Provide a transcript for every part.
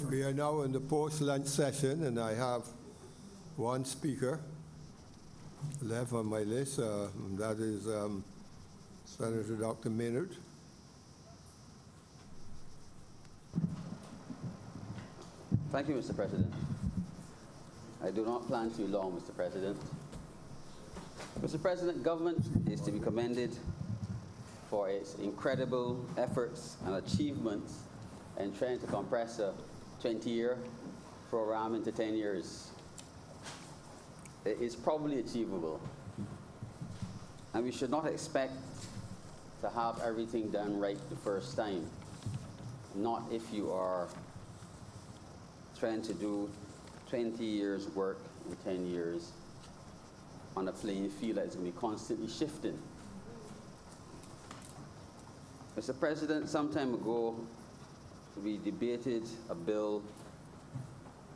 We are now in the post-lunch session, and I have one speaker left on my list. And that is Senator Dr. Maynard. Thank you, Mr. President. I do not plan to be long, Mr. President. Mr. President, government is to be commended for its incredible efforts and achievements in trying to compress a 20-year program into 10 years. It is probably achievable. And we should not expect to have everything done right the first time. Not if you are trying to do 20 years work in 10 years on a playing field that is going to be constantly shifting. Mr. President, some time ago, we debated a bill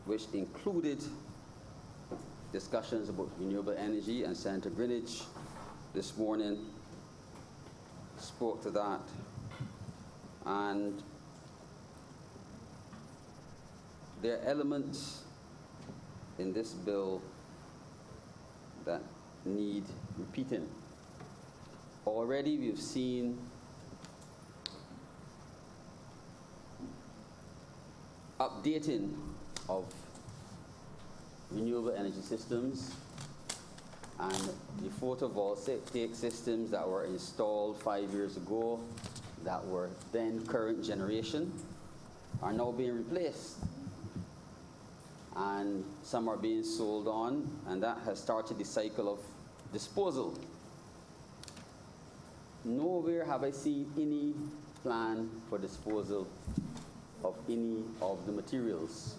which included discussions about renewable energy, and Senator Greenwich this morning spoke to that. And there are elements in this bill that need repeating. Already we've seen updating of renewable energy systems, and the photovoltaic systems that were installed 5 years ago that were then current generation are now being replaced, and some are being sold on, and that has started the cycle of disposal. Nowhere have I seen any plan for disposal of any of the materials.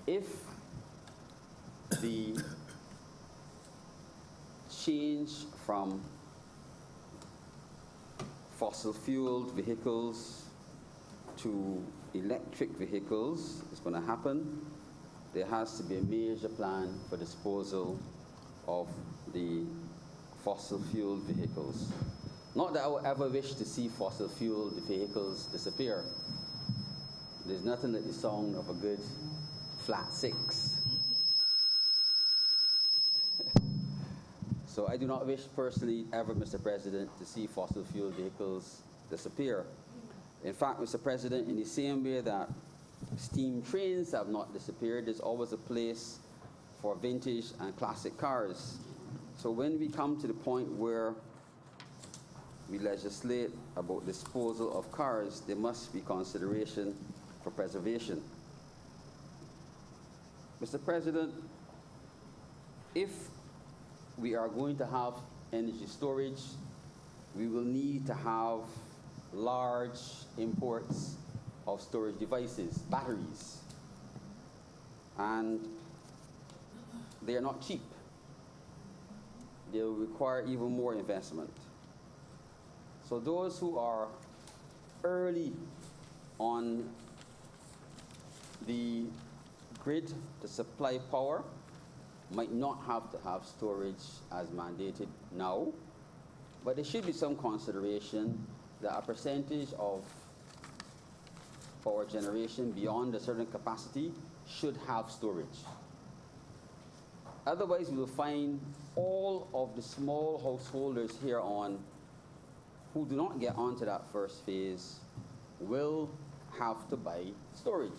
If the change from fossil fueled vehicles to electric vehicles is going to happen, there has to be a major plan for disposal of the fossil fueled vehicles. Not that I would ever wish to see fossil fueled vehicles disappear. There's nothing like the sound of a good flat six. So I do not wish personally ever, Mr. President, to see fossil fuel vehicles disappear. In fact, Mr. President, in the same way that steam trains have not disappeared, there's always a place for vintage and classic cars. So when we come to the point where we legislate about disposal of cars, there must be consideration for preservation. Mr. President, if we are going to have energy storage, we will need to have large imports of storage devices, batteries, and they are not cheap. They will require even more investment. So those who are early on the grid to supply power might not have to have storage as mandated now, but there should be some consideration that a percentage of power generation beyond a certain capacity should have storage. Otherwise, we will find all of the small householders here on who do not get onto that first phase will have to buy storage,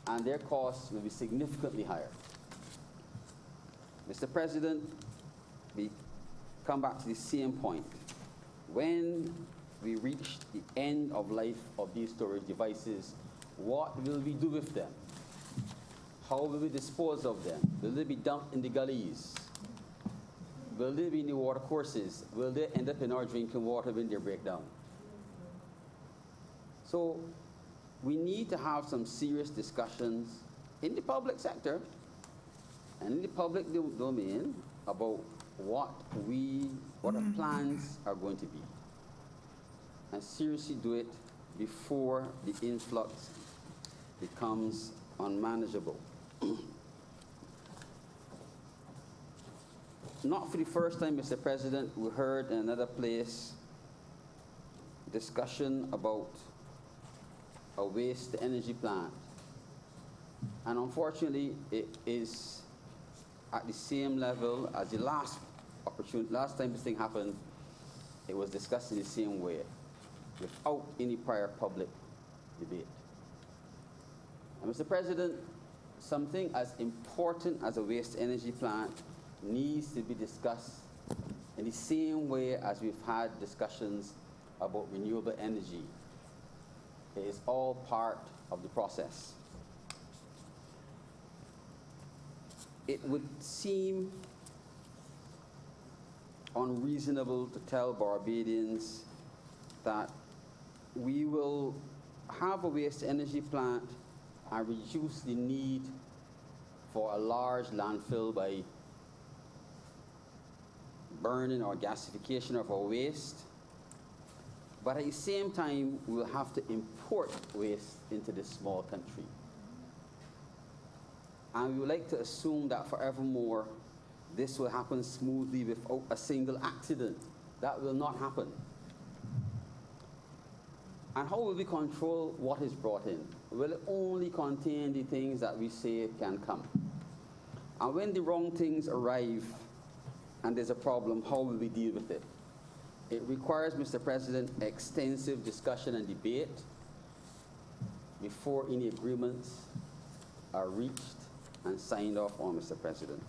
and their costs will be significantly higher. Mr. President, we come back to the same point. When we reach the end of life of these storage devices, what will we do with them? How will we dispose of them? Will they be dumped in the gullies? Will they be in the water courses? Will they end up in our drinking water when they break down? So we need to have some serious discussions in the public sector and in the public domain about what our plans are going to be, and seriously do it before the influx becomes unmanageable. Not for the first time, Mr. President, we heard in another place discussion about a waste-to-energy plant. And unfortunately, it is at the same level as the last time this thing happened. It was discussed in the same way, without any prior public debate. And Mr. President, something as important as a waste-energy plant needs to be discussed in the same way as we've had discussions about renewable energy. It is all part of the process. It would seem unreasonable to tell Barbadians that we will have a waste-energy plant and reduce the need for a large landfill by burning or gasification of our waste, but at the same time, we will have to import waste into this small country. And we would like to assume that forevermore, this will happen smoothly without a single accident. That will not happen. And how will we control what is brought in? Will it only contain the things that we say can come? And when the wrong things arrive and there's a problem, how will we deal with it? It requires, Mr. President, extensive discussion and debate before any agreements are reached and signed off on, Mr. President.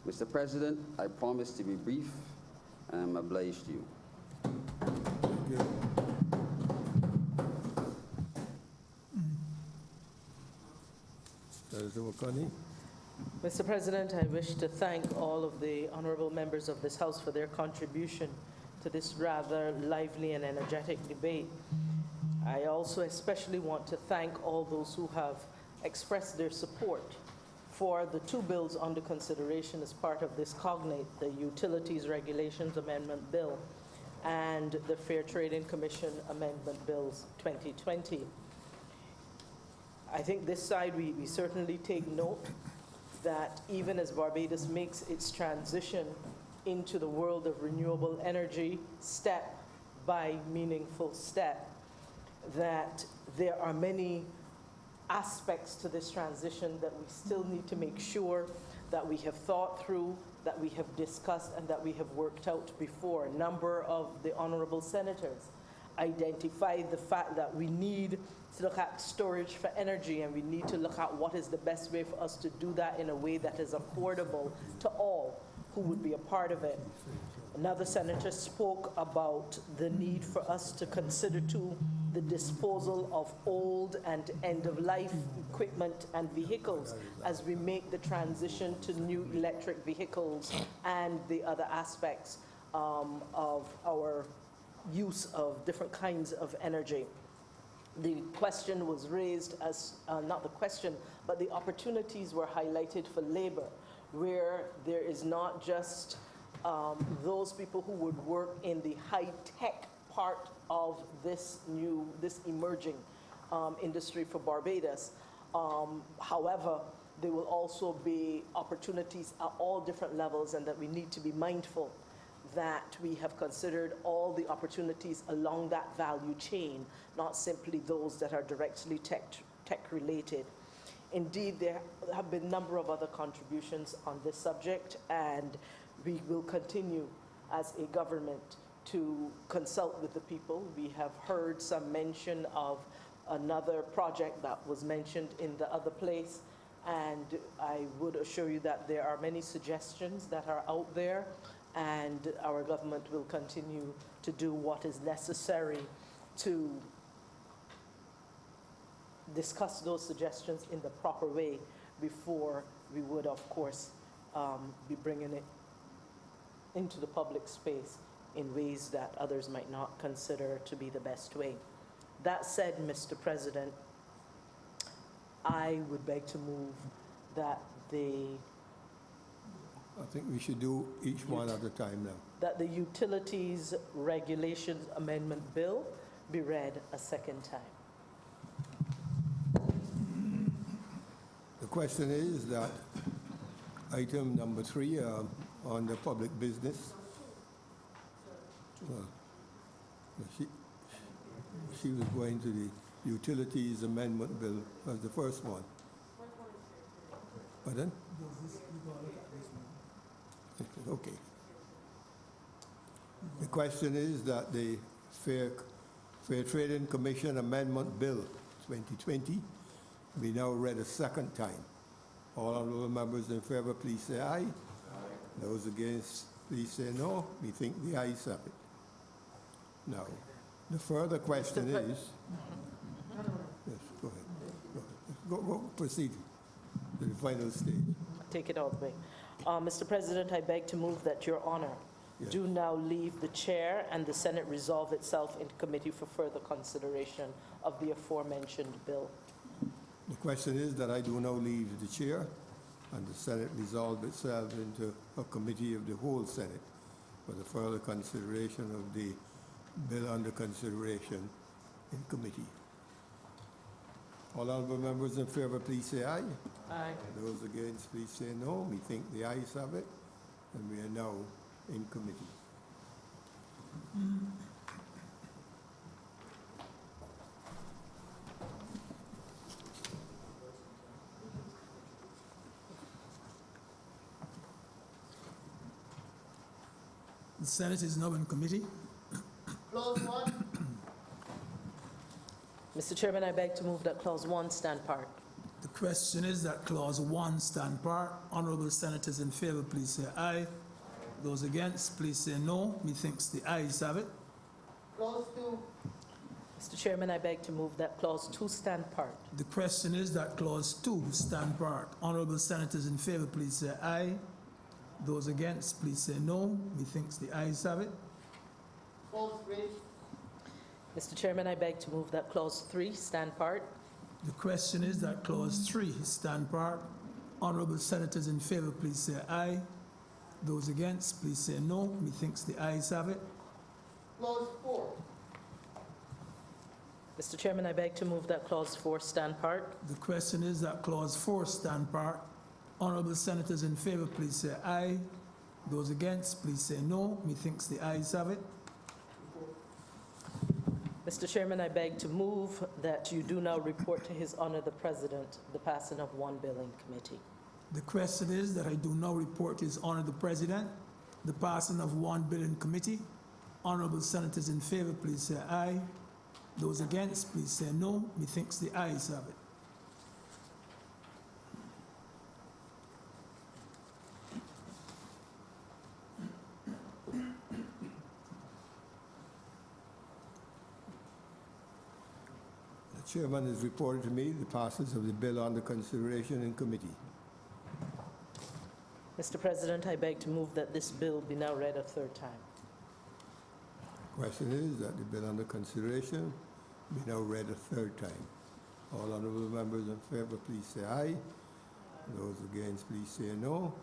Mr. President, I promise to be brief, and I'm obliged to you. Thank you. Senator Wakani. Mr. President, I wish to thank all of the honourable members of this House for their contribution to this rather lively and energetic debate. I also especially want to thank all those who have expressed their support for the two bills under consideration as part of this cognate, the Utilities Regulations Amendment Bill and the Fair Trading Commission Amendment Bills 2020. I think this side, we certainly take note that even as Barbados makes its transition into the world of renewable energy, step by meaningful step, that there are many aspects to this transition that we still need to make sure that we have thought through, that we have discussed, and that we have worked out before. A number of the honourable senators identified the fact that we need to look at storage for energy, and we need to look at what is the best way for us to do that in a way that is affordable to all who would be a part of it. Another senator spoke about the need for us to consider too the disposal of old and end-of-life equipment and vehicles as we make the transition to new electric vehicles and the other aspects of our use of different kinds of energy. The question was raised as, not the question, but the opportunities were highlighted for labor, where there is not just those people who would work in the high-tech part of this emerging industry for Barbados. However, there will also be opportunities at all different levels, and that we need to be mindful that we have considered all the opportunities along that value chain, not simply those that are directly tech-related. Indeed, there have been a number of other contributions on this subject, and we will continue as a government to consult with the people. We have heard some mention of another project that was mentioned in the other place, and I would assure you that there are many suggestions that are out there, and our government will continue to do what is necessary to discuss those suggestions in the proper way before we would, of course, be bringing it into the public space in ways that others might not consider to be the best way. That said, Mr. President, I would beg to move that I think we should do each one at a time now. that the Utilities Regulations Amendment Bill be read a second time. The question is that item number 3 on the public business. Well, she was going to the Utilities Amendment Bill as the first one. Pardon? Okay. The question is that the Fair Trading Commission Amendment Bill 2020 be now read a second time. All honourable members in favour, please say aye. Those against, please say no. We think the ayes have it. Now, the further question is... Yes, go ahead. Go, proceed to the final stage. Take it all the way. Mr. President, I beg to move that Your Honor Yes. do now leave the chair and the Senate resolve itself into committee for further consideration of the aforementioned bill. The question is that I do now leave the chair and the Senate resolve itself into a committee of the whole Senate for the further consideration of the bill under consideration in committee. All honourable members in favour, please say aye. Aye. Those against, please say no. We think the ayes have it, and we are now in committee. The Senate is now in committee. Clause 1. Mr. Chairman, I beg to move that Clause 1 stand part. The question is that Clause 1 stand part. Honourable Senators in favour, please say aye. Those against, please say no. Methinks the ayes have it. Clause 2. Mr. Chairman, I beg to move that Clause 2 stand part. The question is that Clause 2 stand part. Honourable Senators in favour, please say aye. Those against, please say no. Methinks the ayes have it. Clause 3. Mr. Chairman, I beg to move that Clause 3 stand part. The question is that Clause 3 stand part. Honourable Senators in favour, please say aye. Those against, please say no. Methinks the ayes have it. Clause 4. Mr. Chairman, I beg to move that Clause 4 stand part. The question is that Clause 4 stand part. Honourable Senators in favour, please say aye. Those against, please say no. Methinks the ayes have it. Mr. Chairman, I beg to move that you do now report to His Honour the President the passing of one bill in committee. The question is that I do now report to His Honour the President the passing of one bill in committee. Honourable Senators in favour, please say aye. Those against, please say no. Methinks the ayes have it. The chairman has reported to me the passage of the bill under consideration in committee. Mr. President, I beg to move that this bill be now read a third time. Question is that the bill under consideration be now read a third time. All honourable members in favour, please say aye. Those against, please say no.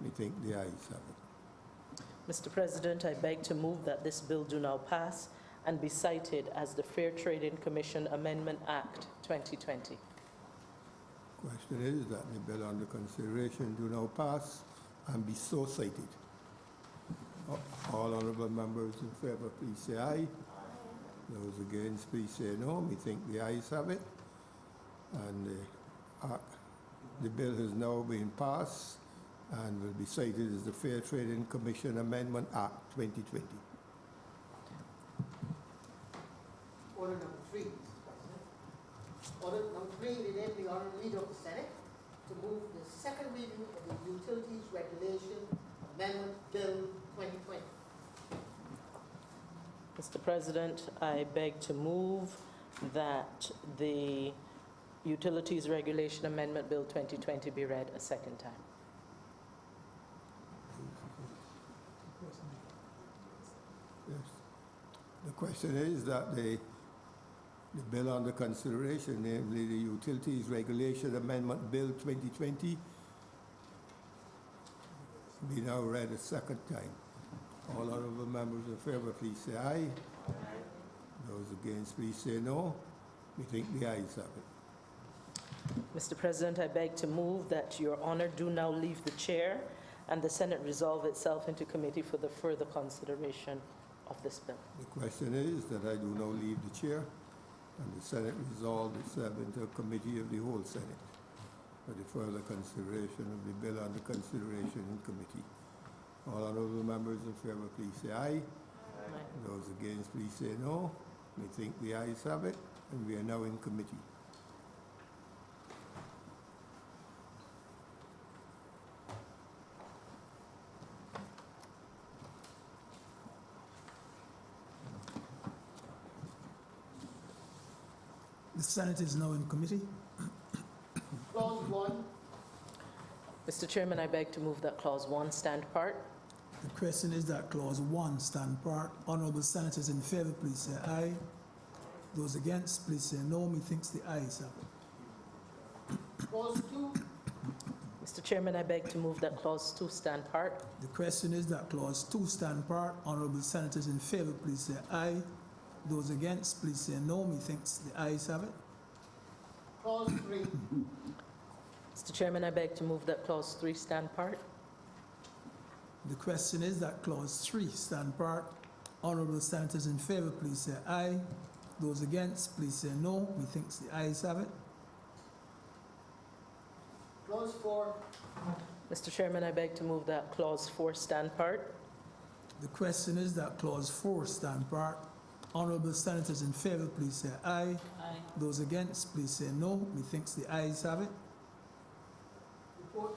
We think the ayes have it. Mr. President, I beg to move that this bill do now pass and be cited as the Fair Trading Commission Amendment Act 2020. Question is that the bill under consideration do now pass and be so cited. All honourable members in favour, please say aye. Those against, please say no. We think the ayes have it. And the bill has now been passed and will be cited as the Fair Trading Commission Amendment Act 2020. Order number 3, Mr. President. Order number 3, enable the Honourable Leader of the Senate to move the second reading of the Utilities Regulation Amendment Bill 2020. Mr. President, I beg to move that the Utilities Regulation Amendment Bill 2020 be read a second time. Yes. The question is that the bill under consideration, namely the Utilities Regulation Amendment Bill 2020, be now read a second time. All honourable members in favour, please say aye. Those against, please say no. We think the ayes have it. Mr. President, I beg to move that Your Honour do now leave the chair and the Senate resolve itself into committee for the further consideration of this bill. The question is that I do now leave the chair and the Senate resolved it serve into a committee of the whole Senate for the further consideration of the bill under consideration in committee. All honourable members in favour, please say aye. Those against, please say no. We think the ayes have it, and we are now in committee. The Senate is now in committee. Clause 1, Mr. Chairman, I beg to move that Clause 1 stand part. The question is that Clause 1 stand part. Honourable senators in favour, please say aye. Those against, please say no. Methinks the ayes have it. clause 2, Mr. Chairman, I beg to move that Clause 2 stand part. The question is that Clause 2 stand part. Honourable senators in favour, please say aye. Those against, please say no. Methinks the ayes have it. clause 3, Mr. Chairman, I beg to move that Clause 3 stand part. The question is that Clause 3 stand part. Honourable senators in favour, please say aye. Those against, please say no. Methinks the ayes have it. clause 4, Mr. Chairman, I beg to move that Clause 4 stand part. The question is that Clause 4 stand part. Honourable senators in favour, please say aye. Aye. Those against, please say no. Methinks the ayes have it. report,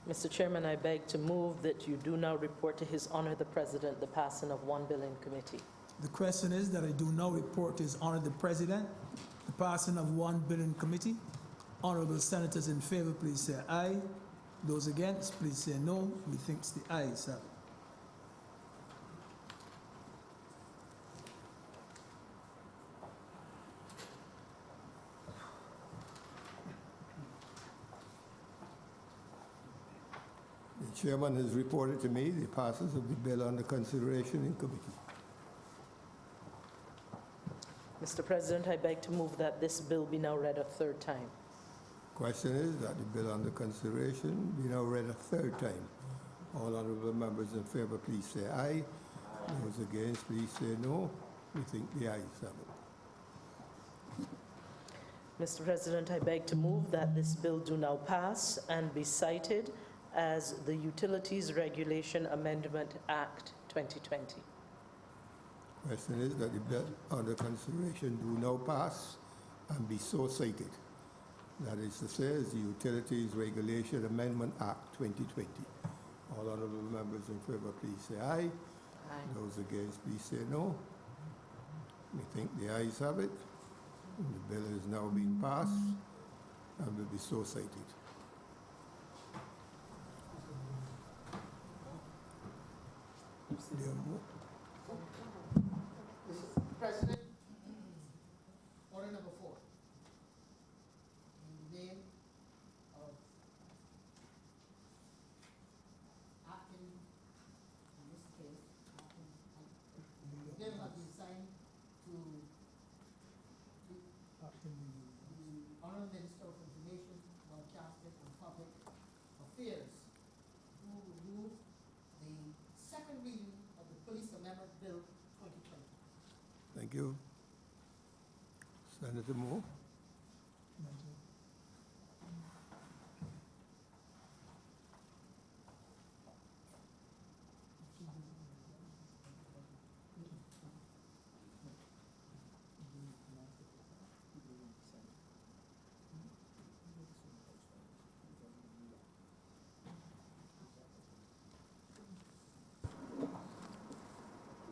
Mr. Chairman, I beg to move that you do now report to His Honour the President the passing of one bill in committee. The question is that I do now report to His Honour the President the passing of one bill in committee. Honourable senators in favour, please say aye. Those against, please say no. Methinks the ayes have it. The chairman has reported to me the passage of the bill under consideration in committee. Mr. President, I beg to move that this bill be now read a third time. Question is that the bill under consideration be now read a third time. All honourable members in favour, please say aye. Those against, please say no. We think the ayes have it. Mr. President, I beg to move that this bill do now pass and be cited as the Utilities Regulation Amendment Act 2020. Question is that the bill under consideration do now pass and be so cited. That is to say, is the Utilities Regulation Amendment Act 2020. All honourable members in favour, please say aye. Aye. Those against, please say no. We think the ayes have it. The bill is now being passed and will be so cited. There are more. Mr. President, order number 4. In the name of acting, in this case, the bill has been signed to the Honourable Minister of Information, Broadcasting and Public Affairs, who will move the second reading of the Police Amendment Bill 2020. Thank you. Senator Moore.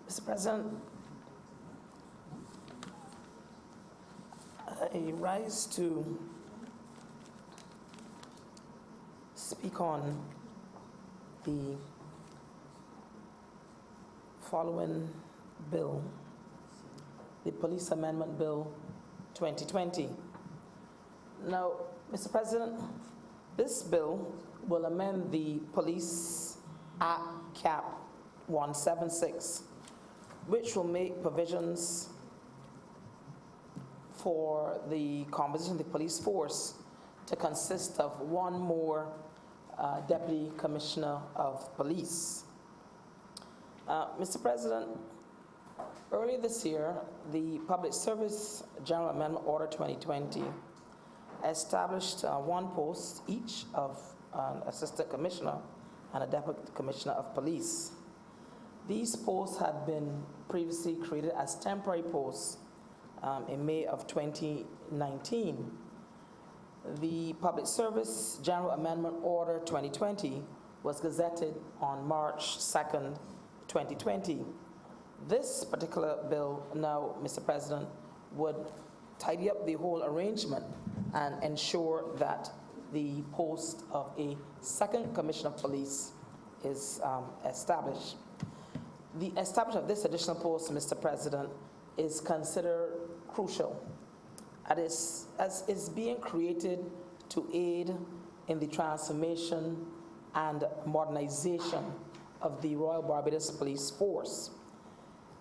Mr. President, I rise to speak on the following bill, the Police Amendment Bill 2020. Now, Mr. President, this bill will amend the Police Act Cap 176, which will make provisions for the composition of the police force to consist of one more Deputy Commissioner of Police. Mr. President, Earlier this year, the Public Service General Amendment Order 2020 established one post each of an Assistant Commissioner and a Deputy Commissioner of Police. These posts had been previously created as temporary posts in May of 2019. The Public Service General Amendment Order 2020 was gazetted on March 2nd, 2020. This particular bill now, Mr. President, would tidy up the whole arrangement and ensure that the post of a second Commissioner of Police is established. The establishment of this additional post, Mr. President, is considered crucial as is being created to aid in the transformation and modernization of the Royal Barbados Police Force,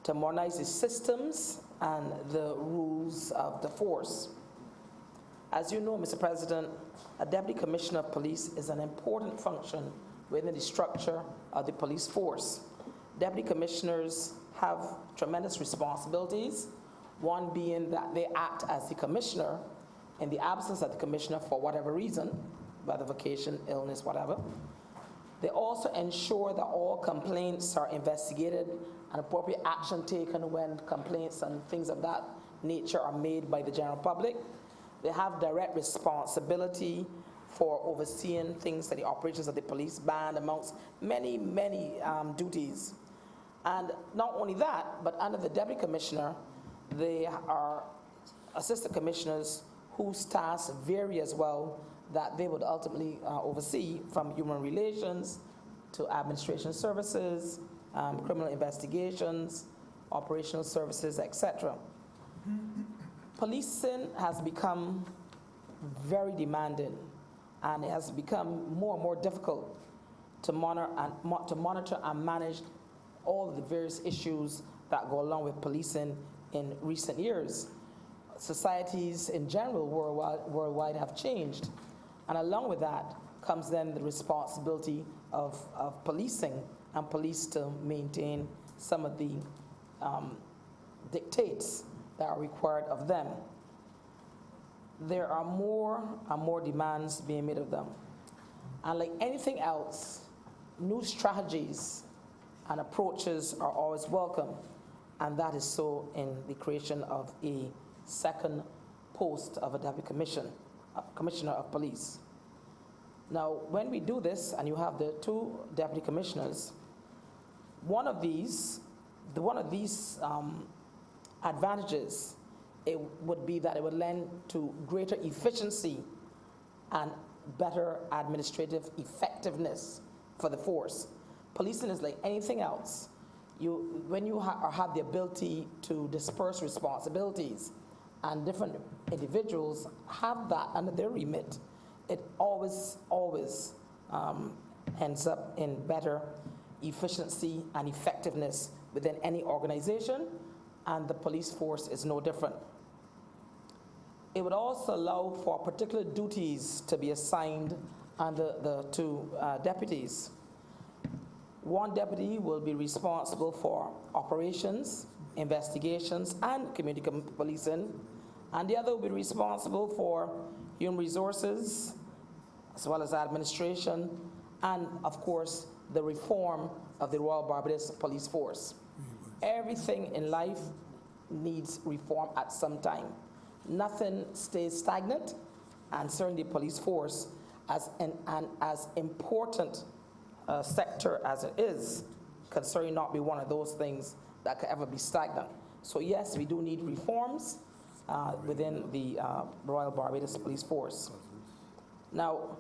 to modernize the systems and the rules of the force. As you know, Mr. President, a Deputy Commissioner of Police is an important function within the structure of the police force. Deputy Commissioners have tremendous responsibilities, one being that they act as the Commissioner in the absence of the Commissioner for whatever reason, whether vacation, illness, whatever. They also ensure that all complaints are investigated and appropriate action taken when complaints and things of that nature are made by the general public. They have direct responsibility for overseeing things like the operations of the police band, amongst many, many duties. And not only that, but under the Deputy Commissioner, there are Assistant Commissioners whose tasks vary as well, that they would ultimately oversee, from human relations to administration services, criminal investigations, operational services, etc. Policing has become very demanding, and it has become more and more difficult to monitor and manage all of the various issues that go along with policing in recent years. Societies in general worldwide have changed, and along with that comes then the responsibility of policing and police to maintain some of the dictates that are required of them. There are more and more demands being made of them. And like anything else, new strategies and approaches are always welcome, and that is so in the creation of a second post of a Deputy Commissioner of Police. Now, when we do this, and you have the two Deputy Commissioners, one of these advantages, it would be that it would lend to greater efficiency and better administrative effectiveness for the force. Policing is like anything else. When you have the ability to disperse responsibilities, and different individuals have that under their remit, it always ends up in better efficiency and effectiveness within any organization, and the police force is no different. It would also allow for particular duties to be assigned under the two deputies. One deputy will be responsible for operations, investigations, and community policing, and the other will be responsible for human resources, as well as administration, and of course, the reform of the Royal Barbados Police Force. Everything in life needs reform at some time. Nothing stays stagnant, and certainly the police force, as important a sector as it is, can certainly not be one of those things that could ever be stagnant. So yes, we do need reforms within the Royal Barbados Police Force. Now,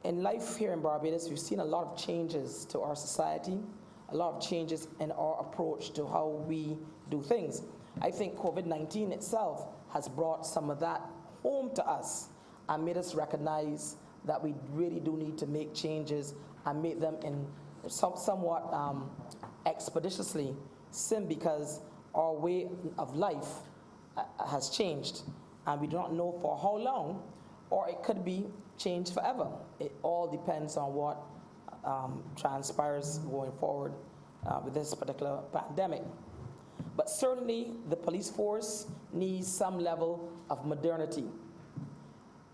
in life here in Barbados, we've seen a lot of changes to our society, a lot of changes in our approach to how we do things. I think COVID-19 itself has brought some of that home to us and made us recognize that we really do need to make changes and make them in somewhat expeditiously, simply because our way of life has changed, and we do not know for how long, or it could be changed forever. It all depends on what transpires going forward with this particular pandemic. But certainly, the police force needs some level of modernity.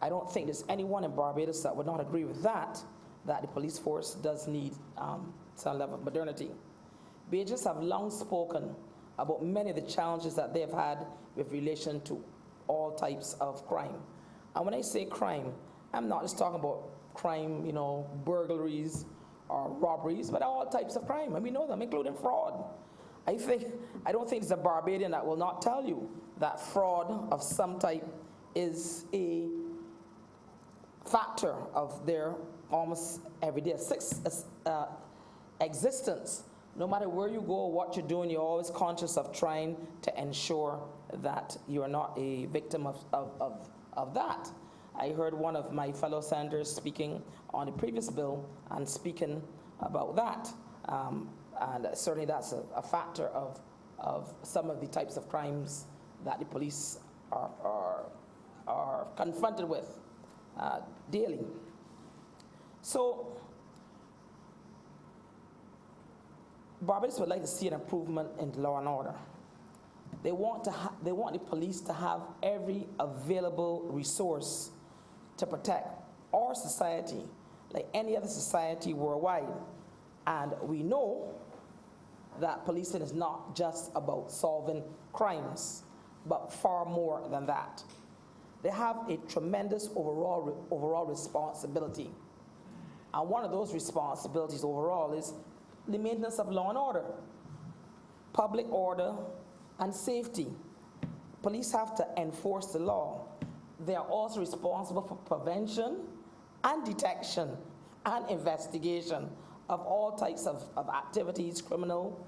I don't think there's anyone in Barbados that would not agree with that the police force does need some level of modernity. Bajans have long spoken about many of the challenges that they've had with relation to all types of crime. And when I say crime, I'm not just talking about crime, burglaries or robberies, but all types of crime, and we know them, including fraud. I don't think there's a Barbadian that will not tell you that fraud of some type is a factor of their almost everyday existence. No matter where you go or what you're doing, you're always conscious of trying to ensure that you are not a victim of that. I heard one of my fellow senators speaking on the previous bill and speaking about that. And certainly that's a factor of some of the types of crimes that the police are confronted with daily. So Barbados would like to see an improvement in law and order. They want the police to have every available resource to protect our society like any other society worldwide. And we know that policing is not just about solving crimes, but far more than that. They have a tremendous overall responsibility. And one of those responsibilities overall is the maintenance of law and order, public order and safety. Police have to enforce the law. They are also responsible for prevention and detection and investigation of all types of activities, criminal,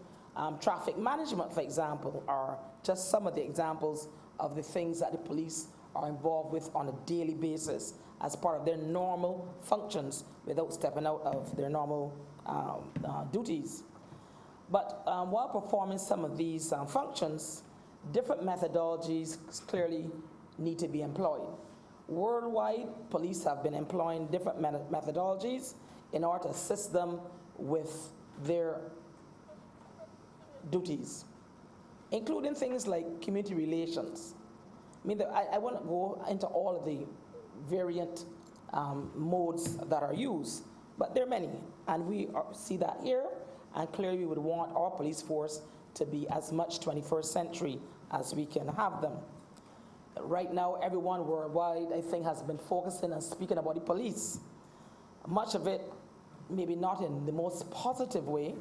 traffic management, for example, are just some of the examples of the things that the police are involved with on a daily basis as part of their normal functions without stepping out of their normal duties. But while performing some of these functions, different methodologies clearly need to be employed. Worldwide, police have been employing different methodologies in order to assist them with their duties, including things like community relations. I won't go into all of the variant modes that are used, but there are many, and we see that here, and clearly we would want our police force to be as much 21st century as we can have them. Right now, everyone worldwide, I think, has been focusing and speaking about the police. Much of it, maybe not in the most positive way.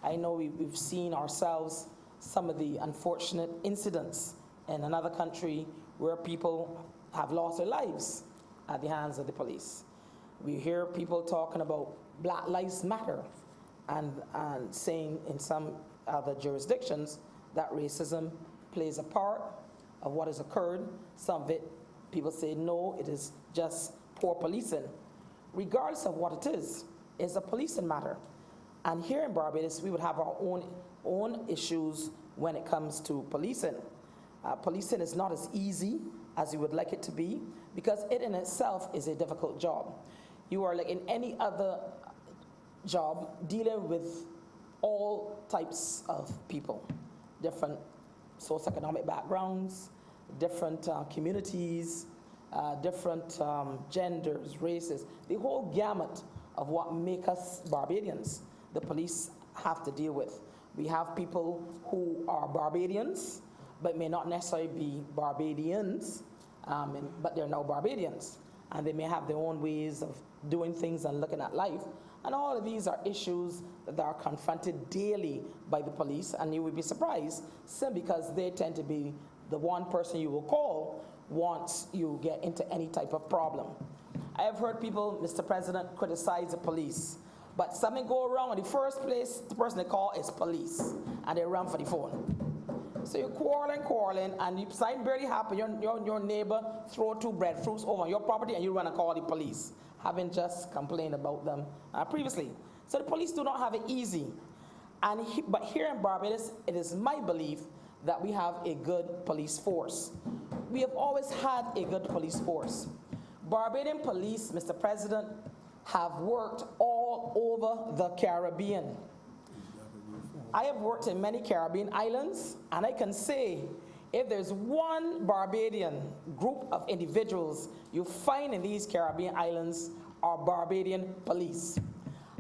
I know we've seen ourselves some of the unfortunate incidents in another country where people have lost their lives at the hands of the police. We hear people talking about Black Lives Matter and saying in some other jurisdictions that racism plays a part of what has occurred. Some of it, people say, no, it is just poor policing. Regardless of what it is, it's a policing matter. And here in Barbados, we would have our own issues when it comes to policing. Policing is not as easy as you would like it to be because it in itself is a difficult job. You are like in any other job dealing with all types of people, different socioeconomic backgrounds, different communities, different genders, races, the whole gamut of what make us Barbadians, the police have to deal with. We have people who are Barbadians, but may not necessarily be Barbadians, but they're now Barbadians. And they may have their own ways of doing things and looking at life. And all of these are issues that are confronted daily by the police, and you would be surprised, simply because they tend to be the one person you will call once you get into any type of problem. I have heard people, Mr. President, criticize the police, but something go wrong, and the first place, the person they call is police, and they run for the phone. So you're quarreling, and you sign barely happen, your neighbor throw 2 breadfruits over your property, and you run and call the police, having just complained about them previously. So the police do not have it easy. But here in Barbados, it is my belief that we have a good police force. We have always had a good police force. Barbadian police, Mr. President, have worked all over the Caribbean. I have worked in many Caribbean islands, and I can say if there's one Barbadian group of individuals you find in these Caribbean islands are Barbadian police.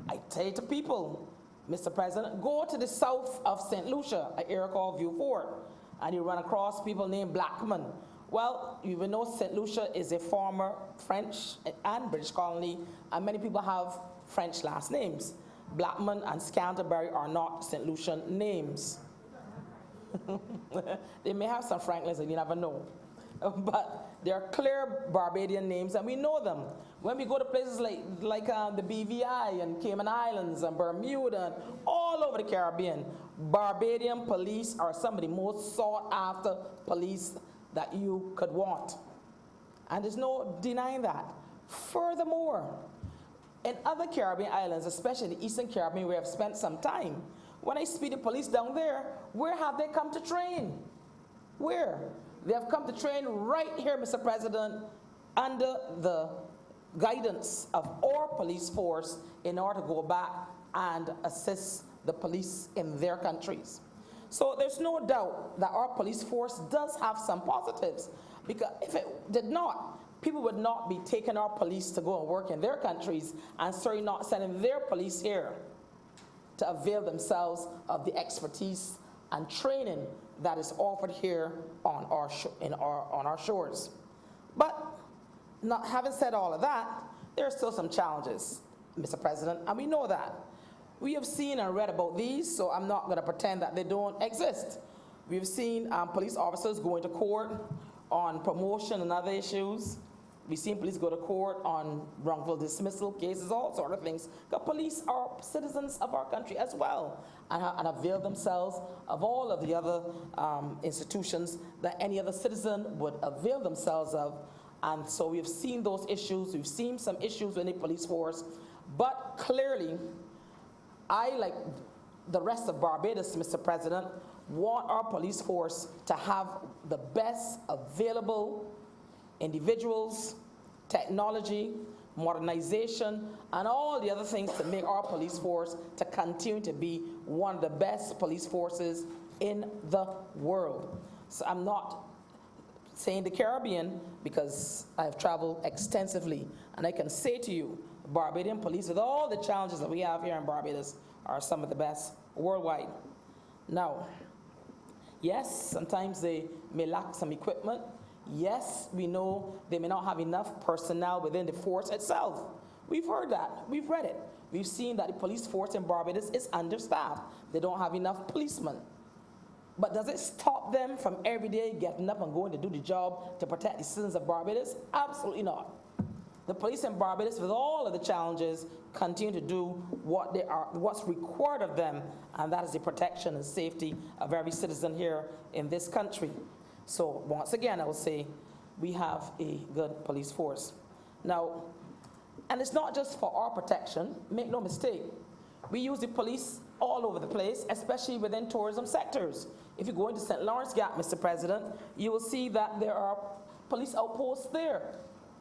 I tell to people, Mr. President, go to the south of St. Lucia, an area called Vieux Fort, and you run across people named Blackman. Well, you will know St. Lucia is a former French and British colony, and many people have French last names. Blackman and Scanterbury are not St. Lucian names. They may have some Franklins, and you never know. But they are clear Barbadian names, and we know them. When we go to places like the BVI and Cayman Islands and Bermuda and all over the Caribbean, Barbadian police are some of the most sought after police that you could want. And there's no denying that. Furthermore, in other Caribbean islands, especially the Eastern Caribbean where I've spent some time, when I speak to police down there, where have they come to train? Where? They have come to train right here, Mr. President, under the guidance of our police force in order to go back and assist the police in their countries. So there's no doubt that our police force does have some positives, because if it did not, people would not be taking our police to go and work in their countries, and certainly not sending their police here to avail themselves of the expertise and training that is offered here on our shores. But not having said all of that, there are still some challenges, Mr. President, and we know that. We have seen and read about these, so I'm not going to pretend that they don't exist. We've seen police officers going to court on promotion and other issues. We've seen police go to court on wrongful dismissal cases, all sort of things. The police are citizens of our country as well, and avail themselves of all of the other institutions that any other citizen would avail themselves of. And so we've seen those issues. We've seen some issues in the police force. But clearly, I, like the rest of Barbados, Mr. President, want our police force to have the best available individuals, technology, modernization, and all the other things to make our police force to continue to be one of the best police forces in the world. So I'm not saying the Caribbean because I've traveled extensively, and I can say to you, Barbadian police, with all the challenges that we have here in Barbados, are some of the best worldwide. Now, yes, sometimes they may lack some equipment. Yes, we know they may not have enough personnel within the force itself. We've heard that. We've read it. We've seen that the police force in Barbados is understaffed. They don't have enough policemen. But does it stop them from every day getting up and going to do the job to protect the citizens of Barbados? Absolutely not. The police in Barbados, with all of the challenges, continue to do what's required of them, and that is the protection and safety of every citizen here in this country. So once again, I will say we have a good police force. Now, and it's not just for our protection, make no mistake. We use the police all over the place, especially within tourism sectors. If you go into St. Lawrence Gap, Mr. President, you will see that there are police outposts there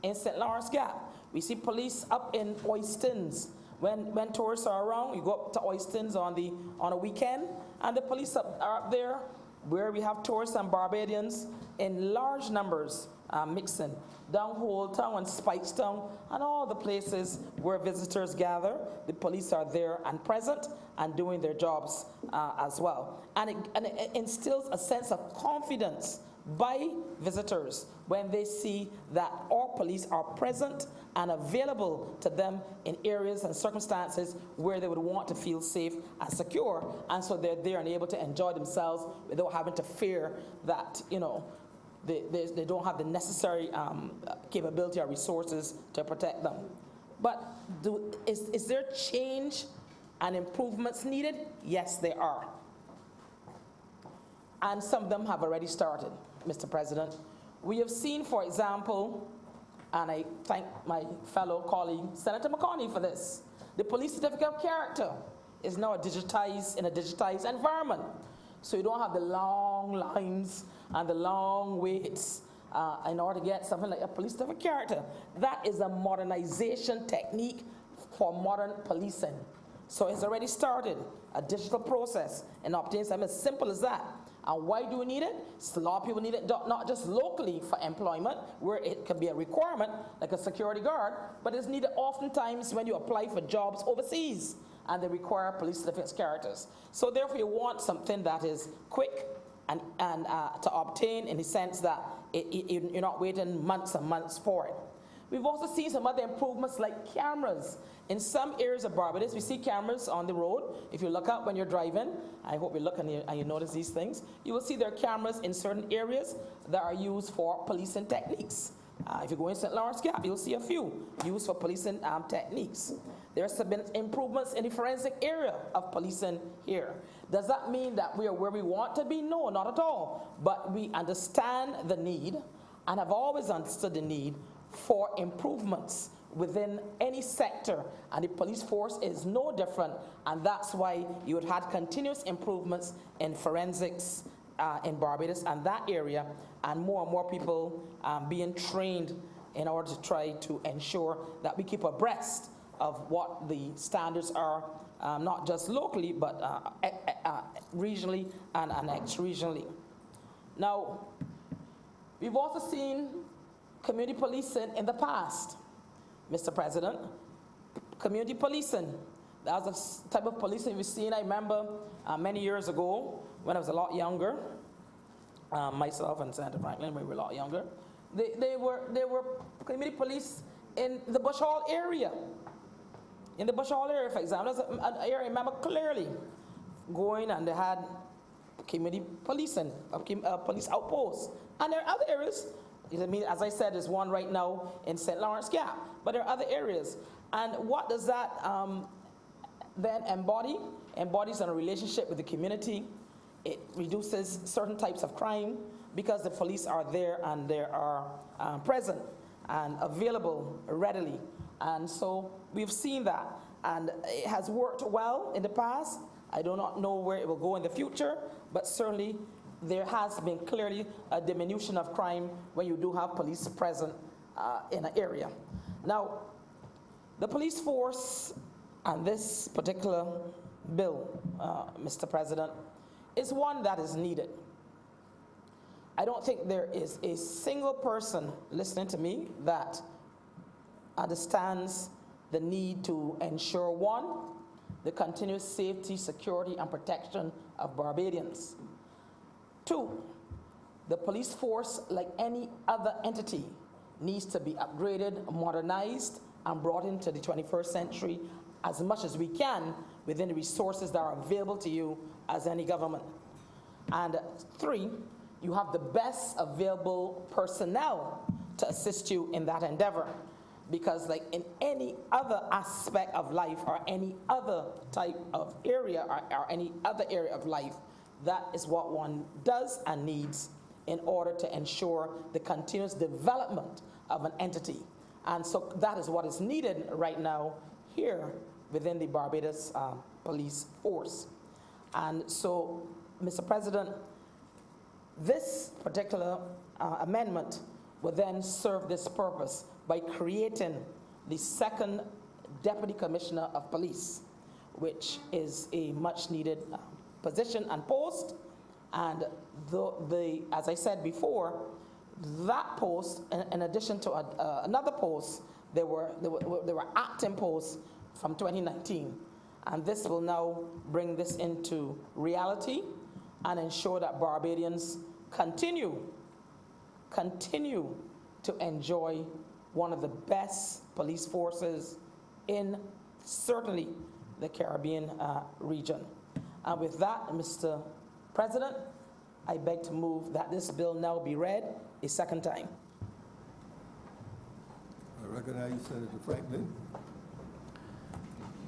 in St. Lawrence Gap. We see police up in Oistins. When tourists are around, you go up to Oistins on a weekend, and the police are up there where we have tourists and Barbadians in large numbers mixing down Old Town and Spikestown and all the places where visitors gather. The police are there and present and doing their jobs as well. And it instills a sense of confidence by visitors when they see that our police are present and available to them in areas and circumstances where they would want to feel safe and secure, and so they're there and able to enjoy themselves without having to fear that, you know, they don't have the necessary capability or resources to protect them. But is there change and improvements needed? Yes, there are. And some of them have already started, Mr. President. We have seen, for example, and I thank my fellow colleague, Senator McConney, for this, the police certificate of character is now digitized in a digitized environment. So you don't have the long lines and the long waits in order to get something like a police certificate of character. That is a modernization technique for modern policing. So it's already started a digital process and obtain something as simple as that. And why do we need it? A lot of people need it not just locally for employment, where it could be a requirement, like a security guard, but it's needed oftentimes when you apply for jobs overseas and they require police certificates characters. So therefore you want something that is quick and to obtain, in the sense that you're not waiting months and months for it. We've also seen some other improvements like cameras. In some areas of Barbados, we see cameras on the road. If you look up when you're driving, I hope you look and you notice these things, you will see there are cameras in certain areas that are used for policing techniques. If you go in St. Lawrence Gap, you'll see a few used for policing techniques. There's been improvements in the forensic area of policing here. Does that mean that we are where we want to be? No, not at all. But we understand the need and have always understood the need for improvements within any sector, and the police force is no different, and that's why you had continuous improvements in forensics in Barbados and that area, and more people being trained in order to try to ensure that we keep abreast of what the standards are, not just locally, but regionally and ex-regionally. Now, we've also seen community policing in the past, Mr. President. Community policing, that was the type of policing we've seen. I remember many years ago when I was a lot younger, myself and Senator Franklin, we were a lot younger, they were community police in the Bush Hall area. In the Bush Hall area, for example, there's an area I remember clearly going, and they had community policing, police outposts. And there are other areas. I mean, as I said, there's one right now in St. Lawrence Gap, but there are other areas. And what does that then embody? Embodies a relationship with the community. It reduces certain types of crime because the police are there and they are present and available readily. And so we've seen that, and it has worked well in the past. I do not know where it will go in the future, but certainly there has been clearly a diminution of crime when you do have police present in an area. Now, the police force and this particular bill, Mr. President, is one that is needed. I don't think there is a single person listening to me that understands the need to ensure, one, the continuous safety, security, and protection of Barbadians. Two, the police force, like any other entity, needs to be upgraded, modernized, and brought into the 21st century as much as we can within the resources that are available to you as any government. And three, you have the best available personnel to assist you in that endeavor. Because like in any other aspect of life or any other type of area or any other area of life, that is what one does and needs in order to ensure the continuous development of an entity. And so that is what is needed right now here within the Barbados Police Force. And so, Mr. President, this particular amendment will then serve this purpose by creating the second Deputy Commissioner of Police, which is a much needed position and post. And as I said before, that post, in addition to another post, there were acting posts from 2019. And this will now bring this into reality and ensure that Barbadians continue to enjoy one of the best police forces in certainly the Caribbean region. And with that, Mr. President, I beg to move that this bill now be read a second time. I recognize Senator Franklin.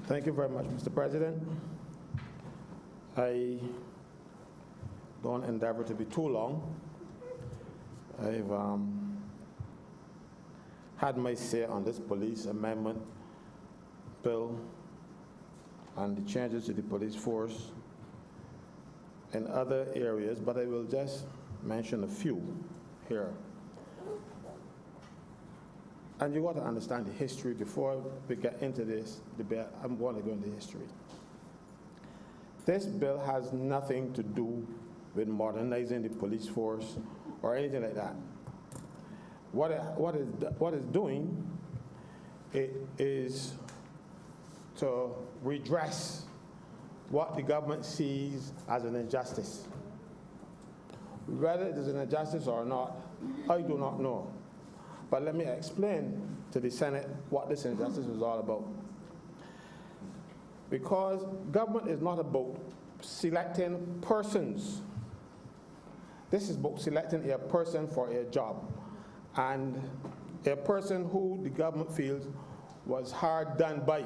Thank you very much, Mr. President. I don't endeavor to be too long. I've had my say on this police amendment bill and the changes to the police force in other areas, but I will just mention a few here. And you got to understand the history before we get into this debate. I'm going to go into history. This bill has nothing to do with modernizing the police force or anything like that. What is doing it is to redress what the government sees as an injustice. Whether it is an injustice or not, I do not know. But let me explain to the Senate what this injustice is all about. Because government is not about selecting persons. This is about selecting a person for a job. And a person who the government feels was hard done by.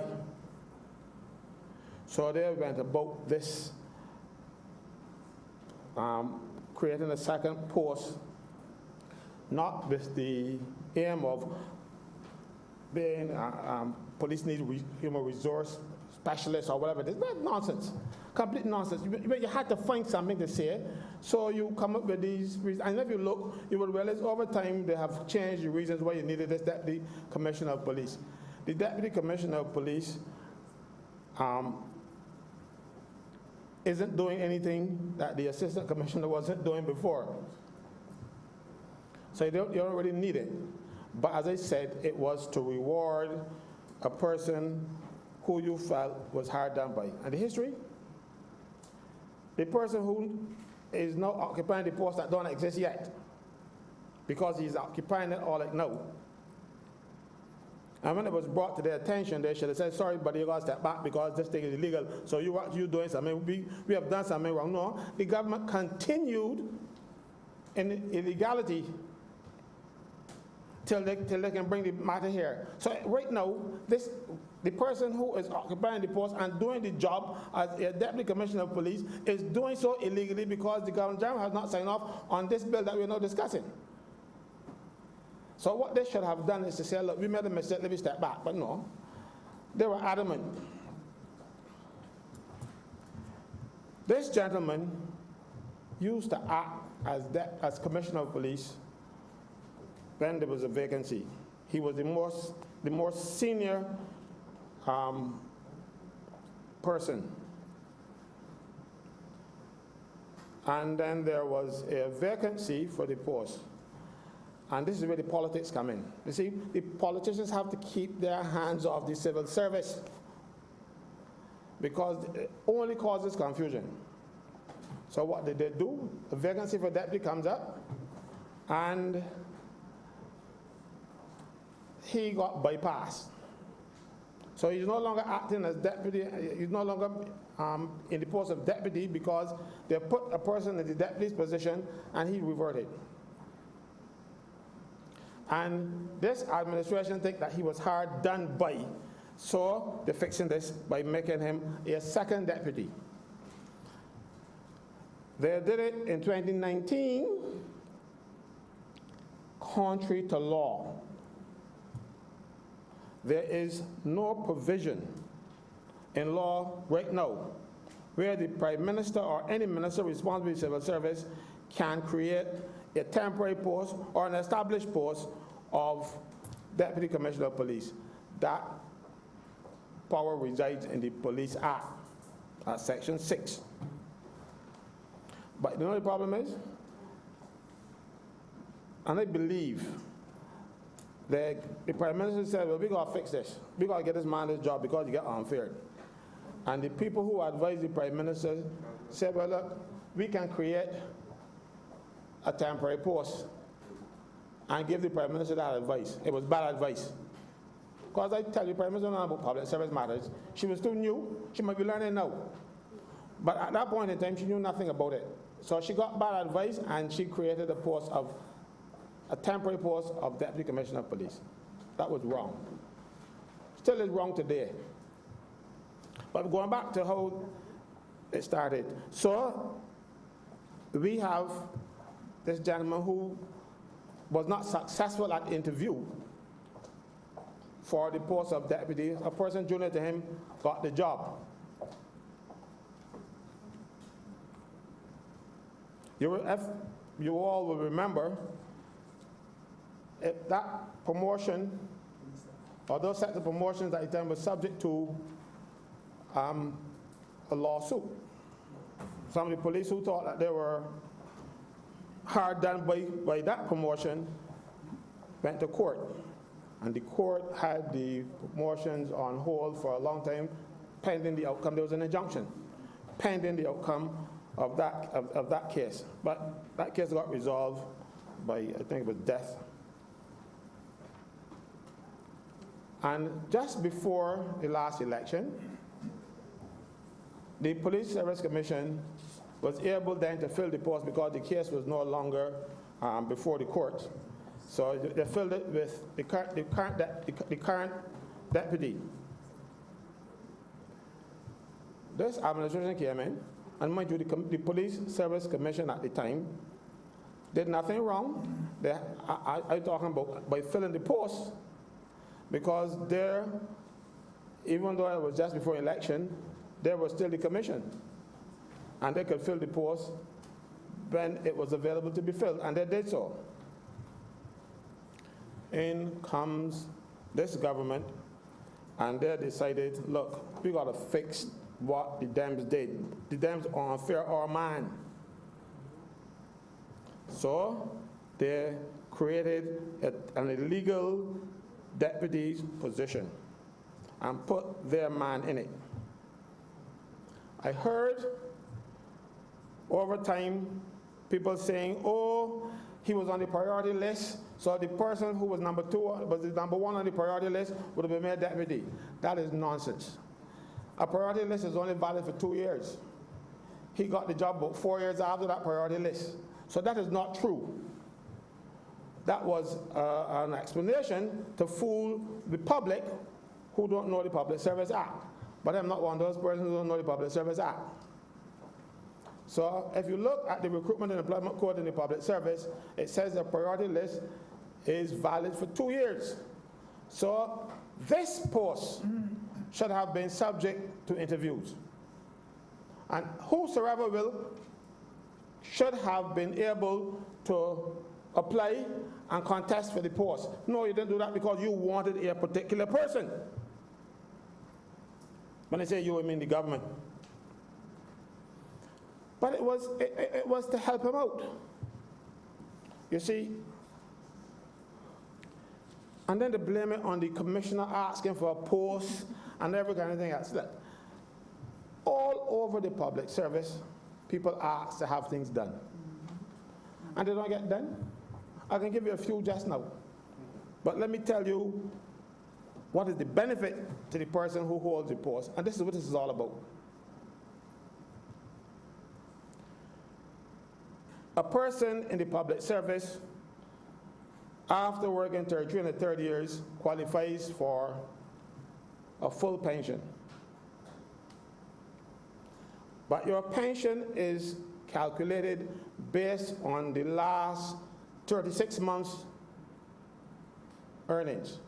So they went about this, creating a second post, not with the aim of being police need human resource specialist or whatever it is. That's nonsense, complete nonsense. You had to find something to say, so you come up with these reasons. And if you look, you will realize over time they have changed the reasons why you needed this Deputy Commissioner of Police. The Deputy Commissioner of Police isn't doing anything that the Assistant Commissioner wasn't doing before. So you don't really need it. But as I said, it was to reward a person who you felt was hard done by. And the history? The person who is now occupying the post that don't exist yet, because he's occupying it all like now. And when it was brought to their attention, they should have said, sorry, but you got to step back because this thing is illegal. So you doing something, we have done something wrong. No, the government continued in illegality till they can bring the matter here. So right now, the person who is occupying the post and doing the job as a Deputy Commissioner of Police is doing so illegally because the Governor General has not signed off on this bill that we're now discussing. So what they should have done is to say, look, we made a mistake, let me step back. But no, they were adamant. This gentleman used to act as Commissioner of Police when there was a vacancy. He was the more senior person. And then there was a vacancy for the post. And this is where the politics come in. You see, the politicians have to keep their hands off the civil service because it only causes confusion. So what did they do? A vacancy for deputy comes up, and he got bypassed. So he's no longer acting as deputy, he's no longer in the post of deputy because they put a person in the deputy's position and he reverted. And this administration think that he was hard done by, so they're fixing this by making him a second deputy. They did it in 2019, contrary to law. There is no provision in law right now where the Prime Minister or any minister responsible for civil service can create a temporary post or an established post of Deputy Commissioner of Police. That power resides in the Police Act, that's Section 6. But you know what the problem is? And I believe that the Prime Minister said, well, we got to fix this. We got to get this man this job because he got unfair. And the people who advise the Prime Minister said, well, look, we can create a temporary post and give the Prime Minister that advice. It was bad advice. Because I tell you, Prime Minister know about public service matters. She was too new. She might be learning now. But at that point in time, she knew nothing about it. So she got bad advice, and she created a temporary post of Deputy Commissioner of Police. That was wrong. Still is wrong today. But going back to how it started. So we have this gentleman who was not successful at interview for the post of deputy. A person junior to him got the job. If you all will remember, if that promotion, or those sets of promotions at the time was subject to a lawsuit. some of the police who thought that they were hard done by that promotion went to court. And the court had the promotions on hold for a long time, pending the outcome. There was an injunction, pending the outcome of that case. But that case got resolved by, I think it was death. And just before the last election, the Police Service Commission was able then to fill the post because the case was no longer before the court. So they filled it with the current deputy. This administration came in, and mind you, the Police Service Commission at the time did nothing wrong. I'm talking about by filling the post, because there, even though it was just before election, there was still the commission, and they could fill the post when it was available to be filled, and they did so. In comes this government, and they decided, look, we got to fix what the Dems did. The Dems are unfair or man. So they created an illegal deputy's position and put their man in it. I heard over time people saying, oh, he was on the priority list, so the person who was number 2 was the number 1 on the priority list would have been made deputy. That is nonsense. A priority list is only valid for 2 years. He got the job about 4 years after that priority list. So that is not true. That was an explanation to fool the public who don't know the Public Service Act. But I'm not one of those persons who don't know the Public Service Act. So if you look at the Recruitment and Employment Code in the public service, it says the priority list is valid for 2 years. So this post should have been subject to interviews. And whosoever will should have been able to apply and contest for the post. No, you didn't do that because you wanted a particular person. When I say you, I mean the government. But it was to help him out. You see, and then to blame it on the commissioner asking for a post and every kind of thing else. Look, all over the public service, people ask to have things done. And they don't get done. I can give you a few just now. But let me tell you what is the benefit to the person who holds the post. And this is what this is all about. A person in the public service, after working 33 and 30 years, qualifies for a full pension. But your pension is calculated based on the last 36 months' earnings.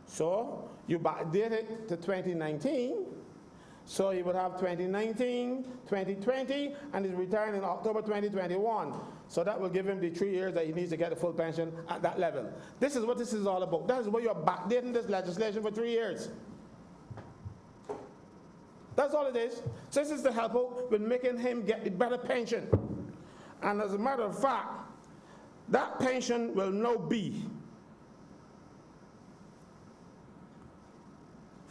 So you backdate it to 2019, so he would have 2019, 2020, and he's retiring in October 2021. So that will give him the 3 years that he needs to get a full pension at that level. This is what this is all about. That is why you're backdating this legislation for 3 years. That's all it is. So this is to help out with making him get the better pension. And as a matter of fact, that pension will now be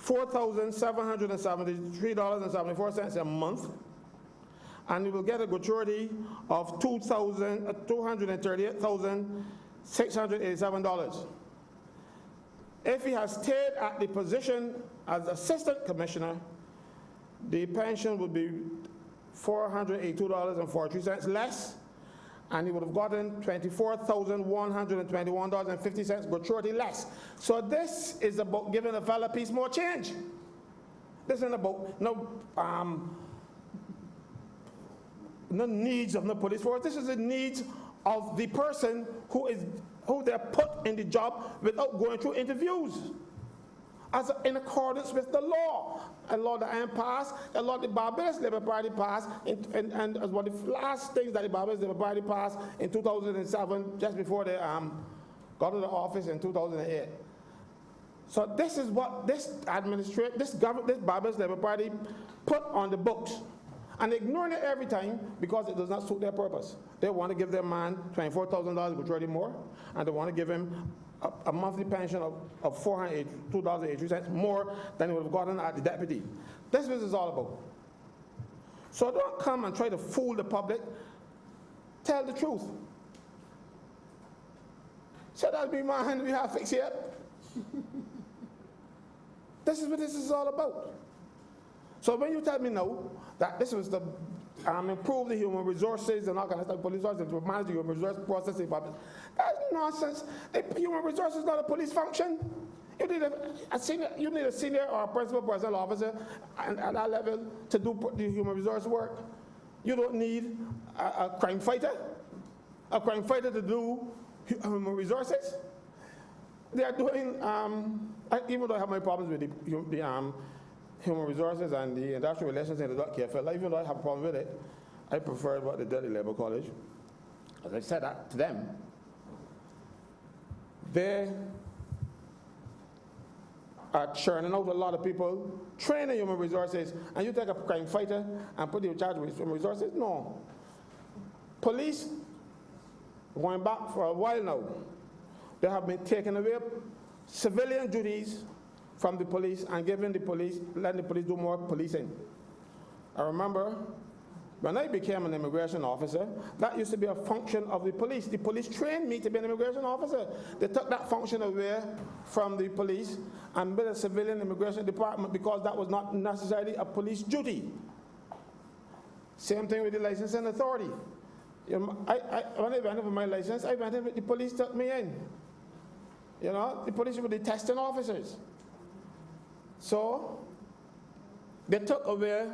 $4,773.74 a month, and you will get a gratuity of $238,687. If he has stayed at the position as assistant commissioner, the pension would be $482.43 less, and he would have gotten $24,121.50 gratuity less. So this is about giving a fella piece more change. This isn't about no needs of the police force. This is the needs of the person who they're put in the job without going through interviews, in accordance with the law. A law that I am passed, a law the Barbados Labour Party passed, and as one of the last things that the Barbados Labour Party passed in 2007, just before they got into office in 2008. So this is what this government, this Barbados Labour Party put on the books, and ignoring it every time because it does not suit their purpose. They want to give their man $24,000 gratuity more, and they want to give him a monthly pension of $2.83 more than he would have gotten at the deputy. That's what it's all about. So don't come and try to fool the public. Tell the truth. So that'll be my hand we have fixed here. This is what this is all about. So when you tell me no, that this was to improve the human resources and all kind of stuff, police resources, to manage the human resource processing, that's nonsense. The human resources is not a police function. You need a senior or a principal personnel officer at that level to do the human resource work. You don't need a crime fighter to do human resources. They are doing, even though I have my problems with the human resources and the industrial relations in the Dot Field, even though I have a problem with it, I prefer what they did at Labour College. As I said that to them, they are churning out a lot of people, training human resources, and you take a crime fighter and put him in charge of human resources? No. Police, going back for a while now, they have been taking away civilian duties from the police and letting the police do more policing. I remember when I became an immigration officer, that used to be a function of the police. The police trained me to be an immigration officer. They took that function away from the police and built a civilian immigration department because that was not necessarily a police duty. Same thing with the licensing authority. When I went in for my license, I went in, the police took me in. The police were the testing officers. So they took away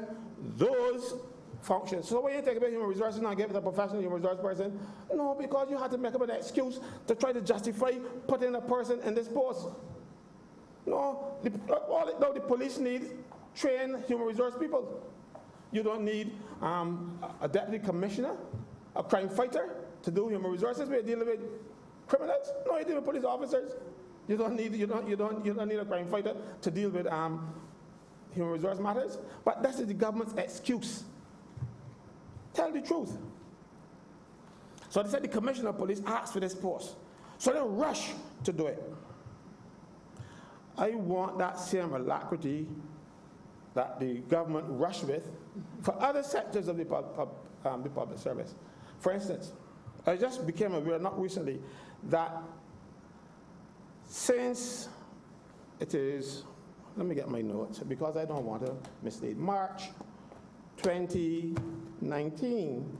those functions. So when you take away human resources and give it a professional human resource person, no, because you had to make up an excuse to try to justify putting a person in this post. No, the police need trained human resource people. You don't need a deputy commissioner, a crime fighter to do human resources. We're dealing with criminals. No, you deal with police officers. You don't need a crime fighter to deal with human resource matters. But that's the government's excuse. Tell the truth. So they said the commissioner of police asked for this post. So they rush to do it. I want that same alacrity that the government rushed with for other sectors of the public service. For instance, I just became aware, not recently, that since it is, let me get my notes because I don't want to mislead, March 2019,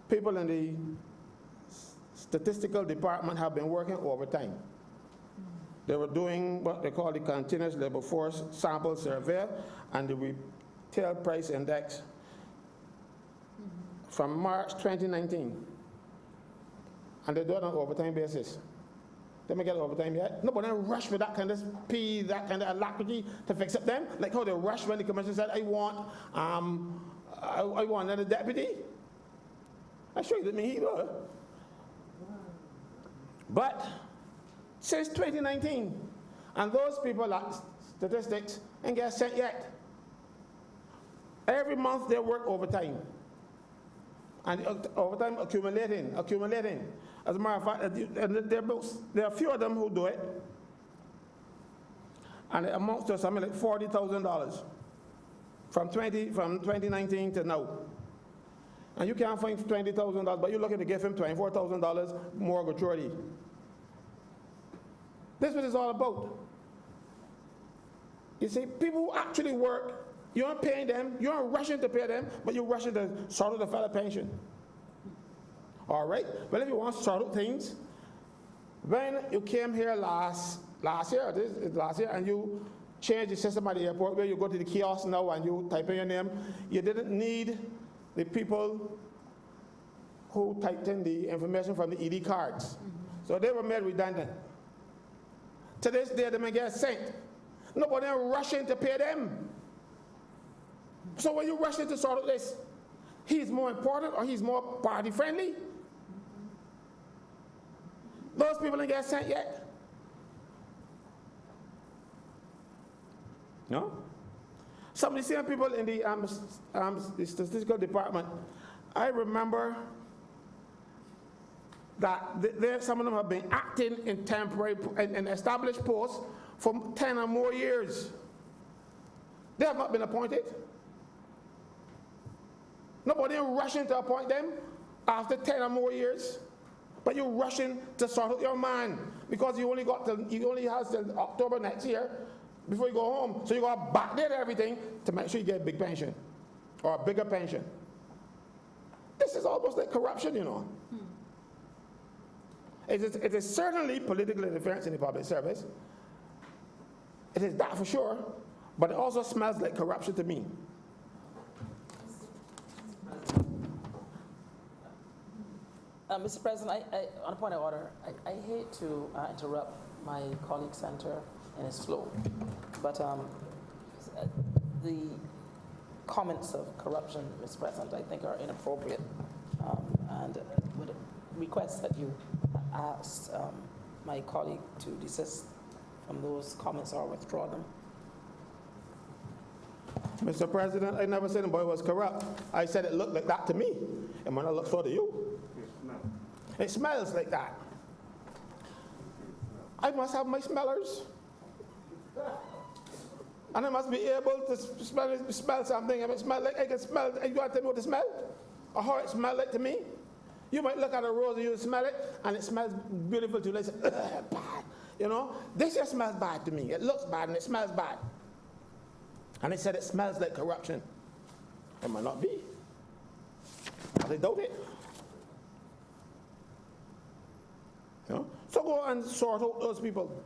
people in the statistical department have been working overtime. They were doing what they call the continuous labor force sample survey and the retail price index from March 2019. And they do it on an overtime basis. They may get overtime yet. No, but they rush with that kind of speed, that kind of alacrity to fix it them. Like how they rushed when the commission said, I want another deputy. I sure you didn't mean he would. But since 2019, and those people at statistics ain't get sent yet. Every month they work overtime. And overtime accumulating. As a matter of fact, there are a few of them who do it, and it amounts to something like $40,000 from 2019 to now. And you can't find $20,000, but you're looking to give him $24,000 more gratuity. This is what it's all about. You see, people who actually work, you aren't paying them, you aren't rushing to pay them, but you're rushing to sort out the fella pension. All right? Well, if you want to sort out things, when you came here last year, and you changed the system at the airport where you go to the kiosk now and you type in your name, you didn't need the people who typed in the information from the ED cards. So they were made redundant. To this day, they may get sent. Nobody rushing to pay them. So when you rush into sort of this, he's more important or he's more party friendly? Those people didn't get sent yet. No? Some of the same people in the statistical department, I remember that some of them have been acting in temporary and established posts for 10 or more years. They have not been appointed. Nobody rushing to appoint them after 10 or more years. But you're rushing to sort out your man because you only have till October next year before you go home. So you got to backdate everything to make sure you get a big pension or a bigger pension. This is almost like corruption, you know. It is certainly political interference in the public service. It is that for sure, but it also smells like corruption to me. Mr. President, on a point of order, I hate to interrupt my colleague senator in his flow, but the comments of corruption, Mr. President, I think are inappropriate, and would request that you ask my colleague to desist from those comments or withdraw them. Mr. President, I never said the boy was corrupt. I said it looked like that to me. And when I look so to you, it smells like that. I must have my smellers. And I must be able to smell something. If it smells like, I can smell, you got to tell me what it smells? Or how it smells like to me? You might look at a rose and you smell it, and it smells beautiful to you. They say, bad. You know, this just smells bad to me. It looks bad and it smells bad. And they said it smells like corruption. It might not be. But they doubt it. You know? So go and sort out those people.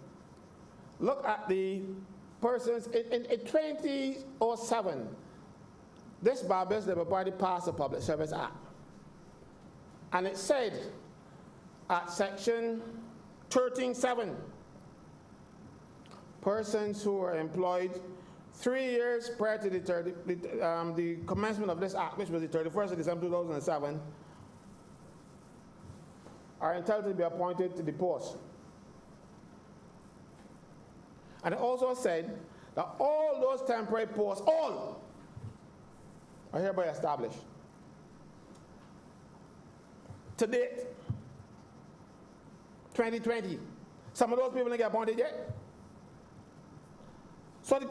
Look at the persons. In 2007, this Barbados Labour Party passed the Public Service Act. And it said at section 13.7, persons who are employed 3 years prior to the commencement of this act, which was the 31st of December 2007, are entitled to be appointed to the post. And it also said that all those temporary posts, all, are hereby established. To date, 2020, some of those people didn't get appointed yet. So the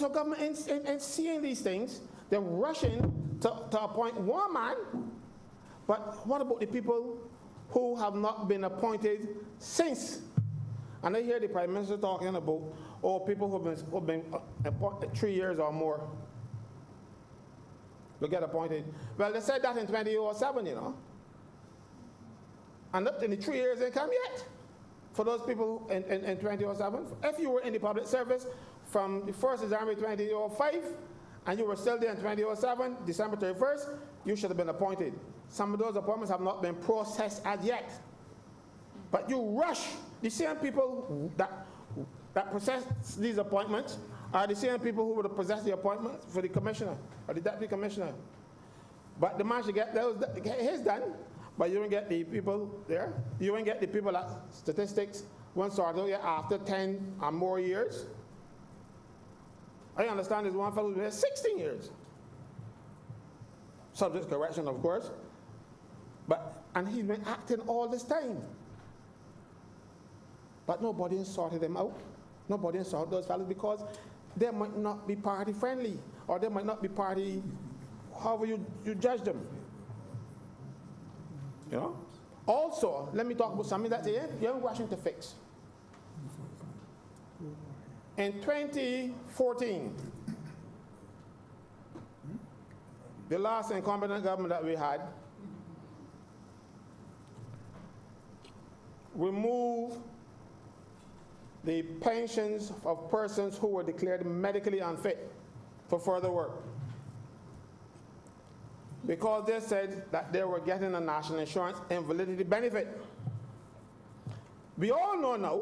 government ain't seeing these things. They're rushing to appoint one man. But what about the people who have not been appointed since? And I hear the Prime Minister talking about, people who've been appointed 3 years or more will get appointed. Well, they said that in 2007, you know. And up in the 3 years ain't come yet for those people in 2007. If you were in the public service from the 1st of January 2005 and you were still there in 2007, December 31st, you should have been appointed. Some of those appointments have not been processed as yet. But you rush. The same people that process these appointments are the same people who would have possessed the appointment for the commissioner or the deputy commissioner. But the man should get his done. But you don't get the people there. You don't get the people at statistics once started yet after 10 or more years. I understand there's one fellow who has 16 years. Subject correction, of course. And he's been acting all this time. But nobody has sorted them out. Nobody has sorted those fellows because they might not be party friendly or they might not be party, however you judge them. You know? Also, let me talk about something that you're rushing to fix. In 2014, the last incompetent government that we had removed the pensions of persons who were declared medically unfit for further work, because they said that they were getting a national insurance invalidity benefit. We all know now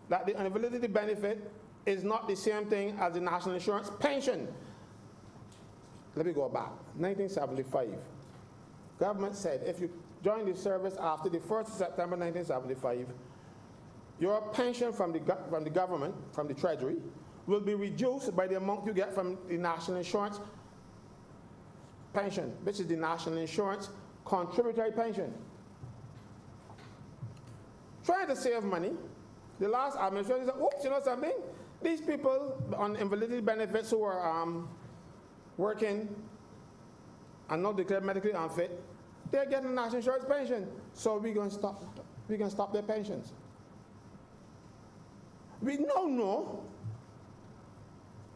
that the invalidity benefit is not the same thing as the national insurance pension. Let me go back. 1975. Government said if you join the service after the 1st of September 1975, your pension from the government, from the Treasury, will be reduced by the amount you get from the National Insurance pension, which is the National Insurance contributory pension. Trying to save money, the last administration said, oops, you know something? These people on invalidity benefits who are working and not declared medically unfit, they're getting national insurance pension. So we're going to stop their pensions. We now know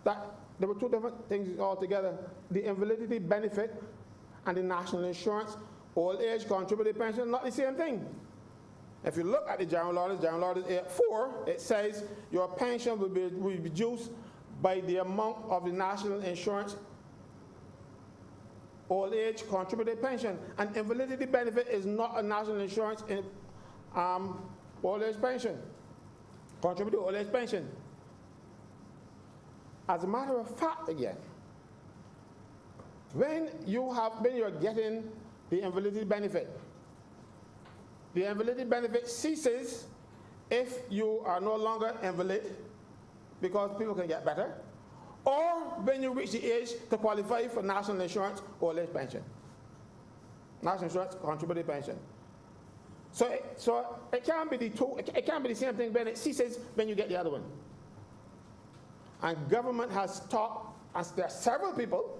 that there were two different things altogether. The invalidity benefit and the national insurance old age contributory pension, not the same thing. If you look at the General Orders 8.4, it says your pension will be reduced by the amount of the national insurance old age contributory pension. And invalidity benefit is not a national insurance old age pension, contributory old age pension. As a matter of fact, again, when you're getting the invalidity benefit ceases if you are no longer invalid because people can get better, or when you reach the age to qualify for national insurance old age pension, national insurance contributory pension. So it can't be it can't be the same thing when it ceases when you get the other one. And government has taught us, there are several people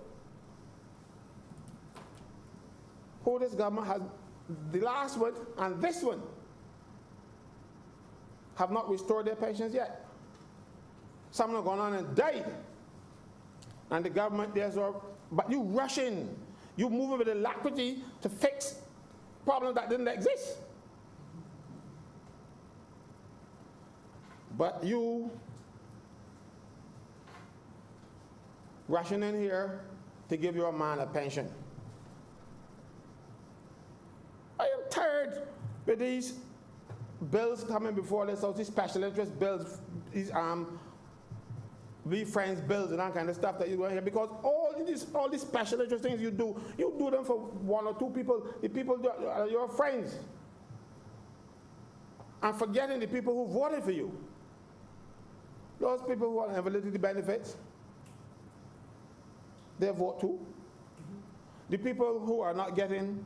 who this government has, the last one and this one, have not restored their pensions yet. Some have gone on and died. And the government, but you rush in. You move with alacrity to fix problems that didn't exist. But you rushing in here to give your man a pension. I am tired with these bills coming before us, these special interest bills, these We Friends bills and that kind of stuff that you do here, because all these special interest things you do them for one or two people. The people that are your friends, and forgetting the people who voted for you. Those people who are invalidity benefits, they vote too. The people who are not getting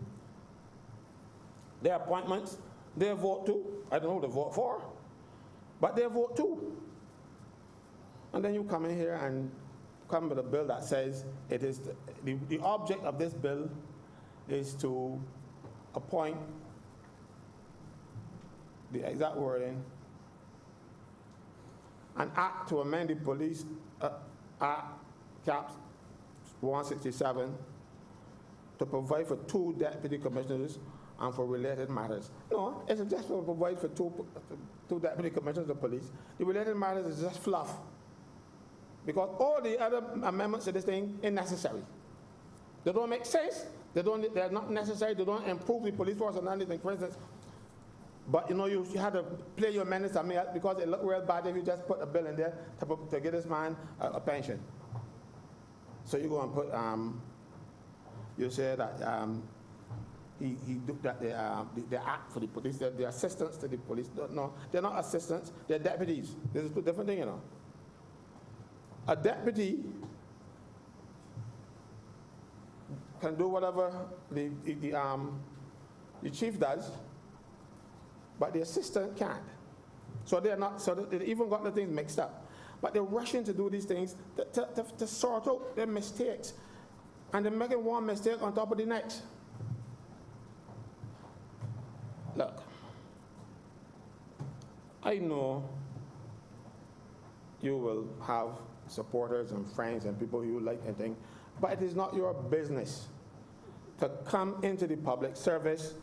their appointments, they vote too. I don't know who to vote for, but they vote too. And then you come in here and come with a bill that says it is the object of this bill is to appoint, the exact wording, an act to amend the police act, Cap 167, to provide for 2 deputy commissioners and for related matters. No, it's just to provide for two deputy commissioners of police. The related matters is just fluff. Because all the other amendments to this thing are necessary. They don't make sense. They're not necessary. They don't improve the police force or anything, for instance. But you had to play your amendments because it looked real bad if you just put a bill in there to get this man a pension. So you go and put, you say that he looked at the act for the police, the assistants to the police. No, they're not assistants, they're deputies. This is two different things, A deputy can do whatever the chief does, but the assistant can't. So they even got the things mixed up. But they're rushing to do these things to sort out their mistakes. And they're making one mistake on top of the next. Look, I know you will have supporters and friends and people you like and things, but it is not your business to come into the public service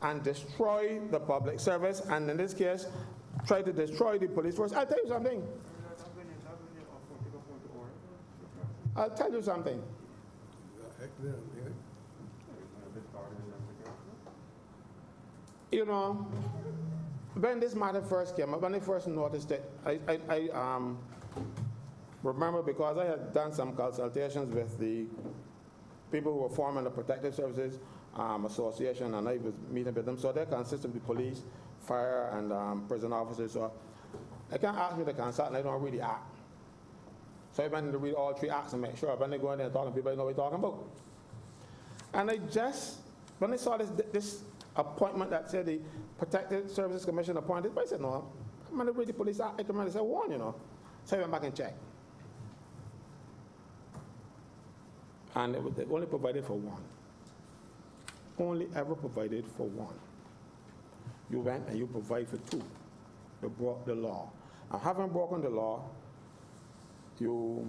and destroy the public service, and in this case, try to destroy the police force. I'll tell you something. When this matter first came up, when I first noticed it, I remember, because I had done some consultations with the people who were forming the protective services association, and I was meeting with them. So they consist of the police, fire, and prison officers. So they can't ask me to consult, and I don't really act. So I went to read all 3 acts and make sure when they go in there and talking to people, I know what they're talking about. And I just, when I saw this appointment that said the Protected Services Commission appointed, I said, no, I'm going to read the police act. I come and say, one, you know. So I went back and checked. And it was only provided for 1. Only ever provided for 1. You went and you provide for 2. You broke the law. And having broken the law, you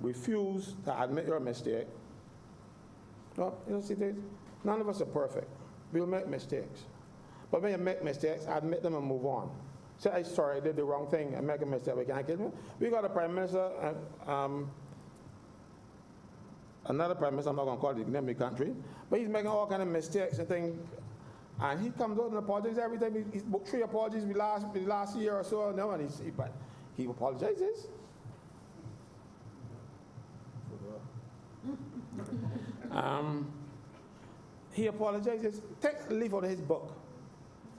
refuse to admit your mistake. No, you know, see, none of us are perfect. We'll make mistakes. But when you make mistakes, admit them and move on. Say, I'm sorry, I did the wrong thing, I make a mistake, we can't get me. We got a prime minister, another prime minister, I'm not going to call it the name of the country, but he's making all kind of mistakes and things. And he comes out and apologizes every time. He's booked 3 apologies the last year or so. No, and but he apologizes. He apologizes. Take a leaf out of his book.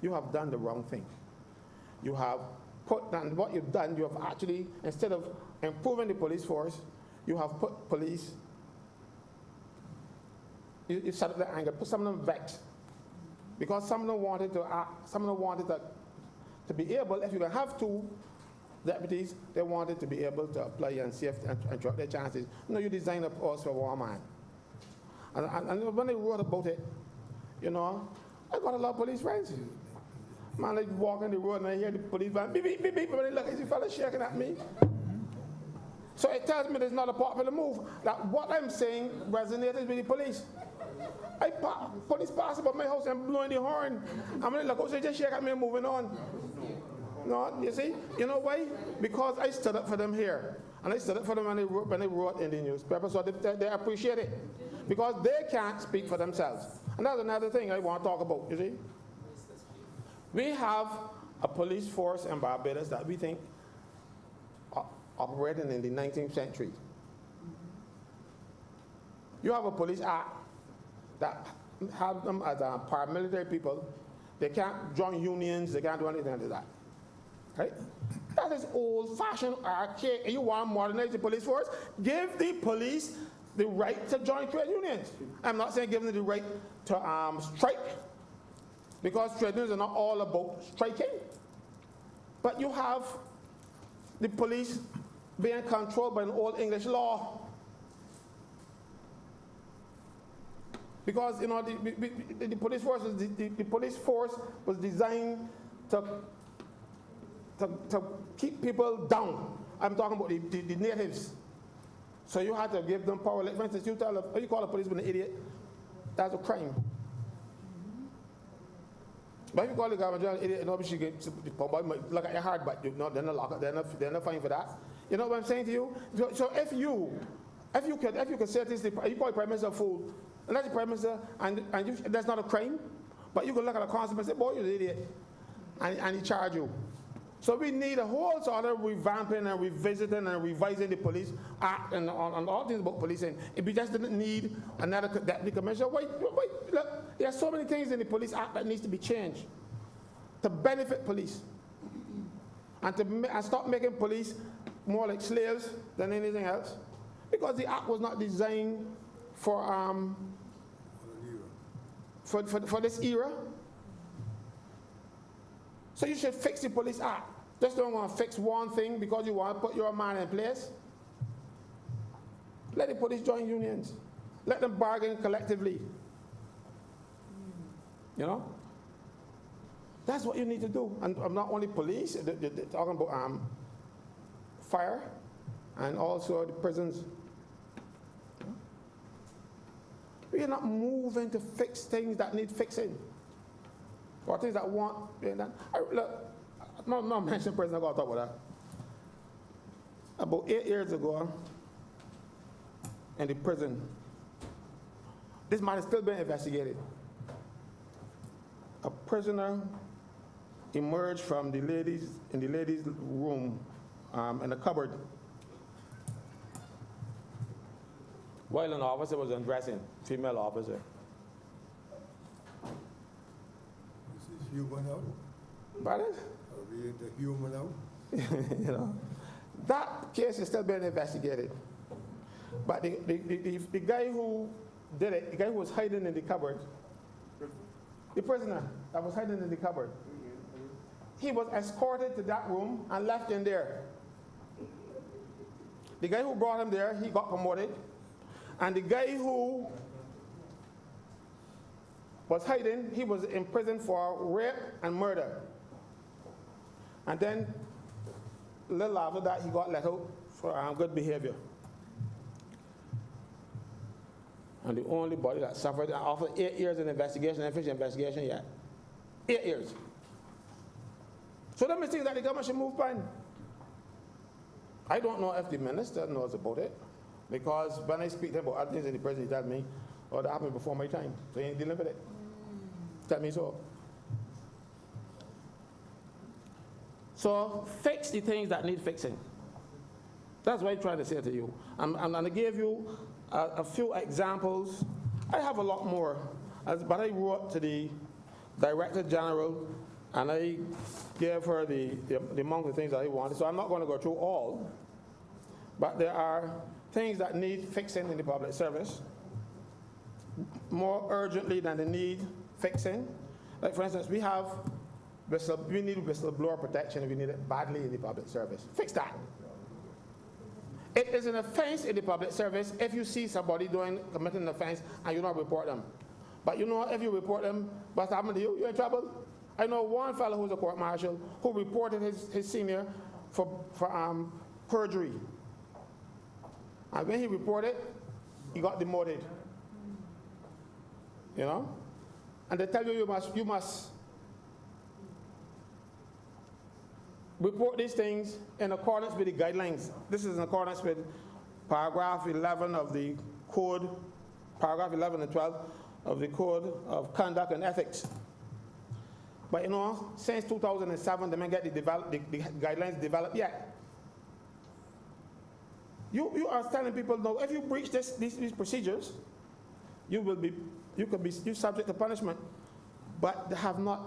You have done the wrong thing. You have put down what you've done. You have actually, instead of improving the police force, you have put police. You set up the anger, put some of them vexed. Because some of them wanted to act, some of them wanted to be able, if you can have 2 deputies, they wanted to be able to apply and see if, and drop their chances. No, you design a post for 1 man. And when they wrote about it, you know, I got a lot of police friends. Man, they walk on the road and I hear the police van, beep, beep, beep, beep, when they look at you fellas shaking at me. So it tells me there's not a popular move. That what I'm saying resonated with the police. Police pass by my house and blowing the horn. I'm like, look, they just shake at me and moving on. No, you see? You know why? Because I stood up for them here. And I stood up for them when they wrote in the newspaper, so they appreciate it. Because they can't speak for themselves. And that's another thing I want to talk about, you see? We have a police force in Barbados that we think operating in the 19th century. You have a police act that have them as paramilitary people. They can't join unions, they can't do anything like that. Right? That is old-fashioned, archaic. And you want to modernize the police force? Give the police the right to join trade unions. I'm not saying give them the right to strike, because trade unions are not all about striking. But you have the police being controlled by an old English law. Because, you know, the police force was designed to keep people down. I'm talking about the natives. So you had to give them power. Like, for instance, you call a policeman an idiot, that's a crime. But if you call the government an idiot, nobody should get look at your heart, but they're not locked up. They're not fine for that. You know what I'm saying to you? So if you could say this, you call the prime minister a fool, and that's the prime minister, and that's not a crime, but you can look at a constable and say, boy, you're an idiot, and he charge you. So we need a whole sort of revamping and revisiting and revising the police act and on all things about policing. If we just didn't need another deputy commissioner, wait, look, there are so many things in the police act that needs to be changed to benefit police and stop making police more like slaves than anything else, because the act was not designed for this era. So you should fix the police act. Just don't want to fix one thing because you want to put your man in place. Let the police join unions. Let them bargain collectively. You know? That's what you need to do. And not only police, they're talking about fire and also the prisons. We are not moving to fix things that need fixing. Or things that want, look, no mention President, I'm going to talk about that. About 8 years ago, in the prison, this man is still being investigated. A prisoner emerged from in the ladies' room, in the cupboard, while an officer was undressing, female officer. This is human now. Pardon? Are we into human now? You know, that case is still being investigated. But the guy who did it, the guy who was hiding in the cupboard, the prisoner that was hiding in the cupboard, he was escorted to that room and left in there. The guy who brought him there, he got promoted. And the guy who was hiding, he was in prison for rape and murder. And then, a little after that, he got let out for good behavior. And the only body that suffered after 8 years in investigation, and finished investigation yet. 8 years. So that means things that the government should move by. I don't know if the minister knows about it, because when I speak to him about other things in the prison, he tells me, oh, that happened before my time, so he ain't dealing with it. Tell me so. So fix the things that need fixing. That's what I'm trying to say to you. I'm going to give you a few examples. I have a lot more, but I wrote to the Director General and I gave her the amount of things that I wanted. So I'm not going to go through all, but there are things that need fixing in the public service more urgently than they need fixing. Like, for instance, we need whistleblower protection, and we need it badly in the public service. Fix that. It is an offense in the public service if you see somebody committing an offense and you don't report them. But you know, if you report them, what's happened to you? You're in trouble. I know one fellow who's a court marshal who reported his senior for perjury. And when he reported, he got demoted. You know? And they tell you you must report these things in accordance with the guidelines. This is in accordance with paragraph 11 of the code, paragraph 11 and 12 of the Code of Conduct and Ethics. But you know, since 2007, they may get the guidelines developed yet. You are telling people, no, if you breach these procedures, you could be subject to punishment. But they have not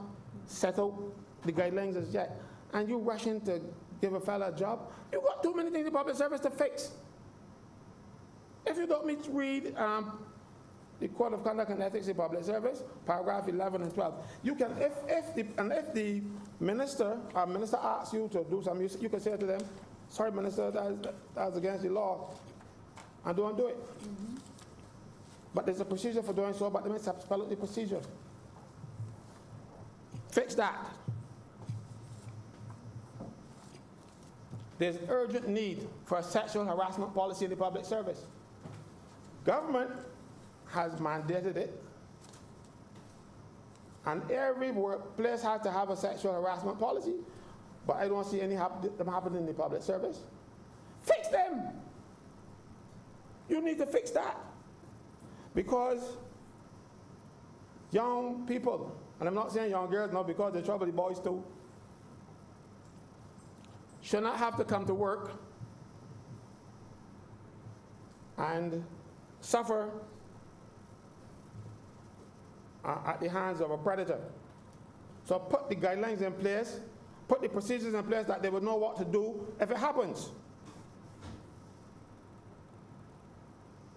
set out the guidelines as yet. And you're rushing to give a fella a job. You've got too many things in public service to fix. If you don't read the Code of Conduct and Ethics in Public Service, paragraph 11 and 12, you can, if the minister asks you to do something, you can say to them, sorry, minister, that's against the law, and don't do it. Mm-hmm. But there's a procedure for doing so, but they must spell out the procedure. Fix that. There's urgent need for a sexual harassment policy in the public service. Government has mandated it, and every workplace has to have a sexual harassment policy, but I don't see any them happening in the public service. Fix them. You need to fix that, because young people, and I'm not saying young girls now because they're trouble, the boys too, should not have to come to work and suffer at the hands of a predator. So put the guidelines in place, put the procedures in place that they would know what to do if it happens.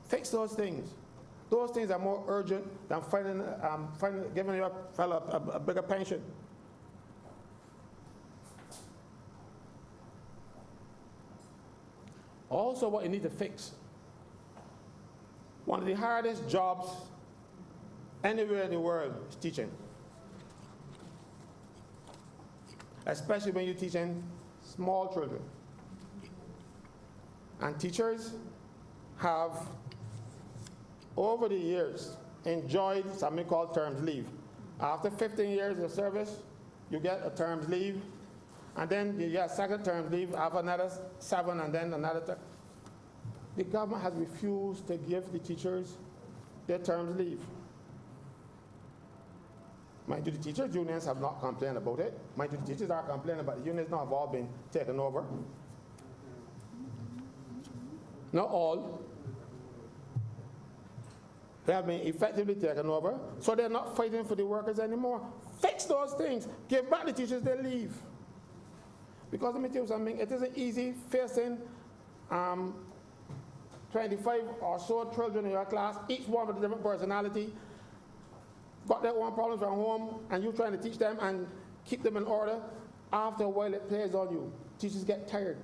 Fix those things. Those things are more urgent than giving your fellow a bigger pension. Also, what you need to fix, one of the hardest jobs anywhere in the world is teaching. Especially when you're teaching small children. And teachers have, over the years, enjoyed something called terms leave. After 15 years of service, you get a terms leave, and then you get a second term leave after another 7, and then another term. The government has refused to give the teachers their terms leave. Mind you, the teachers' unions have not complained about it. Mind you, the teachers are complaining, but the unions now have all been taken over. Not all. They have been effectively taken over, so they're not fighting for the workers anymore. Fix those things. Give back the teachers their leave. Because let me tell you something, it isn't easy facing 25 or so children in your class, each one with a different personality, got their own problems from home, and you're trying to teach them and keep them in order. After a while, it plays on you. Teachers get tired.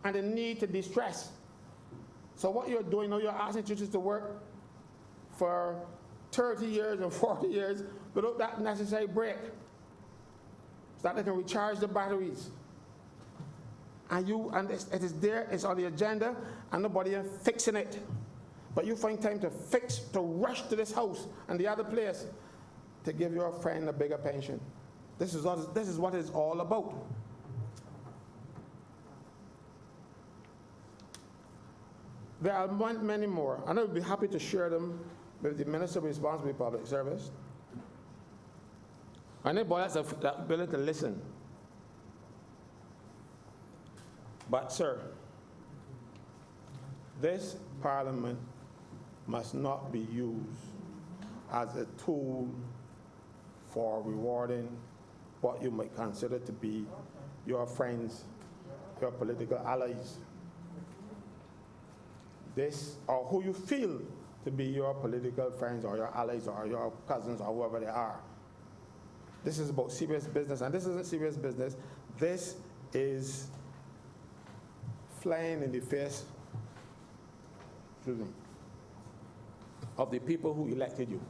And they need to de-stress. So what you're doing now, you're asking teachers to work for 30 years and 40 years without that necessary break, so that they can recharge the batteries. And it is there, it's on the agenda, and nobody is fixing it. But you find time to rush to this house and the other place to give your friend a bigger pension. This is what it's all about. There are many more, and I would be happy to share them with the Minister responsible for public service. Anybody that's willing to listen. But, sir, this Parliament must not be used as a tool for rewarding what you might consider to be your friends, your political allies. Or who you feel to be your political friends or your allies or your cousins or whoever they are. This is about serious business, and this isn't serious business. This is flying in the face of the people who elected you.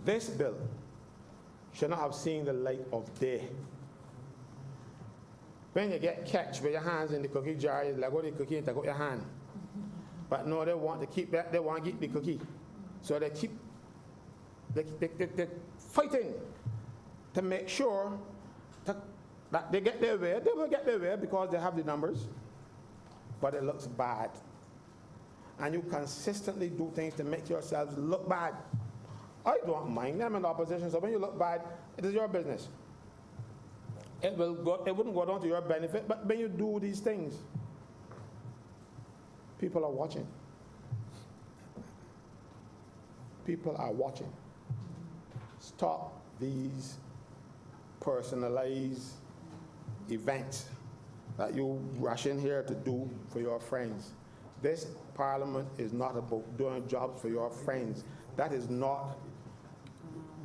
This bill should not have seen the light of day. When you get catch with your hands in the cookie jar, you let go of the cookie and take out your hand. But no, they want to keep that, they want to keep the cookie. So they keep they're fighting to make sure that they get their way. They will get their way because they have the numbers, but it looks bad. And you consistently do things to make yourselves look bad. I don't mind them in opposition, so when you look bad, it is your business. It wouldn't go down to your benefit, but when you do these things, people are watching. People are watching. Stop these personalized events that you rush in here to do for your friends. This Parliament is not about doing jobs for your friends. That is not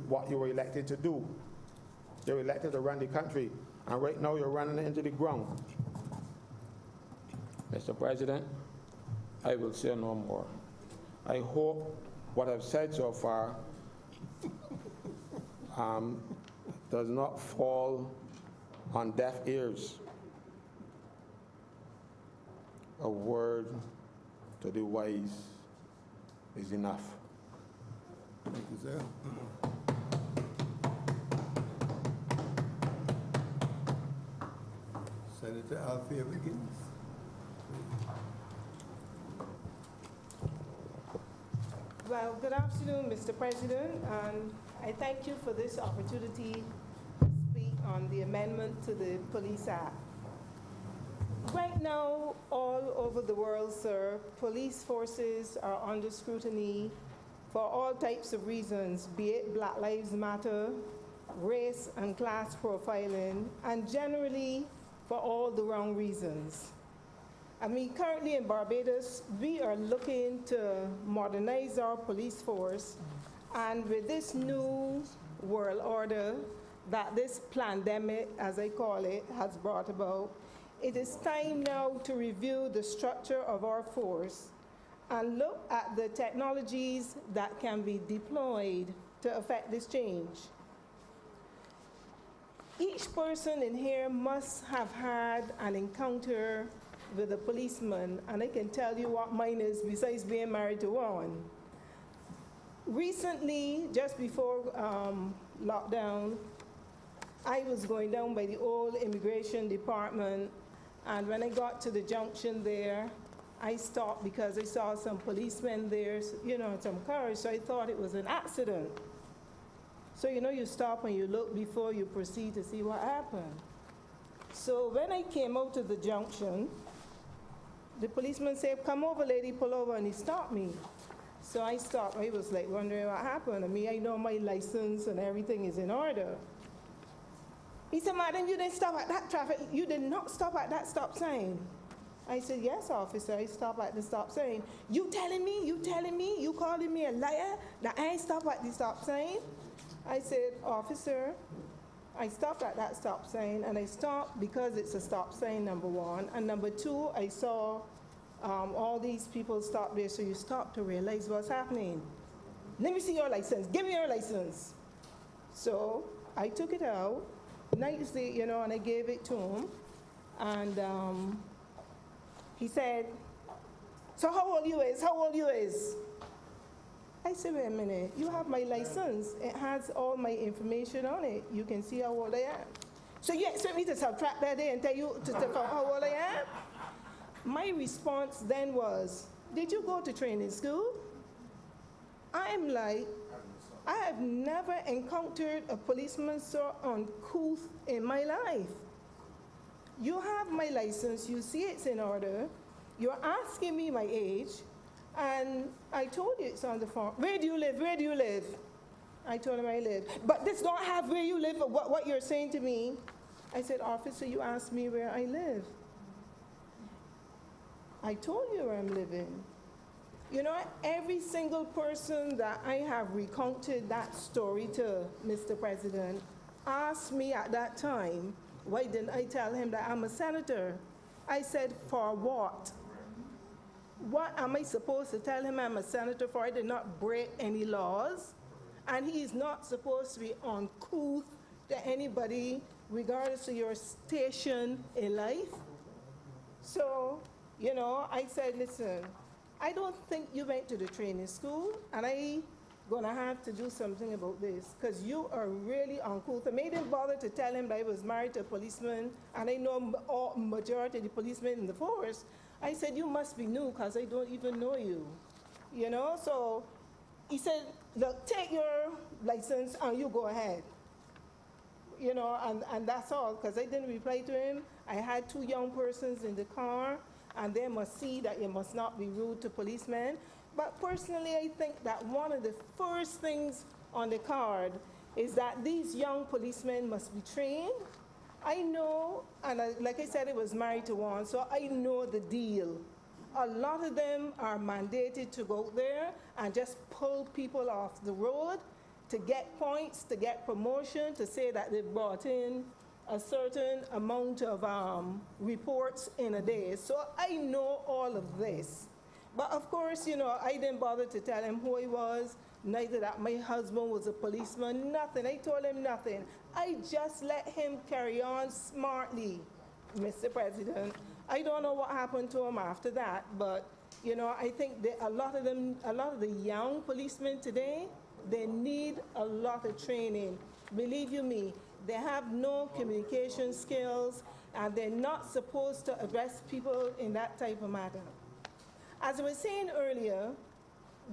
what you were elected to do. You're elected to run the country, and right now you're running it into the ground. Mr. President, I will say no more. I hope what I've said so far does not fall on deaf ears. A word to the wise is enough. Thank you, sir. Senator Althea begins. Well, good afternoon, Mr. President, and I thank you for this opportunity to speak on the amendment to the Police Act. Right now, all over the world, sir, police forces are under scrutiny for all types of reasons, be it Black Lives Matter, race and class profiling, and generally for all the wrong reasons. I mean, currently in Barbados, we are looking to modernize our police force, and with this new world order that this pandemic, as I call it, has brought about, it is time now to review the structure of our force and look at the technologies that can be deployed to affect this change. Each person in here must have had an encounter with a policeman, and I can tell you what mine is besides being married to one. Recently, just before lockdown, I was going down by the old immigration department, and when I got to the junction there, I stopped because I saw some policemen there, you know, some cars, so I thought it was an accident. So, you know, you stop and you look before you proceed to see what happened. So when I came out to the junction, the policeman said, "Come over, lady, pull over," and he stopped me. So I stopped. I was like wondering what happened. I know my license and everything is in order. He said, "Madam, you didn't stop at that traffic. You did not stop at that stop sign." I said, "Yes, officer, I stopped at the stop sign." You telling me, you calling me a liar that I ain't stopped at the stop sign?" I said, "Officer, I stopped at that stop sign, and I stopped because it's a stop sign, number one. And number two, I saw all these people stop there, so you stop to realize what's happening. Let me see your license. Give me your license." So I took it out nicely, and I gave it to him. And he said, "So how old you is? How old you is?" I said, "Wait a minute, you have my license. It has all my information on it. You can see how old I am. So you expect me to subtract that day and tell you to how old I am?" My response then was, "Did you go to training school?" I'm like, I have never encountered a policeman so uncouth in my life. You have my license, you see it's in order, you're asking me my age, and I told you it's on the form. Where do you live? Where do you live? I told him I live. But this don't have where you live, what you're saying to me. I said, "Officer, you asked me where I live. I told you where I'm living." Every single person that I have recounted that story to, Mr. President, asked me at that time, why didn't I tell him that I'm a senator? I said, "For what? What am I supposed to tell him I'm a senator for? I did not break any laws, and he's not supposed to be uncouth to anybody, regardless of your station in life." So, I said, "Listen, I don't think you went to the training school, and I'm gonna have to do something about this, because you are really uncouth." I didn't bother to tell him that I was married to a policeman, and I know majority of the policemen in the force. I said, "You must be new, because I don't even know you." So he said, "Look, take your license and you go ahead." And that's all, because I didn't reply to him. I had two young persons in the car, and they must see that you must not be rude to policemen. But personally, I think that one of the first things on the card is that these young policemen must be trained. I know, and like I said, I was married to one, so I know the deal. A lot of them are mandated to go there and just pull people off the road to get points, to get promotion, to say that they've brought in a certain amount of reports in a day. So I know all of this. But of course, I didn't bother to tell him who he was, neither that my husband was a policeman, nothing. I told him nothing. I just let him carry on smartly, Mr. President. I don't know what happened to him after that, but I think that a lot of the young policemen today, they need a lot of training. Believe you me, they have no communication skills, and they're not supposed to address people in that type of manner. As I was saying earlier,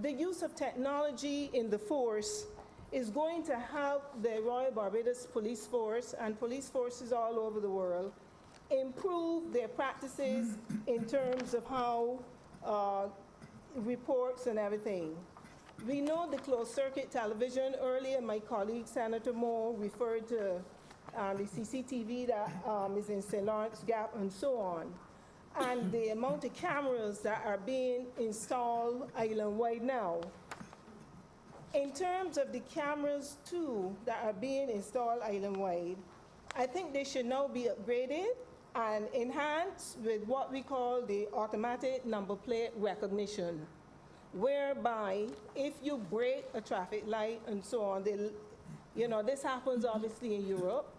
the use of technology in the force is going to help the Royal Barbados Police Force and police forces all over the world improve their practices in terms of how reports and everything. We know the closed-circuit television. Earlier, my colleague, Senator Moore, referred to the CCTV that is in St. Lawrence Gap and so on, and the amount of cameras that are being installed island-wide now. In terms of the cameras, too, that are being installed island-wide, I think they should now be upgraded and enhanced with what we call the automatic number plate recognition, whereby if you break a traffic light and so on, this happens obviously in Europe,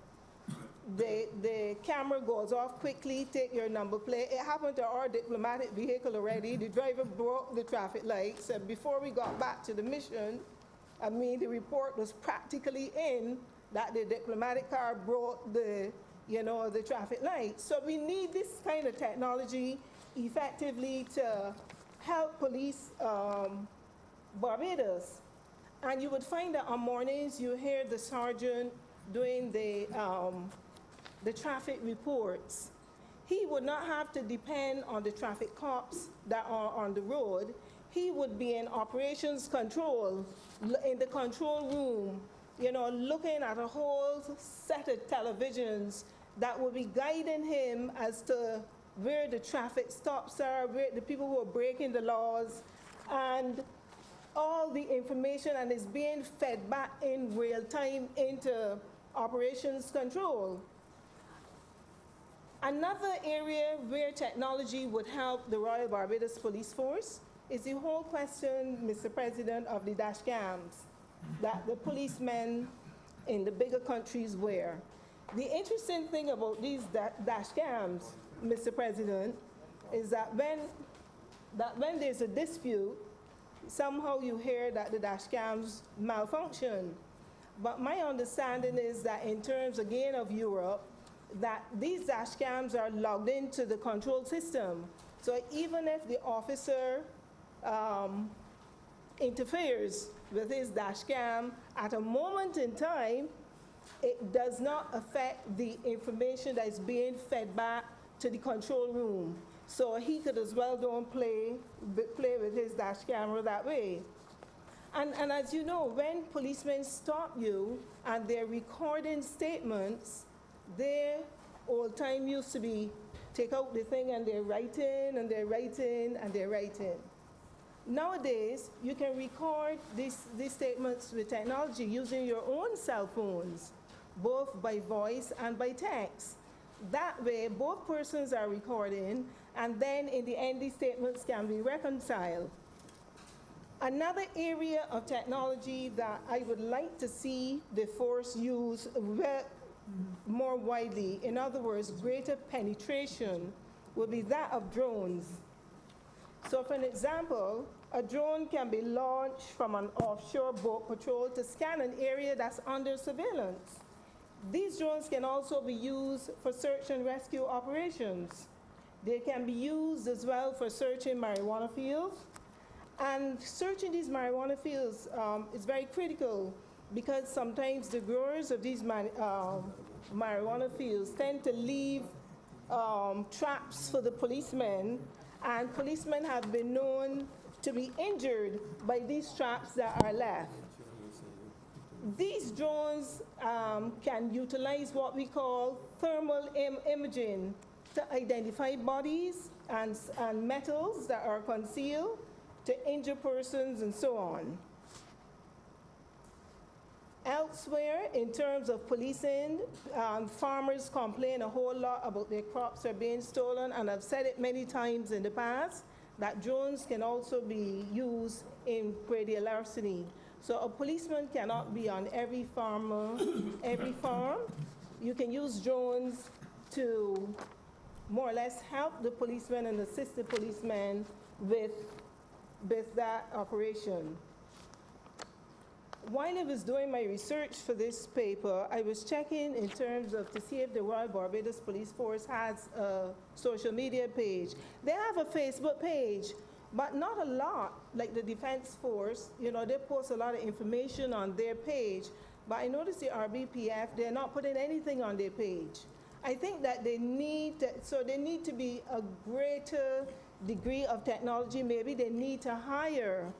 the camera goes off quickly, take your number plate. It happened to our diplomatic vehicle already. The driver broke the traffic lights, and before we got back to the mission, the report was practically in that the diplomatic car broke the traffic lights. So we need this kind of technology effectively to help police Barbados. And you would find that on mornings you hear the sergeant doing the traffic reports. he would not have to depend on the traffic cops that are on the road. He would be in operations control, in the control room, looking at a whole set of televisions that would be guiding him as to where the traffic stops are, where the people who are breaking the laws, and all the information, and is being fed back in real time into operations control. Another area where technology would help the Royal Barbados Police Force is the whole question, Mr. President, of the dash cams that the policemen in the bigger countries wear. The interesting thing about these dash cams, Mr. President, is that when there's a dispute, somehow you hear that the dash cams malfunction. But my understanding is that in terms, again, of Europe, that these dash cams are logged into the control system. So even if the officer interferes with his dash cam at a moment in time, it does not affect the information that is being fed back to the control room. So he could as well don't play with his dash camera that way. And as you know, when policemen stop you and they're recording statements, their old time used to be take out the thing and they're writing and they're writing and they're writing. Nowadays, you can record these statements with technology using your own cell phones, both by voice and by text. That way, both persons are recording, and then in the end, these statements can be reconciled. Another area of technology that I would like to see the force use more widely, in other words, greater penetration, would be that of drones. So for an example, a drone can be launched from an offshore boat patrol to scan an area that's under surveillance. These drones can also be used for search and rescue operations. They can be used as well for searching marijuana fields. And searching these marijuana fields is very critical because sometimes the growers of these marijuana fields tend to leave traps for the policemen, and policemen have been known to be injured by these traps that are left. These drones can utilize what we call thermal imaging to identify bodies and metals that are concealed, to injure persons, and so on. Elsewhere, in terms of policing, farmers complain a whole lot about their crops are being stolen, and I've said it many times in the past, that drones can also be used in prairie larceny. So a policeman cannot be on every farm. You can use drones to more or less help the policemen and assist the policemen with that operation. While I was doing my research for this paper, I was checking in terms of to see if the Royal Barbados Police Force has a social media page. They have a Facebook page, but not a lot, like the Defense Force. They post a lot of information on their page, but I noticed the RBPF, they're not putting anything on their page. I think that they need to be a greater degree of technology. Maybe they need to hire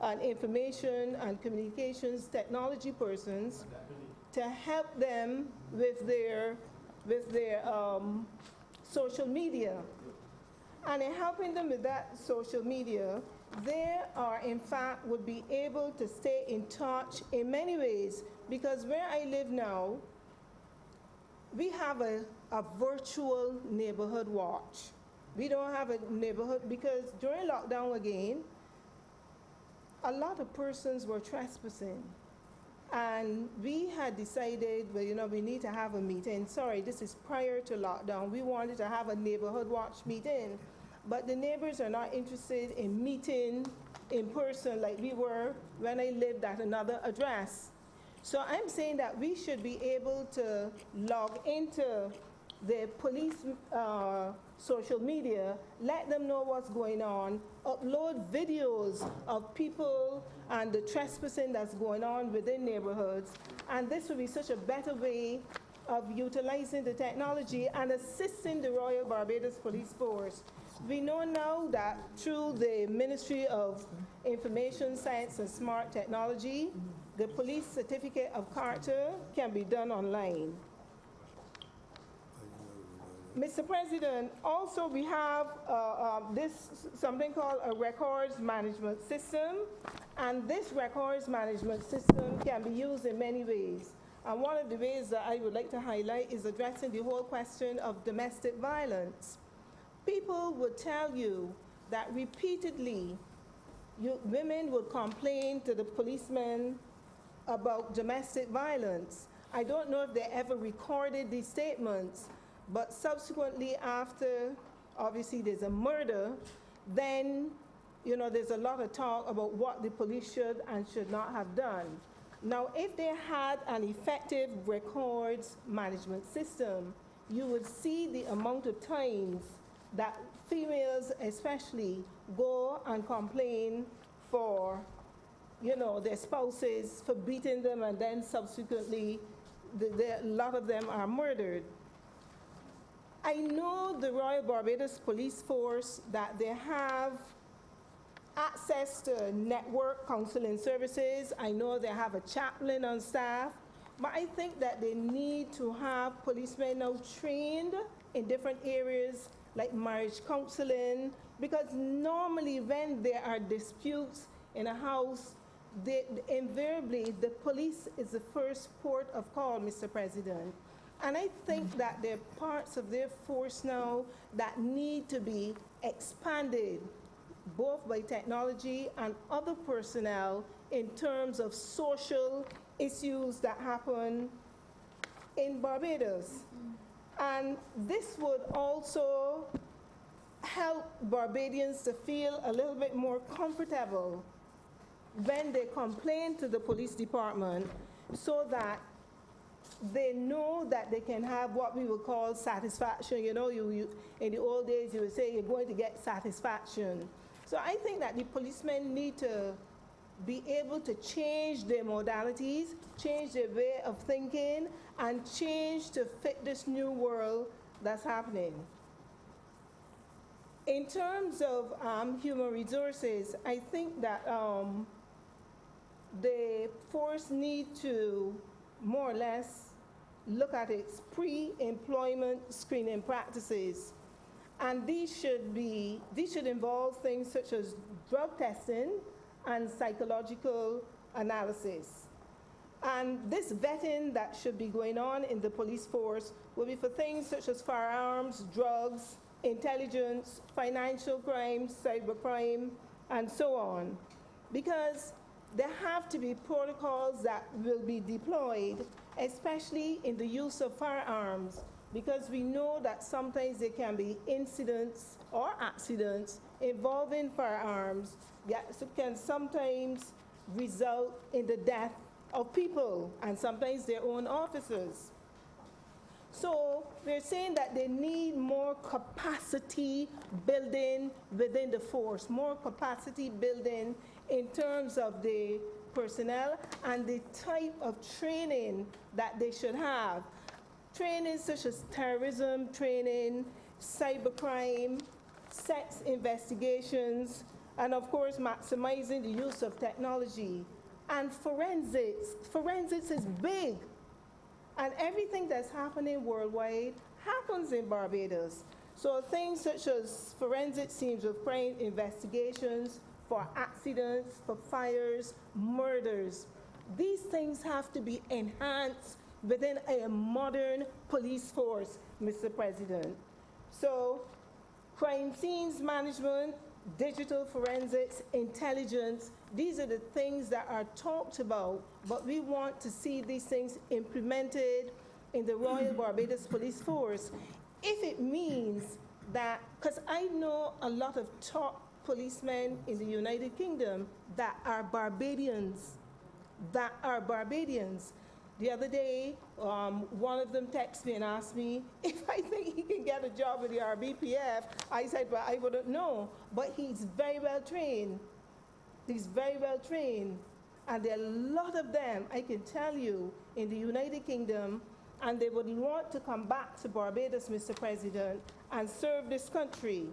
an information and communications technology persons to help them with their social media. And in helping them with that social media, they are, in fact, would be able to stay in touch in many ways, because where I live now, we have a virtual neighborhood watch. We don't have a neighborhood, because during lockdown again, a lot of persons were trespassing. And we had decided, well, we need to have a meeting. Sorry, this is prior to lockdown. We wanted to have a neighborhood watch meeting, but the neighbors are not interested in meeting in person like we were when I lived at another address. So I'm saying that we should be able to log into the police social media, let them know what's going on, upload videos of people and the trespassing that's going on within neighborhoods, and this would be such a better way of utilizing the technology and assisting the Royal Barbados Police Force. We know now that through the Ministry of Information, Science and Smart Technology, the police certificate of character can be done online. Mr. President, also we have something called a records management system, and this records management system can be used in many ways. And one of the ways that I would like to highlight is addressing the whole question of domestic violence. People would tell you that repeatedly women would complain to the policemen about domestic violence. I don't know if they ever recorded these statements, but subsequently after, obviously there's a murder, then, there's a lot of talk about what the police should and should not have done. Now, if they had an effective records management system, you would see the amount of times that females especially go and complain for, their spouses for beating them, and then subsequently a lot of them are murdered. I know the Royal Barbados Police Force, that they have access to network counseling services. I know they have a chaplain on staff, but I think that they need to have policemen now trained in different areas like marriage counseling, because normally when there are disputes in a house, invariably the police is the first port of call, Mr. President. And I think that there are parts of their force now that need to be expanded, both by technology and other personnel, in terms of social issues that happen in Barbados. And this would also help Barbadians to feel a little bit more comfortable when they complain to the police department, so that they know that they can have what we would call satisfaction. In the old days, you would say you're going to get satisfaction. So I think that the policemen need to be able to change their modalities, change their way of thinking, and change to fit this new world that's happening. In terms of human resources, I think that the force need to more or less look at its pre-employment screening practices. And these should involve things such as drug testing and psychological analysis. And this vetting that should be going on in the police force will be for things such as firearms, drugs, intelligence, financial crimes, cybercrime, and so on. Because there have to be protocols that will be deployed, especially in the use of firearms, because we know that sometimes there can be incidents or accidents involving firearms that can sometimes result in the death of people, and sometimes their own officers. So we're saying that they need more capacity building within the force, more capacity building in terms of the personnel and the type of training that they should have. Training such as terrorism training, cybercrime, sex investigations, and of course maximizing the use of technology. And forensics. Forensics is big. And everything that's happening worldwide happens in Barbados. So things such as forensic scenes of crime investigations, for accidents, for fires, murders, these things have to be enhanced within a modern police force, Mr. President. So crime scenes management, digital forensics, intelligence, these are the things that are talked about, but we want to see these things implemented in the Royal Barbados Police Force. If it means that, because I know a lot of top policemen in the United Kingdom that are Barbadians, The other day, one of them texted me and asked me if I think he can get a job with the RBPF. I said, well, I wouldn't know, but he's very well trained. He's very well trained. And there are a lot of them, I can tell you, in the United Kingdom and they would want to come back to Barbados, Mr. President, and serve this country.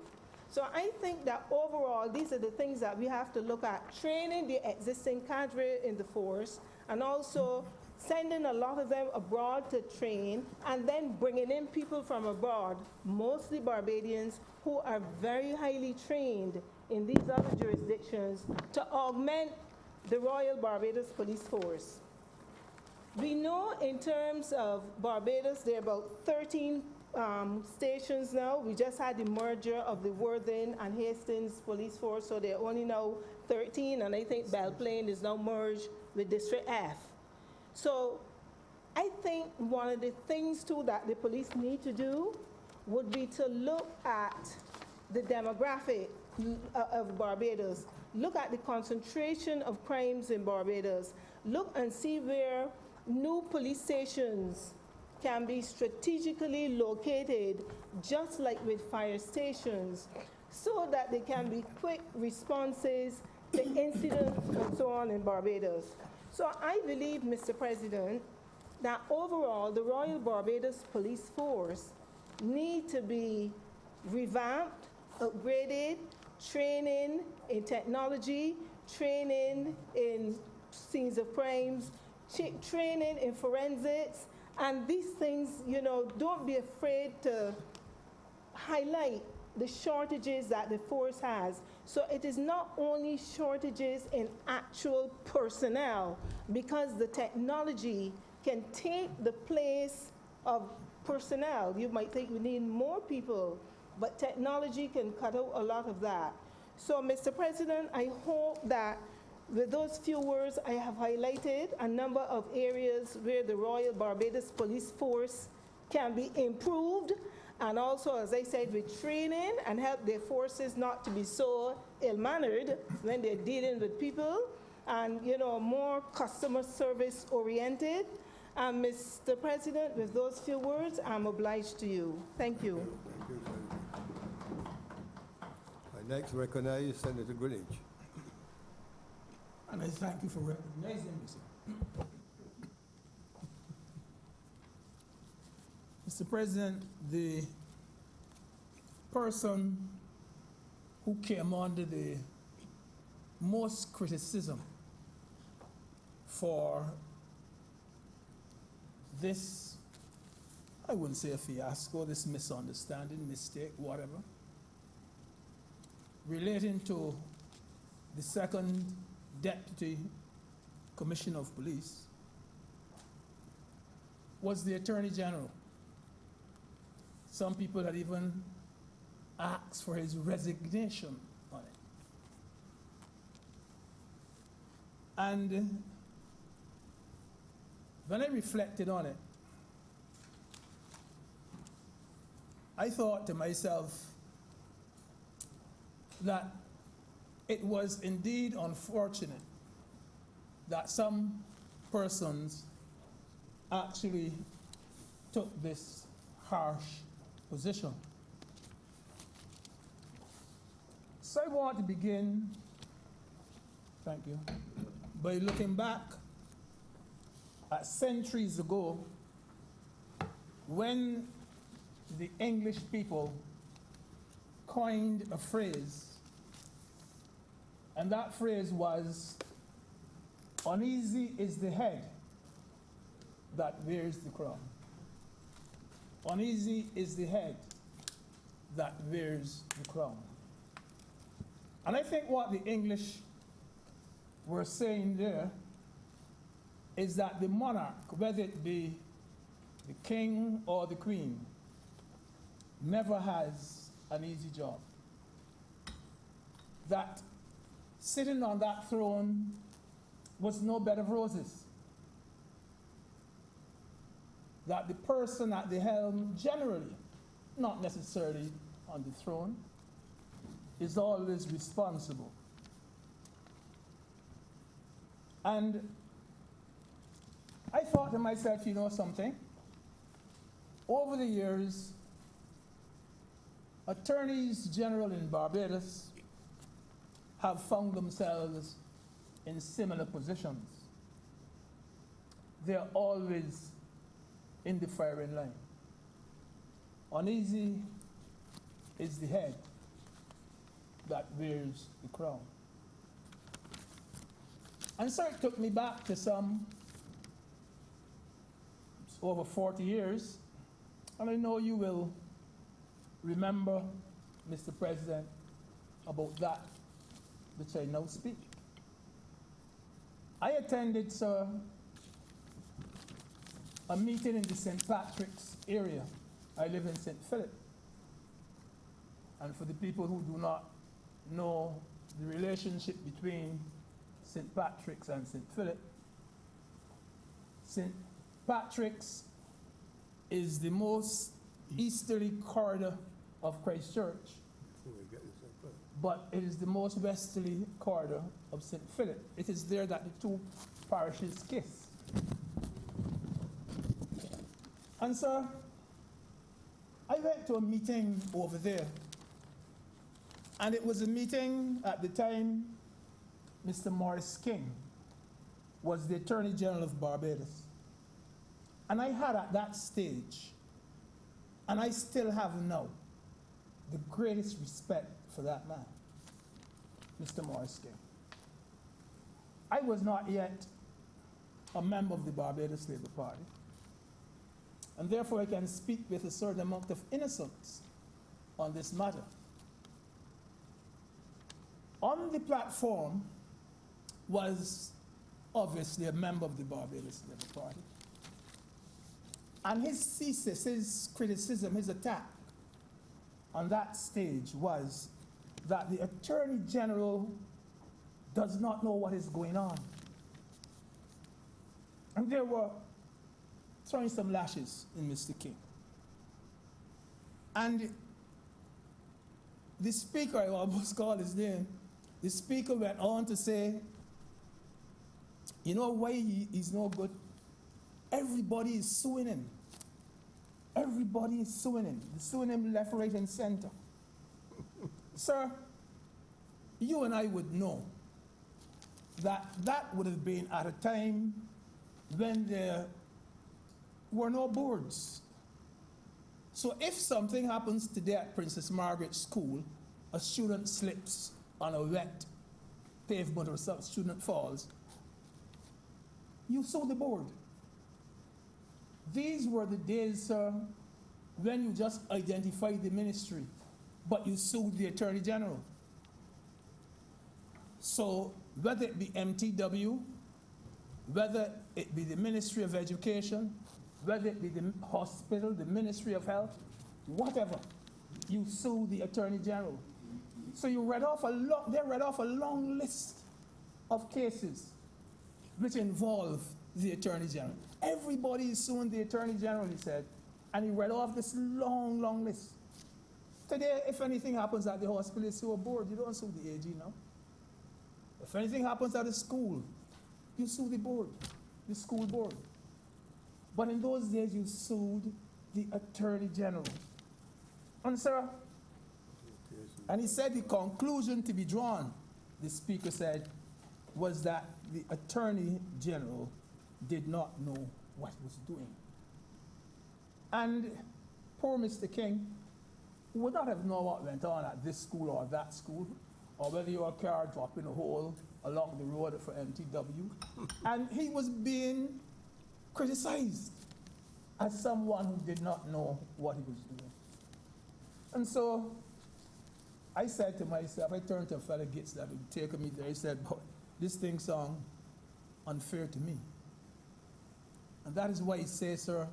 So I think that overall, these are the things that we have to look at: training the existing cadre in the force, and also sending a lot of them abroad to train, and then bringing in people from abroad, mostly Barbadians, who are very highly trained in these other jurisdictions, to augment the Royal Barbados Police Force. We know in terms of Barbados, there are about 13 stations now. We just had the merger of the Worthing and Hastings Police Force, so there are only now 13, and I think Belplain is now merged with District F. So I think one of the things too that the police need to do would be to look at the demographic of Barbados, look at the concentration of crimes in Barbados, look and see where new police stations can be strategically located, just like with fire stations, so that they can be quick responses to incidents and so on in Barbados. So I believe, Mr. President, that overall the Royal Barbados Police Force need to be revamped, upgraded, training in technology, training in scenes of crimes, training in forensics, and these things, you know, don't be afraid to highlight the shortages that the force has. So it is not only shortages in actual personnel, because the technology can take the place of personnel. You might think we need more people, but technology can cut out a lot of that. So, Mr. President, I hope that with those few words, I have highlighted a number of areas where the Royal Barbados Police Force can be improved, and also, as I said, with training and help their forces not to be so ill-mannered when they're dealing with people, and, you know, more customer service oriented. And Mr. President, with those few words, I'm obliged to you. Thank you. Thank you, Senator. I next recognize Senator Greenwich. And I thank you for recognizing me, sir. Mr. President, the person who came under the most criticism for this, I wouldn't say a fiasco, this misunderstanding, mistake, whatever, relating to the second Deputy Commissioner of Police, was the Attorney General. Some people had even asked for his resignation on it. And when I reflected on it, I thought to myself that it was indeed unfortunate that some persons actually took this harsh position. So I want to begin, thank you, by looking back at centuries ago when the English people coined a phrase, and that phrase was, "Uneasy is the head that wears the crown." Uneasy is the head that wears the crown. And I think what the English were saying there is that the monarch, whether it be the king or the queen, never has an easy job. That sitting on that throne was no bed of roses. That the person at the helm, generally, not necessarily on the throne, is always responsible. And I thought to myself, you know something? Over the years, attorneys general in Barbados have found themselves in similar positions. They're always in the firing line. Uneasy is the head that wears the crown. And so it took me back to over 40 years, and I know you will remember, Mr. President, about that which I now speak. I attended, sir, a meeting in the St. Patrick's area. I live in St. Philip. And for the people who do not know the relationship between St. Patrick's and St. Philip, St. Patrick's is the most easterly corridor of Christchurch, but it is the most westerly corridor of St. Philip. It is there that the two parishes kiss. And so I went to a meeting over there, and it was a meeting at the time Mr. Morris King was the Attorney General of Barbados. And I had at that stage, and I still have now, the greatest respect for that man, Mr. Morris King. I was not yet a member of the Barbados Labour Party, and therefore I can speak with a certain amount of innocence on this matter. On the platform was obviously a member of the Barbados Labour Party. And his thesis, his criticism, his attack on that stage was that the Attorney General does not know what is going on. And they were throwing some lashes in Mr. King. And the speaker, I almost call his name, the speaker went on to say, you know why he's no good? Everybody is suing him. Everybody is suing him. They're suing him left, right, and center. Sir, you and I would know that that would have been at a time when there were no boards. So if something happens today at Princess Margaret School, a student slips on a wet pavement or some student falls, you sue the board. These were the days, sir, when you just identified the ministry, but you sued the Attorney General. So whether it be MTW, whether it be the Ministry of Education, whether it be the hospital, the Ministry of Health, whatever, you sue the Attorney General. So they read off a long list of cases which involve the Attorney General. Everybody is suing the Attorney General, he said, and he read off this long, long list. Today, if anything happens at the hospital, you sue a board. You don't sue the AG now. If anything happens at a school, you sue the board, the school board. But in those days, you sued the Attorney General. And sir, and he said the conclusion to be drawn, the speaker said, was that the Attorney General did not know what he was doing. And poor Mr. King would not have known what went on at this school or that school, or whether your car dropped in a hole along the road for MTW. And he was being criticized as someone who did not know what he was doing. And so I said to myself, I turned to a fellow Gates that would take me there. He said, but this thing sounds unfair to me. And that is why he says, sir,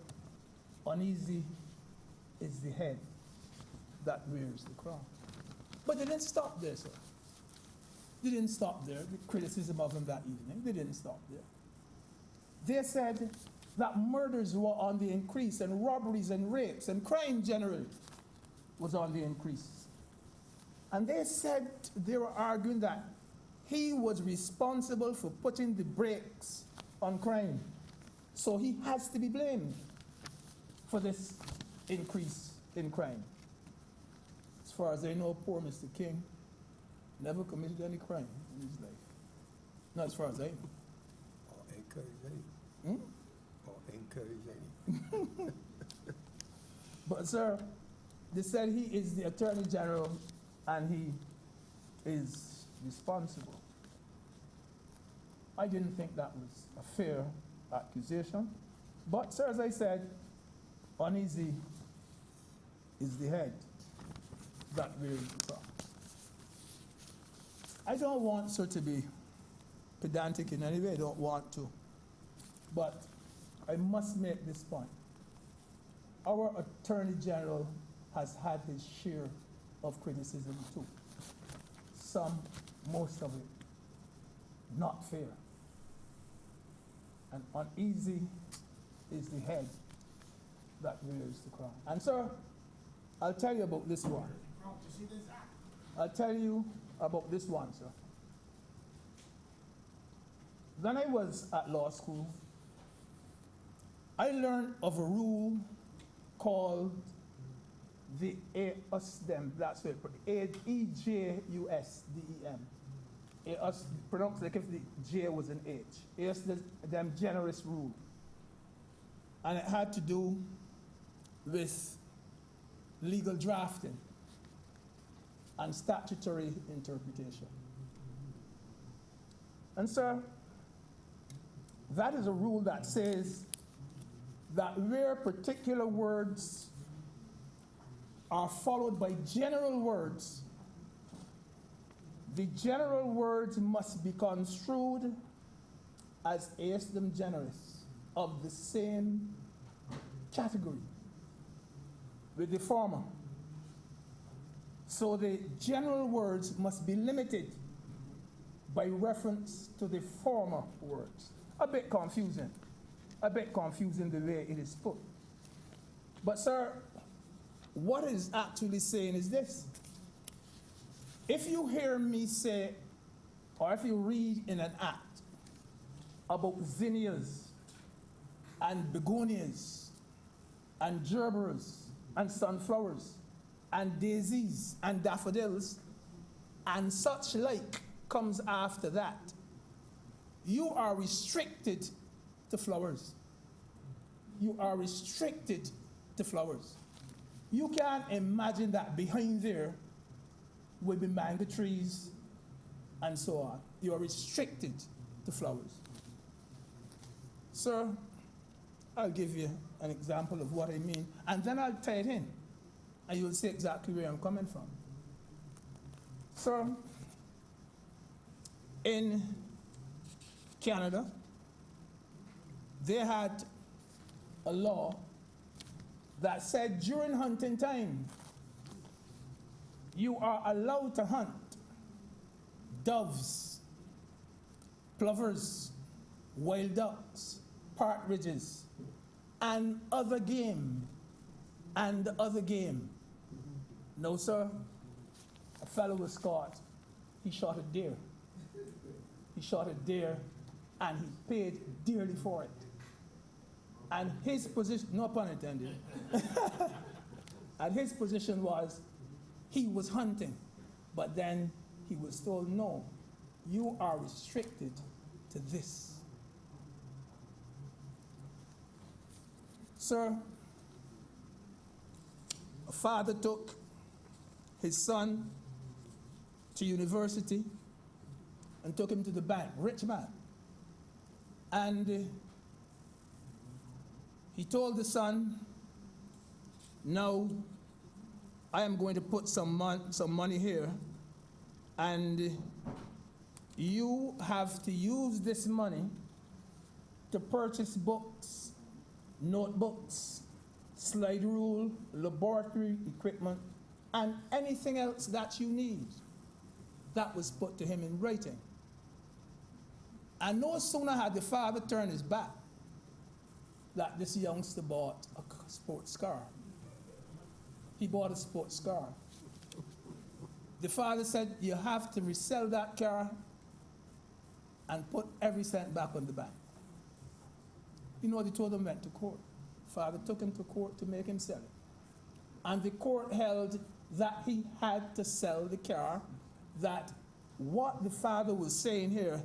uneasy is the head that wears the crown. But they didn't stop there, sir. They didn't stop there, the criticism of him that evening. They didn't stop there. They said that murders were on the increase, and robberies and rapes and crime generally was on the increase. And they said, they were arguing that he was responsible for putting the brakes on crime. So he has to be blamed for this increase in crime. As far as I know, poor Mr. King never committed any crime in his life. Not as far as I know. or encourage any. But sir, they said he is the Attorney General and he is responsible. I didn't think that was a fair accusation. But sir, as I said, uneasy is the head that wears the crown. I don't want sir to be pedantic in any way, I don't want to. But I must make this point. Our Attorney General has had his share of criticism too. Some, most of it, not fair. And uneasy is the head that wears the crown. And sir, I'll tell you about this one. I'll tell you about this one, sir. When I was at law school, I learned of a rule called the EJUSDEM, that's what EJUSDEM. Pronounced like if the J was an H. EJUSDEM generous rule. And it had to do with legal drafting and statutory interpretation. And sir, that is a rule that says that where particular words are followed by general words, the general words must be construed as EJUSDEM generis of the same category with the former. So the general words must be limited by reference to the former words. A bit confusing the way it is put. But sir, what it is actually saying is this. If you hear me say, or if you read in an act about zinnias and begonias and gerberas and sunflowers and daisies and daffodils and such like comes after that, you are restricted to flowers. You are restricted to flowers. You can't imagine that behind there will be mango trees and so on. You are restricted to flowers. Sir, I'll give you an example of what I mean, and then I'll tie it in, and you'll see exactly where I'm coming from. Sir, in Canada, they had a law that said during hunting time, you are allowed to hunt doves, plovers, wild ducks, partridges, and other game, No, sir, a fellow was caught. He shot a deer. And he paid dearly for it. And his position, no pun intended, and his position was he was hunting, but then he was told, no, you are restricted to this. Sir, a father took his son to university and took him to the bank, rich man. And he told the son, now I am going to put some money here, and you have to use this money to purchase books, notebooks, slide rule, laboratory equipment, and anything else that you need. That was put to him in writing. And no sooner had the father turned his back that this youngster bought a sports car. He bought a sports car. The father said, you have to resell that car and put every cent back on the bank. You know what he told him? Went to court. Father took him to court to make him sell it. And the court held that he had to sell the car, that what the father was saying here,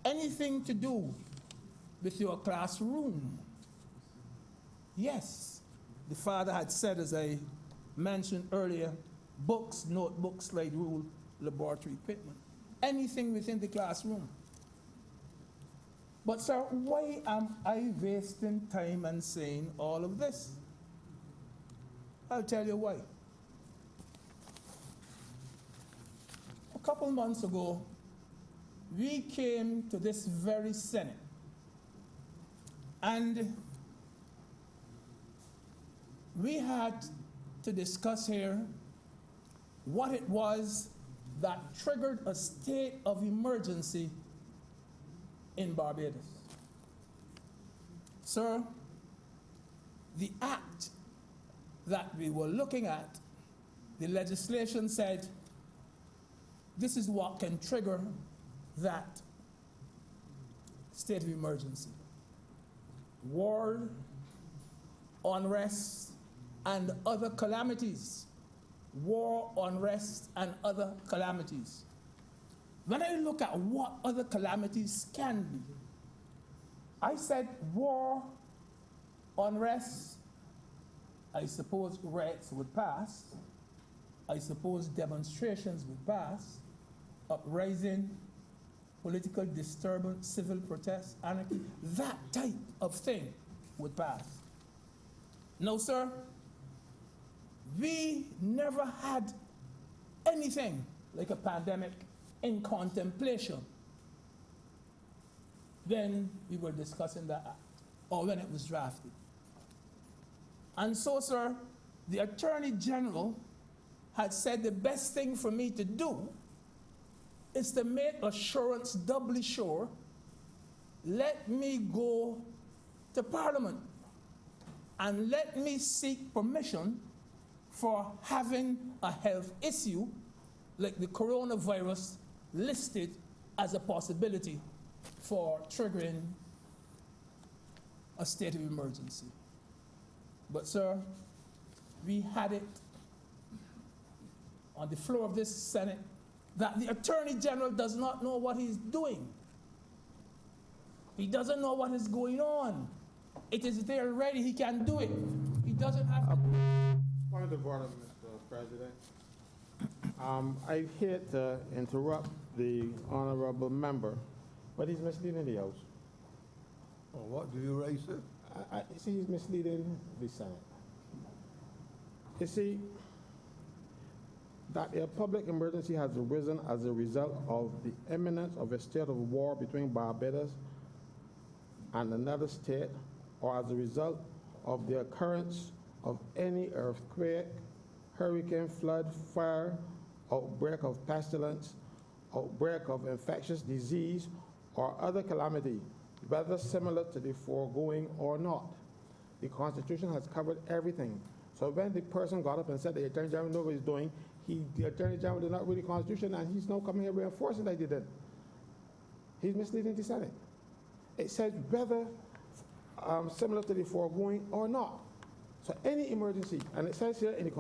anything to do with your classroom, Yes, the father had said, as I mentioned earlier, books, notebooks, slide rule, laboratory equipment, anything within the classroom. But sir, why am I wasting time and saying all of this? I'll tell you why. A couple months ago, we came to this very Senate, and we had to discuss here what it was that triggered a state of emergency in Barbados. Sir, the act that we were looking at, the legislation said this is what can trigger that state of emergency: war, unrest, and other calamities. War, unrest, and other calamities. When I look at what other calamities can be, I said war, unrest, I suppose riots would pass, I suppose demonstrations would pass, uprising, political disturbance, civil protest, anarchy, that type of thing would pass. No, sir, we never had anything like a pandemic in contemplation when we were discussing that act, or when it was drafted. And so, sir, the Attorney General had said the best thing for me to do is to make assurance doubly sure. Let me go to Parliament and let me seek permission for having a health issue like the coronavirus listed as a possibility for triggering a state of emergency. But sir, we had it on the floor of this Senate that the Attorney General does not know what he's doing. He doesn't know what is going on. It is there already, he can do it. He doesn't have to. Point of order, Mr. President. I hate to interrupt the honorable member, but he's misleading the House. Oh, what do you raise, sir? I see he's misleading the Senate. You see, that a public emergency has arisen as a result of the imminence of a state of war between Barbados and another state, or as a result of the occurrence of any earthquake, hurricane, flood, fire, outbreak of pestilence, outbreak of infectious disease, or other calamity, whether similar to the foregoing or not. The Constitution has covered everything. So when the person got up and said the Attorney General knows what he's doing, the Attorney General did not read the Constitution, and he's now coming here reinforcing that he did. He's misleading the Senate. It says whether similar to the foregoing or not. So any emergency, and it says here in the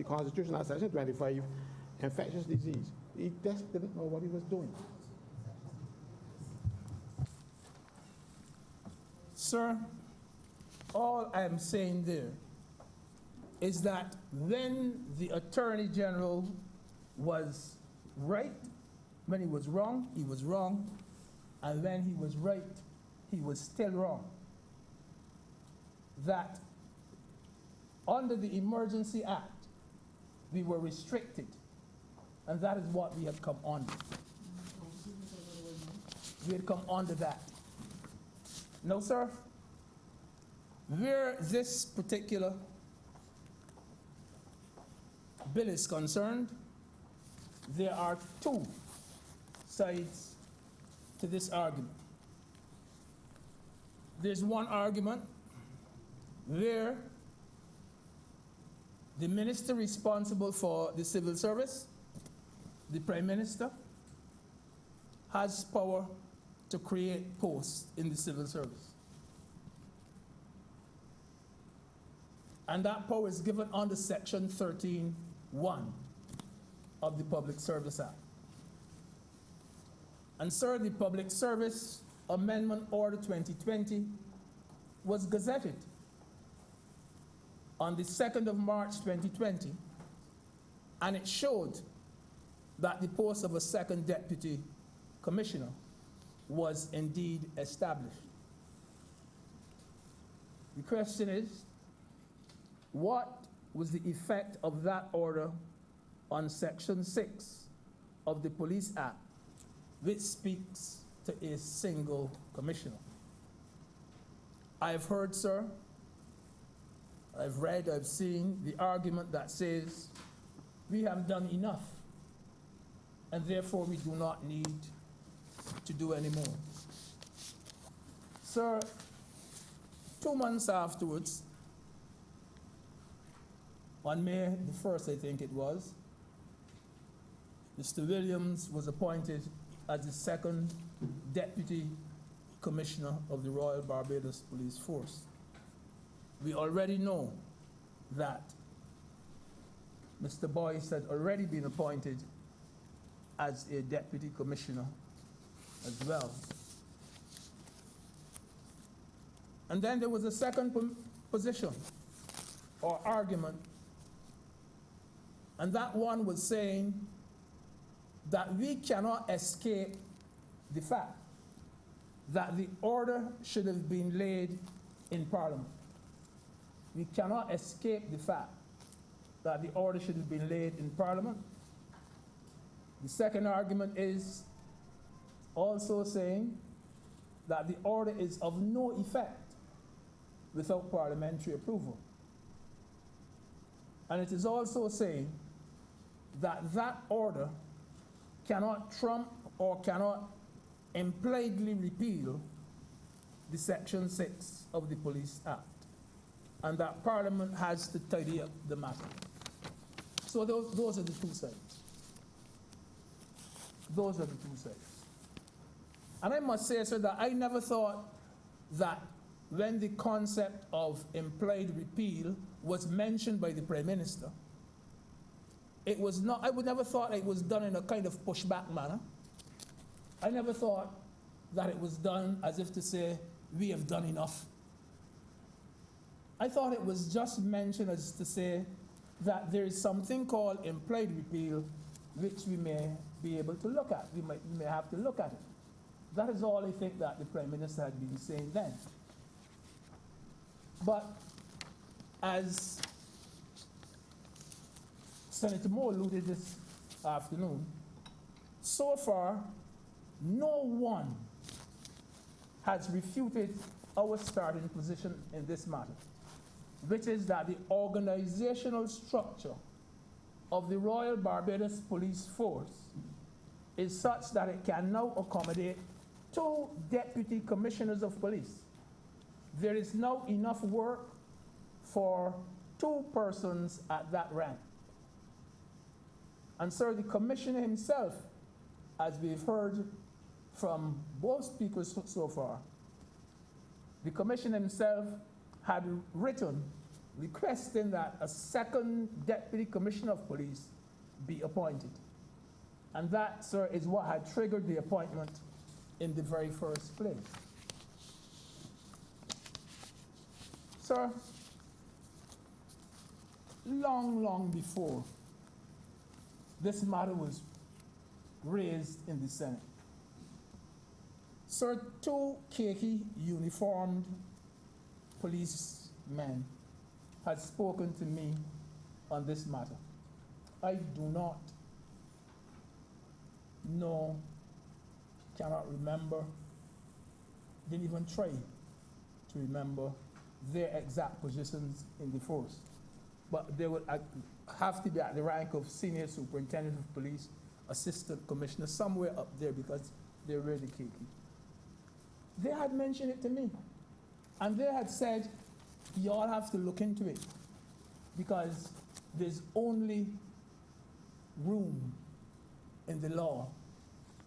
Constitution, Section 25, infectious disease. He just didn't know what he was doing. Sir, all I am saying there is that when the Attorney General was right, when he was wrong, and when he was right, he was still wrong. That under the Emergency Act, we were restricted, and that is what we had come under. We had come under that. No, sir. Where this particular bill is concerned, there are two sides to this argument. There's one argument where the minister responsible for the civil service, the Prime Minister, has power to create posts in the civil service. And that power is given under Section 13(1) of the Public Service Act. And sir, the Public Service Amendment Order 2020 was gazetted. on the 2nd of March 2020, and it showed that the post of a second deputy commissioner was indeed established. The question is, what was the effect of that order on Section 6 of the Police Act, which speaks to a single commissioner? I've heard, sir, I've read, I've seen the argument that says we have done enough and therefore we do not need to do any more. Sir, 2 months afterwards, on May the 1st, I think it was, Mr. Williams was appointed as the second Deputy Commissioner of the Royal Barbados Police Force. We already know that Mr. Boyce had already been appointed as a Deputy Commissioner as well. And then there was a second position or argument, and that one was saying that we cannot escape the fact that the order should have been laid in Parliament. We cannot escape the fact that the order should have been laid in Parliament. The second argument is also saying that the order is of no effect without parliamentary approval. And it is also saying that that order cannot trump or cannot impliedly repeal the Section 6 of the Police Act, and that Parliament has to tidy up the matter. So those are the two sides. Those are the two sides. And I must say, sir, that I never thought that when the concept of implied repeal was mentioned by the Prime Minister, it was not, I would never thought it was done in a kind of pushback manner. I never thought that it was done as if to say, we have done enough. I thought it was just mentioned as to say that there is something called implied repeal which we may be able to look at. We may have to look at it. That is all I think that the Prime Minister had been saying then. But as Senator Moore alluded this afternoon, so far, no one has refuted our starting position in this matter, which is that the organizational structure of the Royal Barbados Police Force is such that it can now accommodate 2 deputy commissioners of police. There is now enough work for 2 persons at that rank. And sir, the commissioner himself, as we've heard from both speakers so far, the commissioner himself had written requesting that a second deputy commissioner of police be appointed. And that, sir, is what had triggered the appointment in the very first place. Sir, long before this matter was raised in the Senate, sir, 2 khaki uniformed policemen had spoken to me on this matter. I do not know, cannot remember, didn't even try to remember their exact positions in the force. But they would have to be at the rank of senior superintendent of police, assistant commissioner, somewhere up there, because they're really khaki. They had mentioned it to me, and they had said, you all have to look into it, because there's only room in the law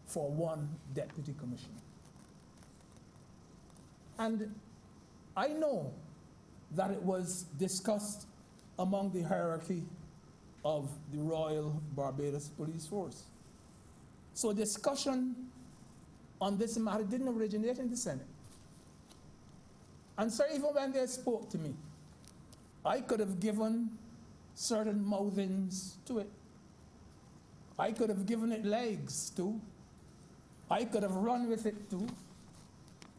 for 1 deputy commissioner. And I know that it was discussed among the hierarchy of the Royal Barbados Police Force. So discussion on this matter didn't originate in the Senate. And so even when they spoke to me I could have given certain mouthings to it. I could have given it legs too. I could have run with it too.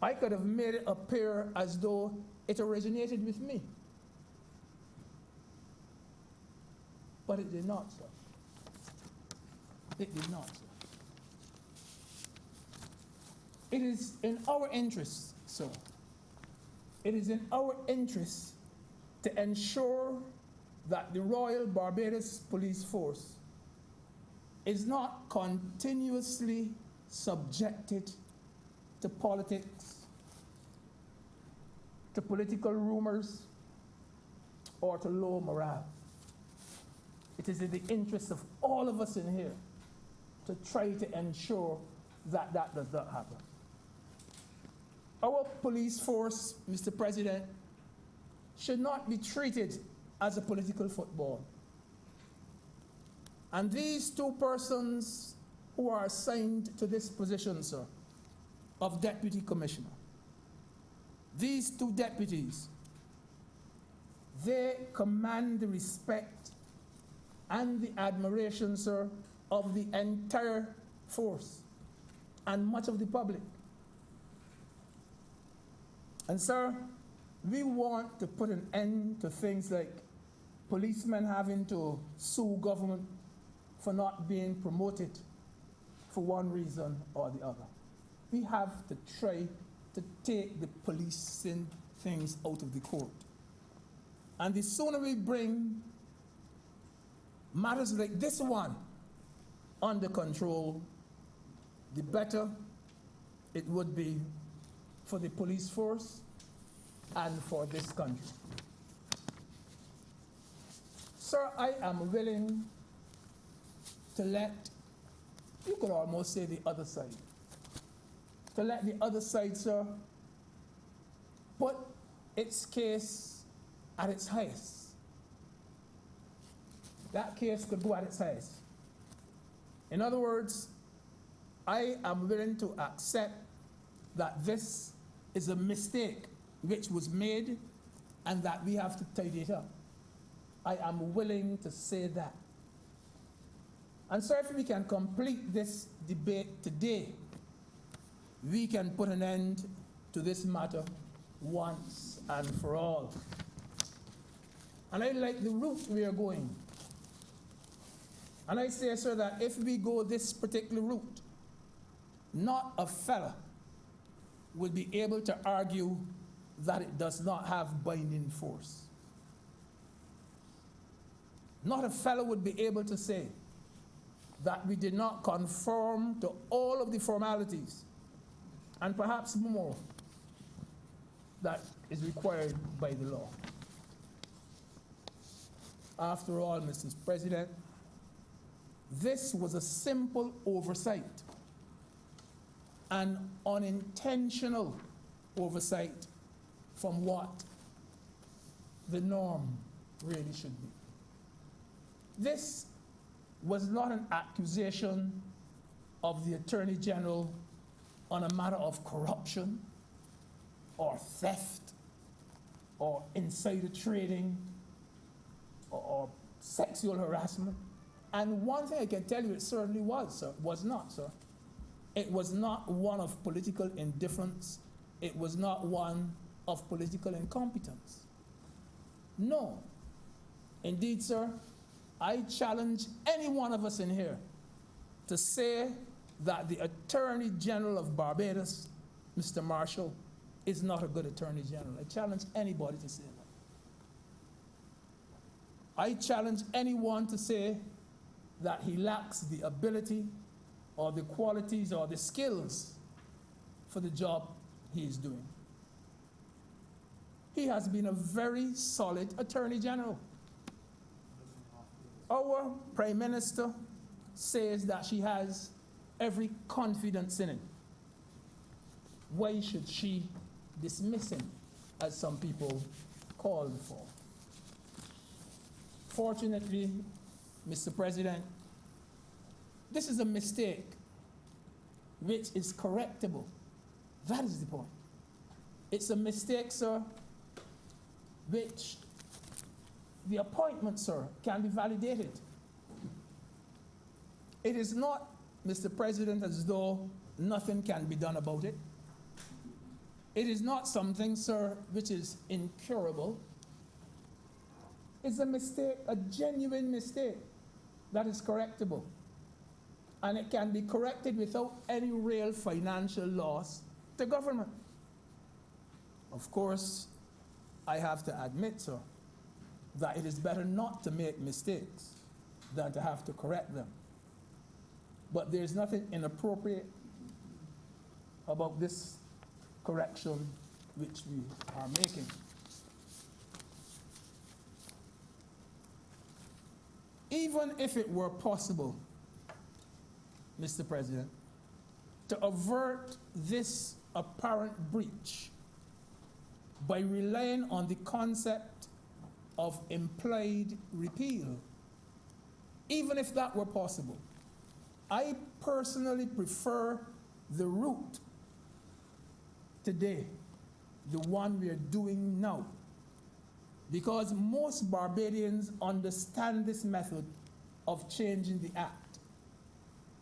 I could have made it appear as though it originated with me. But it did not, sir. It did not, sir. It is in our interest, sir. It is in our interest to ensure that the Royal Barbados Police Force is not continuously subjected to politics, to political rumors, or to low morale. It is in the interest of all of us in here to try to ensure that that does not happen. Our police force, Mr. President, should not be treated as a political football. And these two persons who are assigned to this position, sir, of Deputy Commissioner, these two deputies, they command the respect and the admiration, sir, of the entire force and much of the public. And sir, we want to put an end to things like policemen having to sue government for not being promoted for one reason or the other. We have to try to take the policing things out of the court. And the sooner we bring matters like this one under control, the better it would be for the police force and for this country. Sir, I am willing to let, you could almost say the other side, to let the other side, sir, put its case at its highest. That case could go at its highest. In other words, I am willing to accept that this is a mistake which was made and that we have to tidy it up. I am willing to say that. And so if we can complete this debate today, we can put an end to this matter once and for all. And I like the route we are going. And I say, sir, that if we go this particular route, not a fella will be able to argue that it does not have binding force. Not a fellow would be able to say that we did not conform to all of the formalities and perhaps more that is required by the law. After all, Mr. President, this was a simple oversight, an unintentional oversight from what the norm really should be. This was not an accusation of the Attorney General on a matter of corruption or theft or insider trading or sexual harassment. And one thing I can tell you, it certainly was, sir, was not, sir. It was not one of political indifference. It was not one of political incompetence. No. Indeed, sir, I challenge any one of us in here to say that the Attorney General of Barbados, Mr. Marshall, is not a good Attorney General. I challenge anybody to say that. I challenge anyone to say that he lacks the ability or the qualities or the skills for the job he is doing. He has been a very solid Attorney General. Our Prime Minister says that she has every confidence in him. Why should she dismiss him, as some people called for? Fortunately, Mr. President, this is a mistake which is correctable. That is the point. It's a mistake, sir, which the appointment, sir, can be validated. It is not, Mr. President, as though nothing can be done about it. It is not something, sir, which is incurable. It's a mistake, a genuine mistake that is correctable. And it can be corrected without any real financial loss to government. Of course, I have to admit, sir, that it is better not to make mistakes than to have to correct them. But there's nothing inappropriate about this correction which we are making. Even if it were possible, Mr. President, to avert this apparent breach by relying on the concept of implied repeal, even if that were possible, I personally prefer the route today, the one we are doing now, because most Barbadians understand this method of changing the act.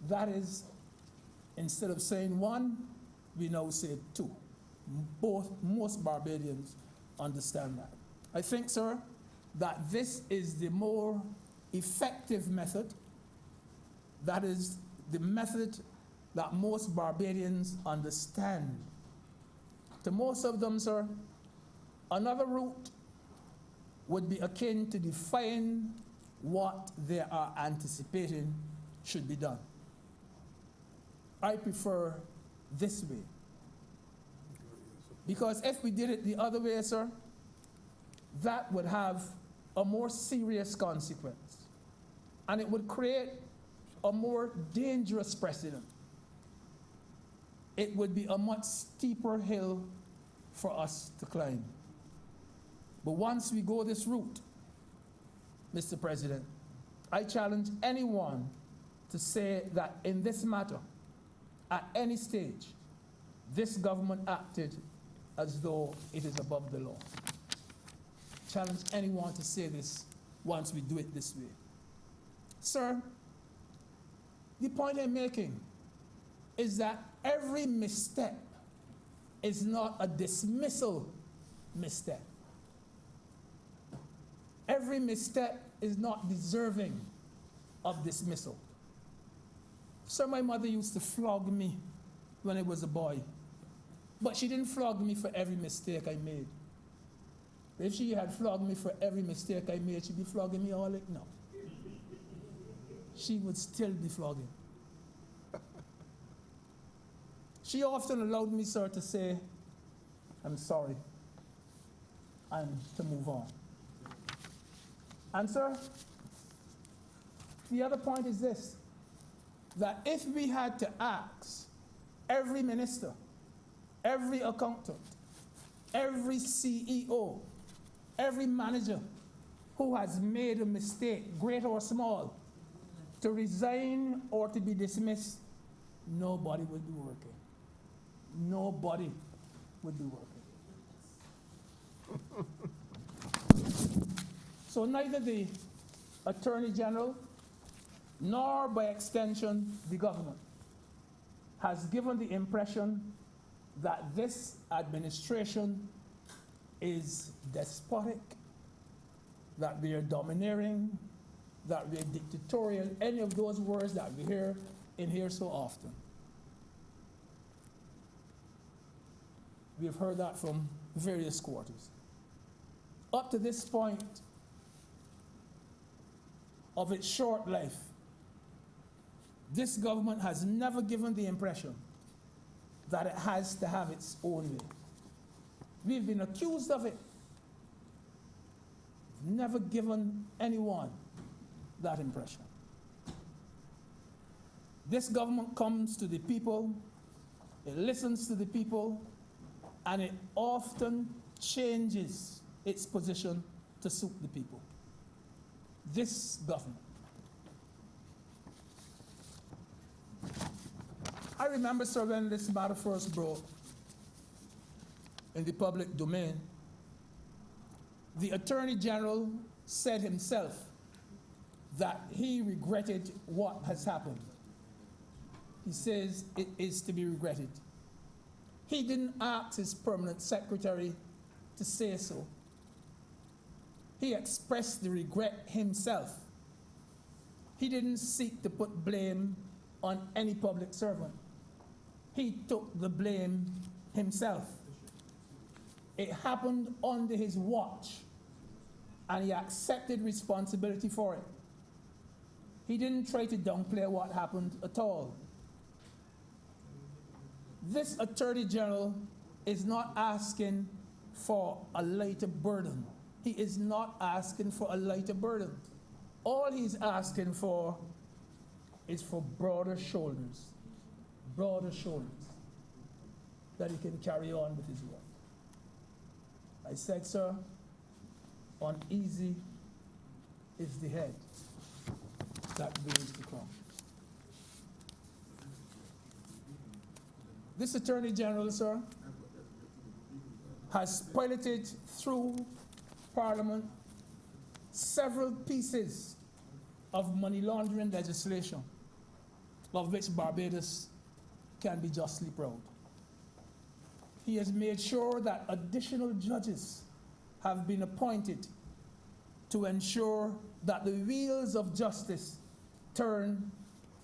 That is, instead of saying one, we now say two. Most Barbadians understand that. I think, sir, that this is the more effective method. That is the method that most Barbadians understand. To most of them, sir, another route would be akin to define what they are anticipating should be done. I prefer this way. Because if we did it the other way, sir, that would have a more serious consequence. And it would create a more dangerous precedent. It would be a much steeper hill for us to climb. But once we go this route, Mr. President, I challenge anyone to say that in this matter, at any stage, this government acted as though it is above the law. Challenge anyone to say this once we do it this way. Sir, the point I'm making is that every misstep is not a dismissal misstep. Every misstep is not deserving of dismissal. Sir, my mother used to flog me when I was a boy, but she didn't flog me for every mistake I made. If she had flogged me for every mistake I made, she'd be flogging me all like, no. She would still be flogging. She often allowed me, sir, to say, I'm sorry, and to move on. And sir, the other point is this, that if we had to ask every minister, every accountant, every CEO, every manager who has made a mistake, great or small, to resign or to be dismissed, nobody would be working. Nobody would be working. So neither the Attorney General nor by extension the government has given the impression that this administration is despotic, that we are domineering, that we are dictatorial, any of those words that we hear in here so often. We've heard that from various quarters. Up to this point of its short life, this government has never given the impression that it has to have its own way. We've been accused of it. Never given anyone that impression. This government comes to the people, it listens to the people, and it often changes its position to suit the people. This government. I remember, sir, when this matter first broke in the public domain, the Attorney General said himself that he regretted what has happened. He says it is to be regretted. He didn't ask his permanent secretary to say so. He expressed the regret himself. He didn't seek to put blame on any public servant. He took the blame himself. It happened under his watch, and he accepted responsibility for it. He didn't try to downplay what happened at all. This Attorney General is not asking for a lighter burden. He is not asking for a lighter burden. All he's asking for is for broader shoulders, that he can carry on with his work. I said, sir, uneasy is the head that bears the crown. This Attorney General, sir, has piloted through Parliament several pieces of money laundering legislation, of which Barbados can be justly proud. He has made sure that additional judges have been appointed to ensure that the wheels of justice turn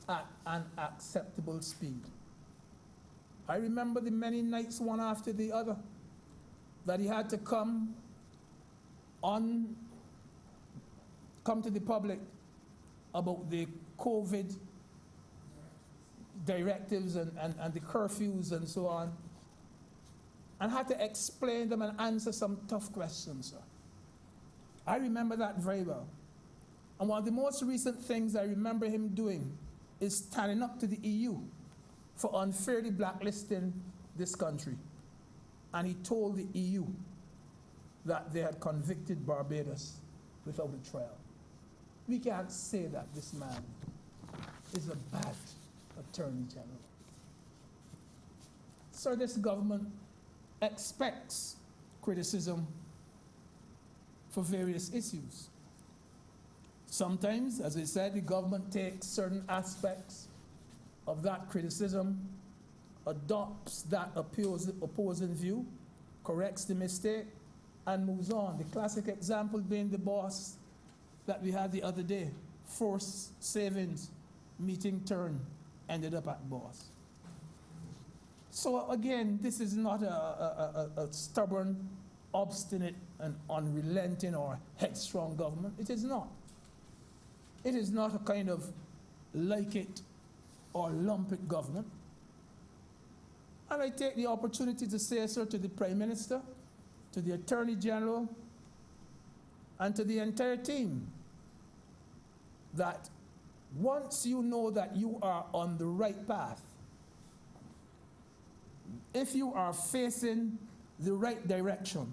at an acceptable speed. I remember the many nights, one after the other, that he had to come to the public about the COVID directives and the curfews and so on, and had to explain them and answer some tough questions, sir. I remember that very well. And one of the most recent things I remember him doing is standing up to the EU for unfairly blacklisting this country. And he told the EU that they had convicted Barbados without a trial. We can't say that this man is a bad Attorney General. Sir, this government expects criticism for various issues. Sometimes, as I said, the government takes certain aspects of that criticism, adopts that opposing view, corrects the mistake, and moves on. The classic example being the boss that we had the other day. Forced savings, meeting turn, ended up at boss. So again, this is not a stubborn, obstinate, and unrelenting or headstrong government. It is not. It is not a kind of like it or lump it government. And I take the opportunity to say, sir, to the Prime Minister, to the Attorney General, and to the entire team, that once you know that you are on the right path, if you are facing the right direction,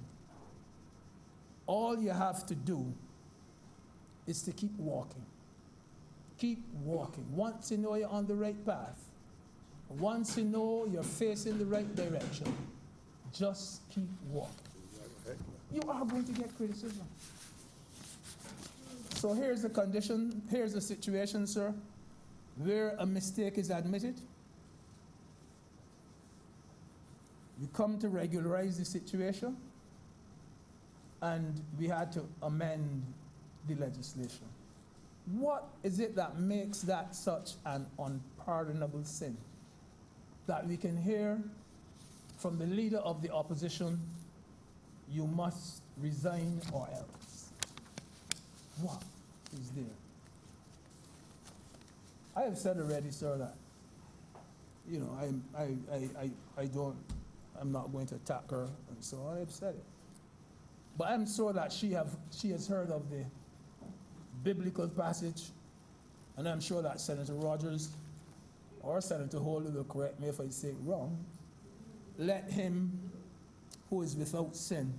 all you have to do is to keep walking. Keep walking. Once you know you're on the right path, once you know you're facing the right direction, just keep walking. You are going to get criticism. So here's the condition, here's the situation, sir, where a mistake is admitted. We come to regularize the situation, and we had to amend the legislation. What is it that makes that such an unpardonable sin? That we can hear from the leader of the opposition, you must resign or else. What is there? I have said already, sir, that, you know, I'm not going to attack her, and so I have said it. But I'm sure that she has heard of the biblical passage, and I'm sure that Senator Rogers or Senator Holder will correct me if I say it wrong. Let him who is without sin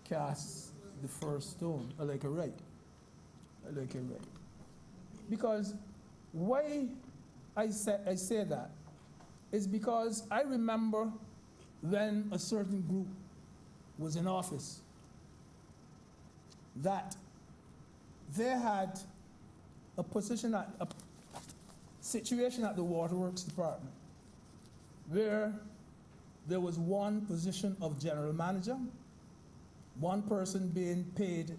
cast the first stone. I like it right. Because why I say that is because I remember when a certain group was in office that they had a situation at the Waterworks Department where there was one position of general manager, one person being paid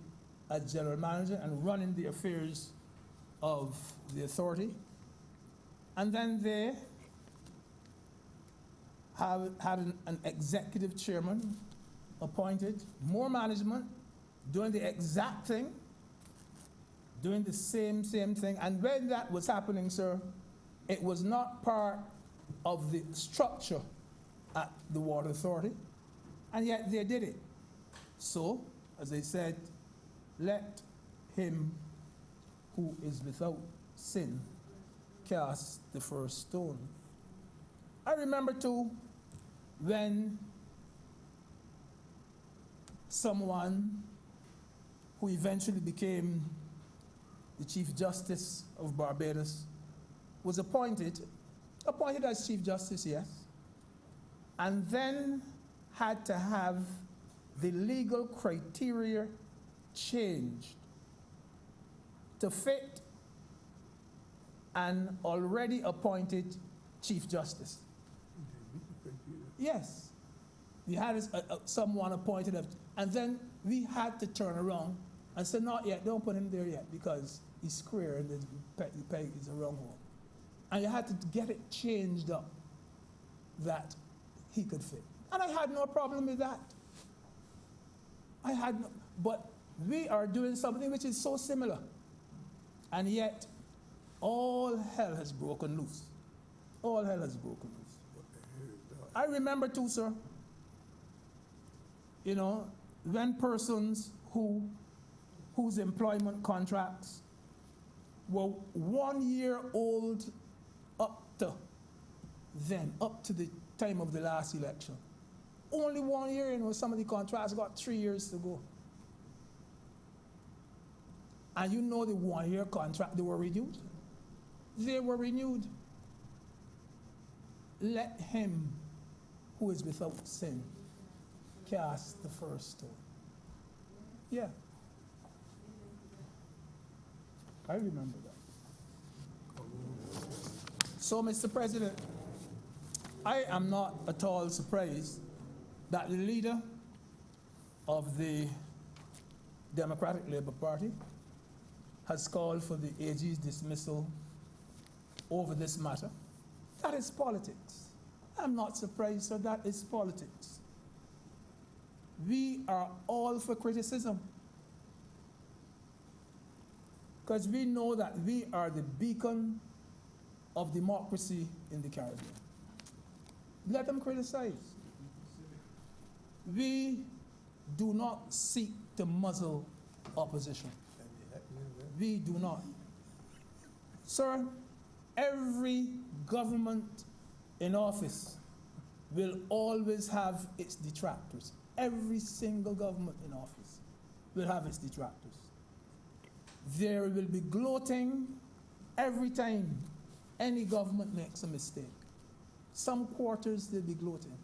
as general manager and running the affairs of the authority. And then they had an executive chairman appointed, more management, doing the exact thing, doing the same thing. And when that was happening, sir, it was not part of the structure at the Water Authority, and yet they did it. So, as I said, let him who is without sin cast the first stone. I remember too when someone who eventually became the Chief Justice of Barbados was appointed as Chief Justice, yes, and then had to have the legal criteria changed to fit an already appointed Chief Justice. Yes. We had someone appointed, and then we had to turn around and say, not yet, don't put him there yet, because he's square and the peg is the wrong one. And you had to get it changed up that he could fit. And I had no problem with that. But we are doing something which is so similar. And yet, all hell has broken loose. All hell has broken loose. I remember too, sir, when persons whose employment contracts were 1 year old up to the time of the last election. Only 1 year, some of the contracts got 3 years to go. And the 1 year contract, they were renewed. They were renewed. Let him who is without sin cast the first stone. Yeah. I remember that. So, Mr. President, I am not at all surprised that the leader of the Democratic Labour Party has called for the AG's dismissal over this matter. That is politics. I'm not surprised, sir, that is politics. We are all for criticism, because we know that we are the beacon of democracy in the Caribbean. Let them criticize. We do not seek to muzzle opposition. We do not. Sir, every government in office will always have its detractors. Every single government in office will have its detractors. There will be gloating every time any government makes a mistake. Some quarters they'll be gloating.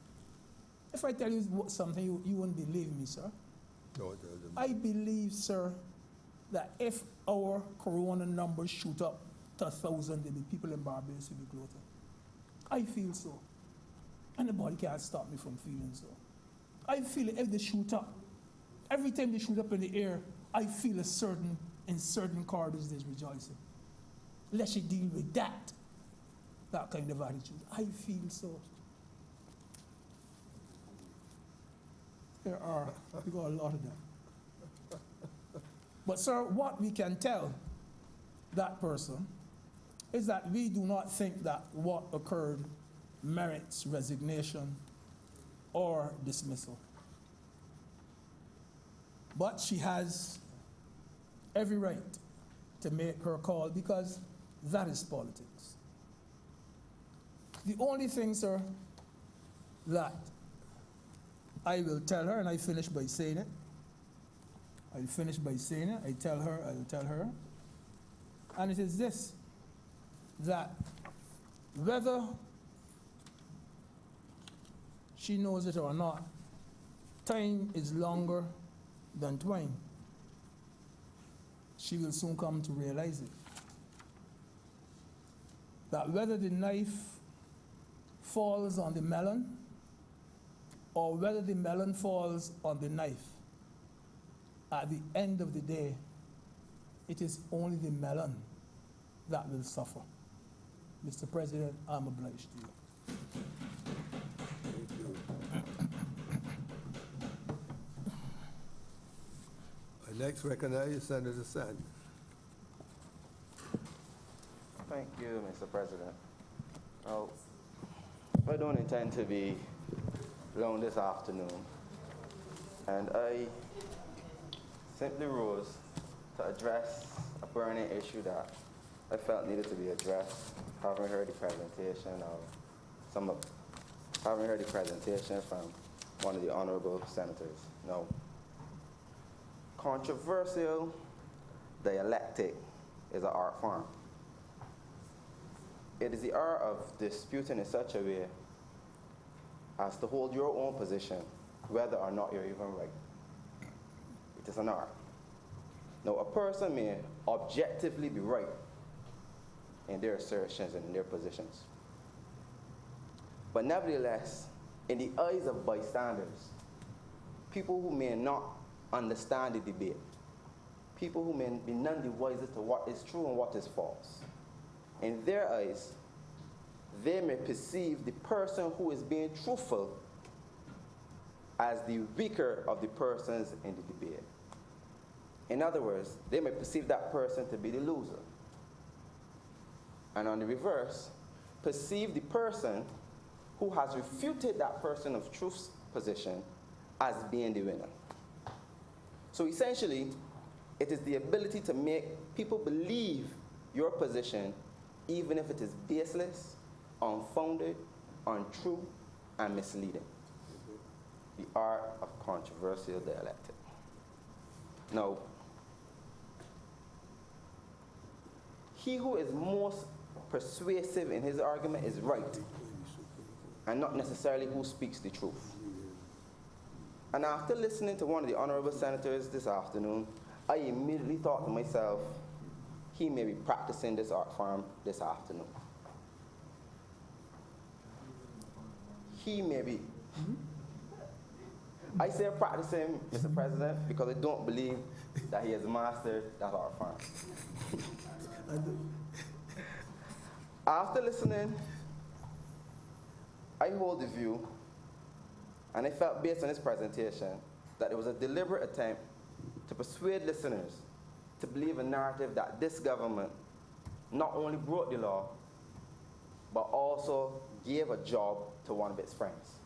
If I tell you something, you won't believe me, sir. No, it doesn't. I believe, sir, that if our corona numbers shoot up to 1,000, there'll be people in Barbados who'll be gloating. I feel so. And nobody can't stop me from feeling so. I feel it if they shoot up. Every time they shoot up in the air, I feel in certain corridors there's rejoicing. Let's you deal with that kind of attitude. I feel so. We got a lot of that. But sir, what we can tell that person is that we do not think that what occurred merits resignation or dismissal. But she has every right to make her call, because that is politics. The only thing, sir, that I will tell her, and I finish by saying it, I'll tell her, and it is this, that whether she knows it or not, time is longer than twine. she will soon come to realize it. That whether the knife falls on the melon or whether the melon falls on the knife, at the end of the day, it is only the melon that will suffer. Mr. President, I'm obliged to you. I next recognize Senator Sand. Thank you, Mr. President. Well, I don't intend to be long this afternoon, and I simply rose to address a burning issue that I felt needed to be addressed, having heard the presentation from one of the honorable senators. No. Controversial dialectic is an art form. It is the art of disputing in such a way as to hold your own position, whether or not you're even right. It is an art. Now, a person may objectively be right in their assertions and in their positions. But nevertheless, in the eyes of bystanders, people who may not understand the debate, people who may be none the wiser to what is true and what is false, in their eyes, they may perceive the person who is being truthful as the weaker of the persons in the debate. In other words, they may perceive that person to be the loser. And on the reverse, perceive the person who has refuted that person of truth's position as being the winner. So essentially, it is the ability to make people believe your position even if it is baseless, unfounded, untrue, and misleading. The art of controversial dialectic. Now, he who is most persuasive in his argument is right, and not necessarily who speaks the truth. And after listening to one of the honorable senators this afternoon, I immediately thought to myself, he may be practicing this art form this afternoon. He may be. I say practicing, Mr. President, because I don't believe that he has mastered that art form. After listening, I hold the view, and I felt based on his presentation, that it was a deliberate attempt to persuade listeners to believe a narrative that this government not only broke the law, but also gave a job to one of its friends.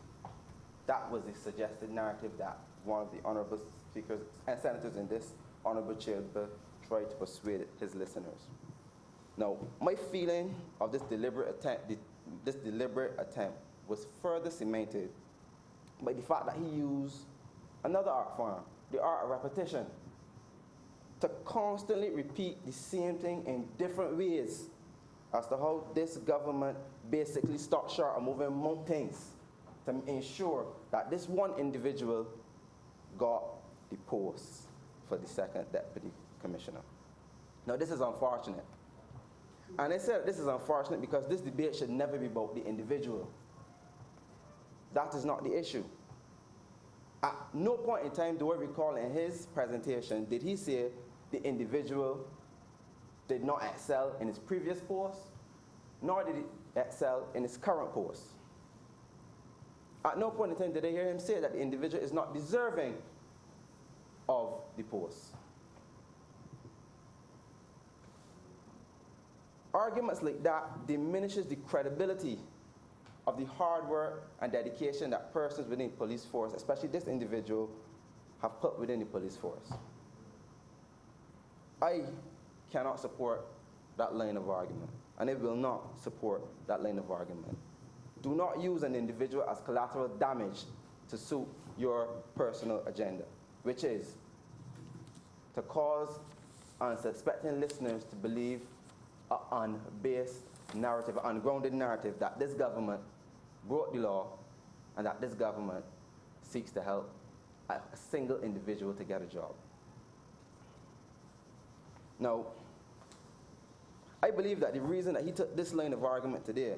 That was the suggested narrative that one of the honorable speakers and senators in this honorable chamber tried to persuade his listeners. Now, my feeling of this deliberate attempt was further cemented by the fact that he used another art form, the art of repetition, to constantly repeat the same thing in different ways as to how this government basically stopped short of moving mountains to ensure that this one individual got the post for the second deputy commissioner. Now, this is unfortunate. And I said this is unfortunate because this debate should never be about the individual. That is not the issue. At no point in time do I recall in his presentation did he say the individual did not excel in his previous post, nor did he excel in his current post. At no point in time did I hear him say that the individual is not deserving of the post. Arguments like that diminishes the credibility of the hard work and dedication that persons within the police force, especially this individual, have put within the police force. I cannot support that line of argument, and I will not support that line of argument. Do not use an individual as collateral damage to suit your personal agenda, which is to cause unsuspecting listeners to believe an unbased narrative, an ungrounded narrative that this government broke the law and that this government seeks to help a single individual to get a job. Now, I believe that the reason that he took this line of argument today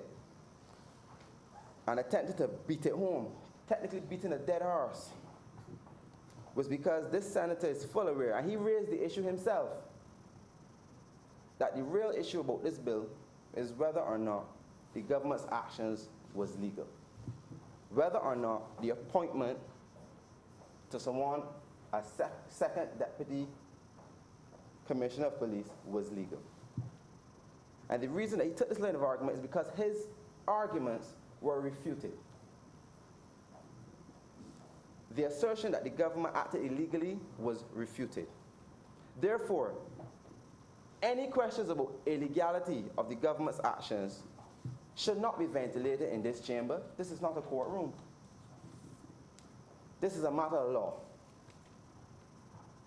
and attempted to beat it home, technically beating a dead horse, was because this senator is full aware, and he raised the issue himself, that the real issue about this bill is whether or not the government's actions was legal. Whether or not the appointment to someone as second deputy commissioner of police was legal. And the reason that he took this line of argument is because his arguments were refuted. The assertion that the government acted illegally was refuted. Therefore, any questions about illegality of the government's actions should not be ventilated in this chamber. This is not a courtroom. This is a matter of law.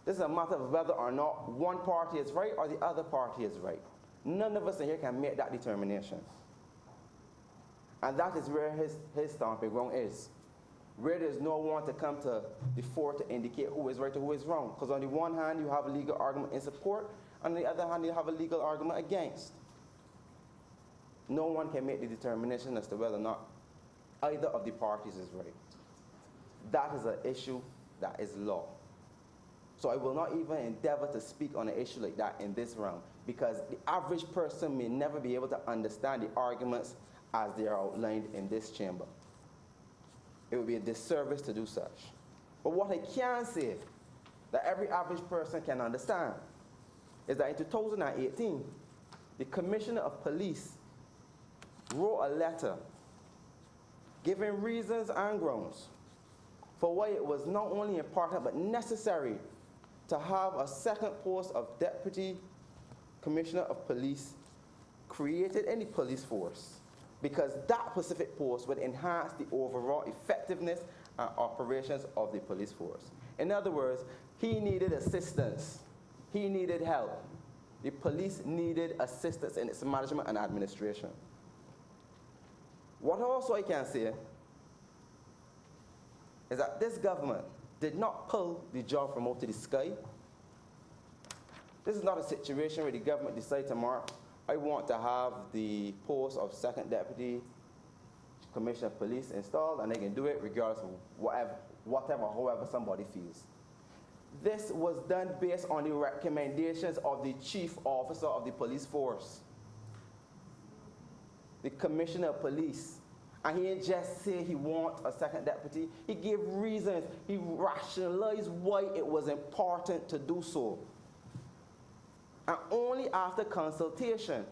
This is a matter of whether or not one party is right or the other party is right. None of us in here can make that determination. And that is where his stomping ground is. Where there's no one to come to the fore to indicate who is right or who is wrong. Because on the one hand, you have a legal argument in support, and on the other hand, you have a legal argument against. No one can make the determination as to whether or not either of the parties is right. That is an issue that is law. So I will not even endeavor to speak on an issue like that in this round, because the average person may never be able to understand the arguments as they are outlined in this chamber. It would be a disservice to do such. But what I can say that every average person can understand is that in 2018, the Commissioner of Police wrote a letter giving reasons and grounds for why it was not only important but necessary to have a second post of Deputy Commissioner of Police created in the police force, because that specific post would enhance the overall effectiveness and operations of the police force. In other words, he needed assistance. He needed help. The police needed assistance in its management and administration. What also I can say is that this government did not pull the job from out to the sky. This is not a situation where the government decides tomorrow, I want to have the post of second deputy commissioner of police installed, and they can do it regardless of however somebody feels. This was done based on the recommendations of the chief officer of the police force, the commissioner of police. And he didn't just say he wants a second deputy. He gave reasons. He rationalized why it was important to do so. And only after consultation,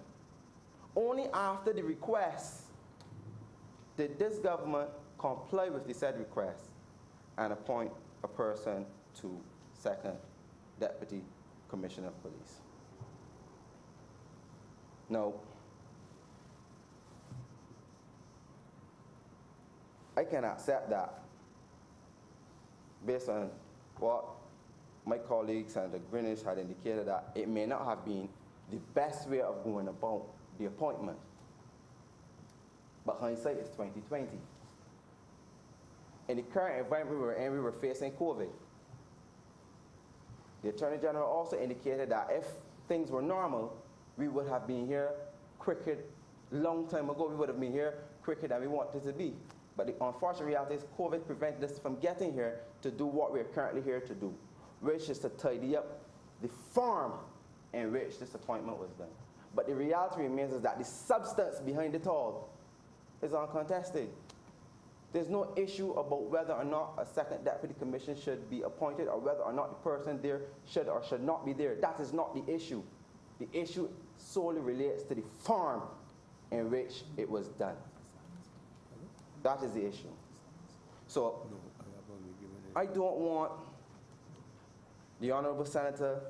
only after the request, did this government comply with the said request and appoint a person to second deputy commissioner of police. Now, I can accept that based on what my colleagues and the Greenwich had indicated, that it may not have been the best way of going about the appointment. But hindsight is 2020. In the current environment we were in, we were facing COVID. The Attorney General also indicated that if things were normal, we would have been here quicker, long time ago, we would have been here quicker than we wanted to be. But the unfortunate reality is COVID prevented us from getting here to do what we're currently here to do, which is to tidy up the form in which this appointment was done. But the reality remains is that the substance behind it all is uncontested. There's no issue about whether or not a second deputy commissioner should be appointed or whether or not the person there should or should not be there. That is not the issue. The issue solely relates to the form in which it was done. That is the issue. So, I don't want the Honourable Senator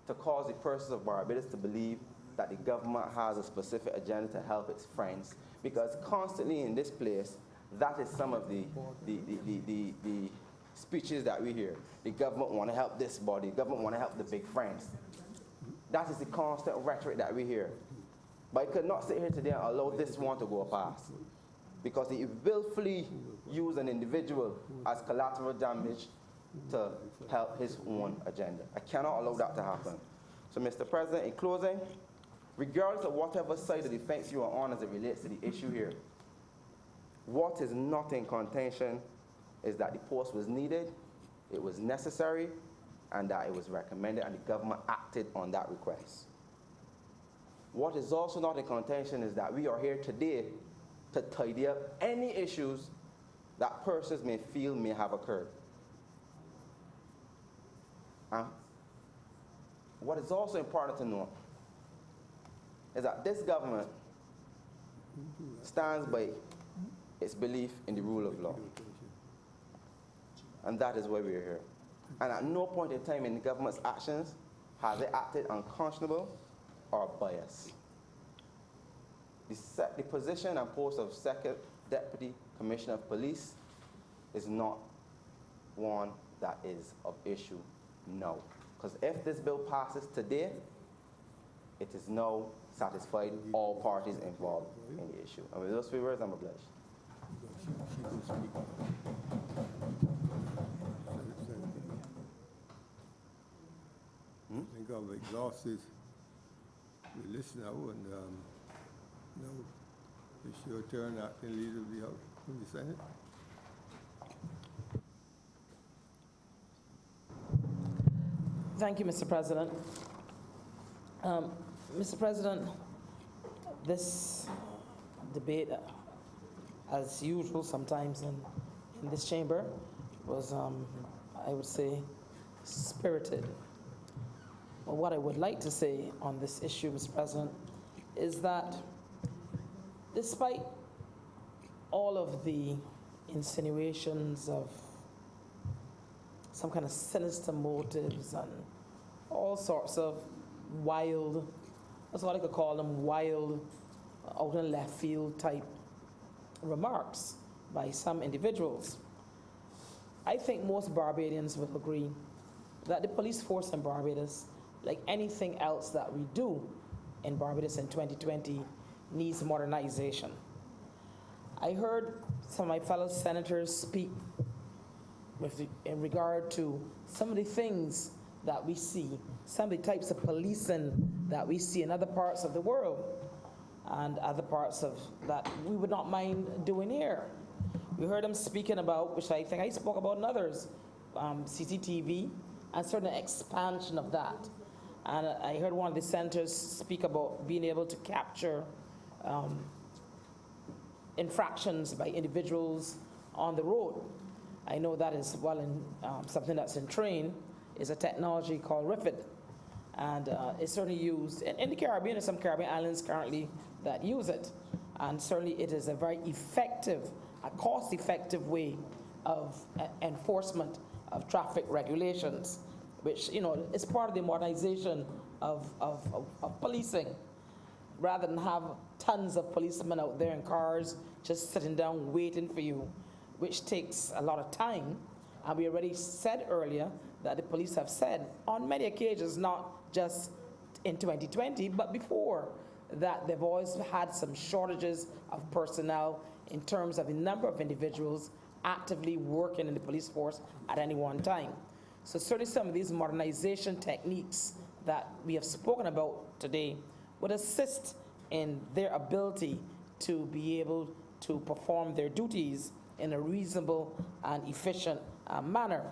to cause the persons of Barbados to believe that the government has a specific agenda to help its friends, because constantly in this place, that is some of the speeches that we hear. The government want to help this body, the government want to help the big friends. That is the constant rhetoric that we hear. But I could not sit here today and allow this one to go past, because he willfully used an individual as collateral damage to help his own agenda. I cannot allow that to happen. So, Mr. President, in closing, regardless of whatever side of the fence you are on as it relates to the issue here, what is not in contention is that the post was needed, it was necessary, and that it was recommended, and the government acted on that request. What is also not in contention is that we are here today to tidy up any issues that persons may feel may have occurred. What is also important to note is that this government stands by its belief in the rule of law. And that is why we are here. And at no point in time in the government's actions has it acted unconscionable or biased. The position and post of Second Deputy Commissioner of Police is not one that is of issue now. Because if this bill passes today, it is now satisfied all parties involved in the issue. And with those few words, I'm obliged. I think I've exhausted the list now, and now it's your turn, acting leader of the House, of the Senate. Thank you, Mr. President. Mr. President, this debate, as usual sometimes in this chamber, was, I would say, spirited. Well, what I would like to say on this issue, Mr. President, is that despite all of the insinuations of some kind of sinister motives and all sorts of wild, that's what I could call them, wild, out in left field type remarks by some individuals, I think most Barbadians will agree that the police force in Barbados, like anything else that we do in Barbados in 2020, needs modernization. I heard some of my fellow senators speak in regard to some of the things that we see, some of the types of policing that we see in other parts of the world and other parts of that we would not mind doing here. We heard them speaking about, which I think I spoke about in others, CCTV and certain expansion of that. And I heard one of the senators speak about being able to capture infractions by individuals on the road. I know that is well in something that's in train, is a technology called RIFID. And it's certainly used in the Caribbean, and some Caribbean islands currently that use it. And certainly it is a very effective, a cost-effective way of enforcement of traffic regulations, which, you know, is part of the modernization of policing. Rather than have tons of policemen out there in cars just sitting down waiting for you, which takes a lot of time. And we already said earlier that the police have said on many occasions, not just in 2020, but before, that they've always had some shortages of personnel in terms of the number of individuals actively working in the police force at any one time. So certainly some of these modernization techniques that we have spoken about today would assist in their ability to be able to perform their duties in a reasonable and efficient manner.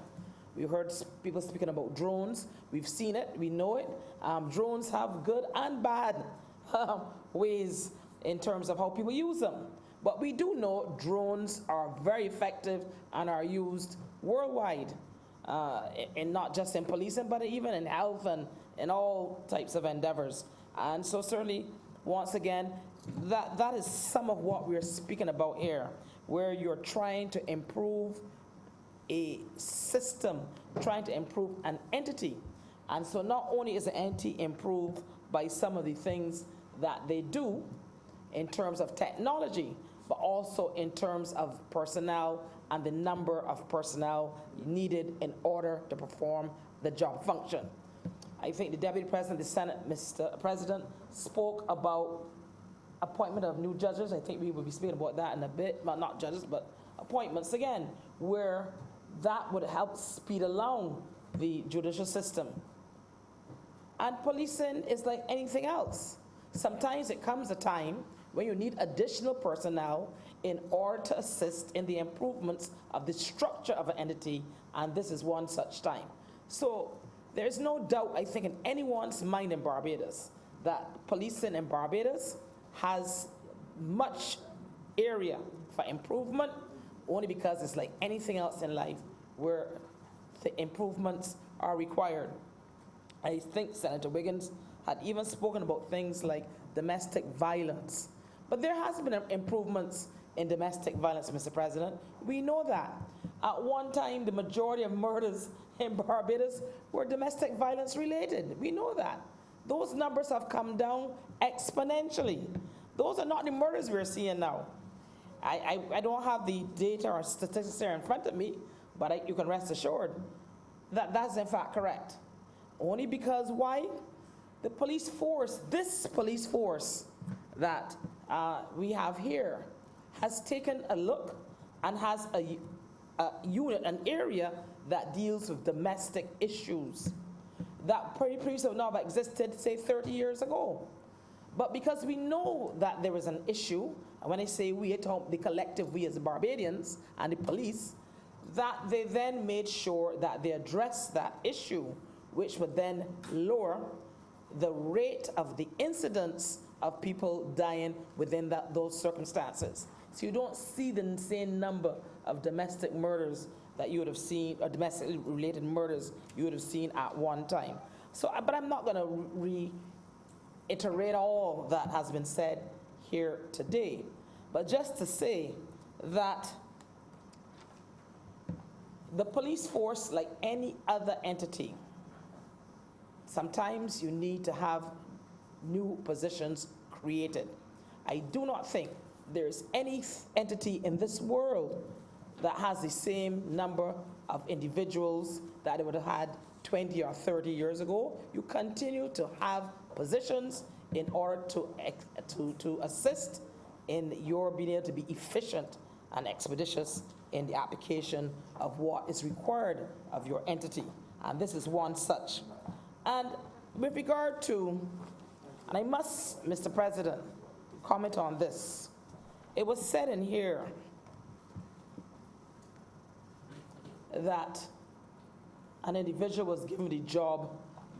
We heard people speaking about drones. We've seen it, we know it. Drones have good and bad ways in terms of how people use them. But we do know drones are very effective and are used worldwide, and not just in policing, but even in health and in all types of endeavors. And so certainly, once again, that is some of what we're speaking about here, where you're trying to improve a system, trying to improve an entity. And so not only is the entity improved by some of the things that they do in terms of technology, but also in terms of personnel and the number of personnel needed in order to perform the job function. I think the Deputy President of the Senate, Mr. President, spoke about appointment of new judges. I think we will be speaking about that in a bit, well, not judges, but appointments again, where that would help speed along the judicial system. And policing is like anything else. Sometimes it comes a time when you need additional personnel in order to assist in the improvements of the structure of an entity, and this is one such time. So there's no doubt, I think, in anyone's mind in Barbados that policing in Barbados has much area for improvement, only because it's like anything else in life where the improvements are required. I think Senator Wiggins had even spoken about things like domestic violence. But there has been improvements in domestic violence, Mr. President. We know that. At one time, the majority of murders in Barbados were domestic violence related. We know that. Those numbers have come down exponentially. Those are not the murders we're seeing now. I don't have the data or statistics here in front of me, but you can rest assured that that's in fact correct. Only because why? The police force, this police force that we have here, has taken a look and has a unit, an area that deals with domestic issues that police have not existed, say, 30 years ago. But because we know that there is an issue, and when I say we, the collective we as Barbadians and the police, that they then made sure that they addressed that issue, which would then lower the rate of the incidents of people dying within those circumstances. So you don't see the same number of domestic murders that you would have seen, or domestically related murders you would have seen at one time. So, but I'm not going to reiterate all that has been said here today, but just to say that the police force, like any other entity, sometimes you need to have new positions created. I do not think there's any entity in this world that has the same number of individuals that it would have had 20 or 30 years ago. You continue to have positions in order to assist in your being able to be efficient and expeditious in the application of what is required of your entity. And this is one such. And with regard to, and I must, Mr. President, comment on this. It was said in here that an individual was given the job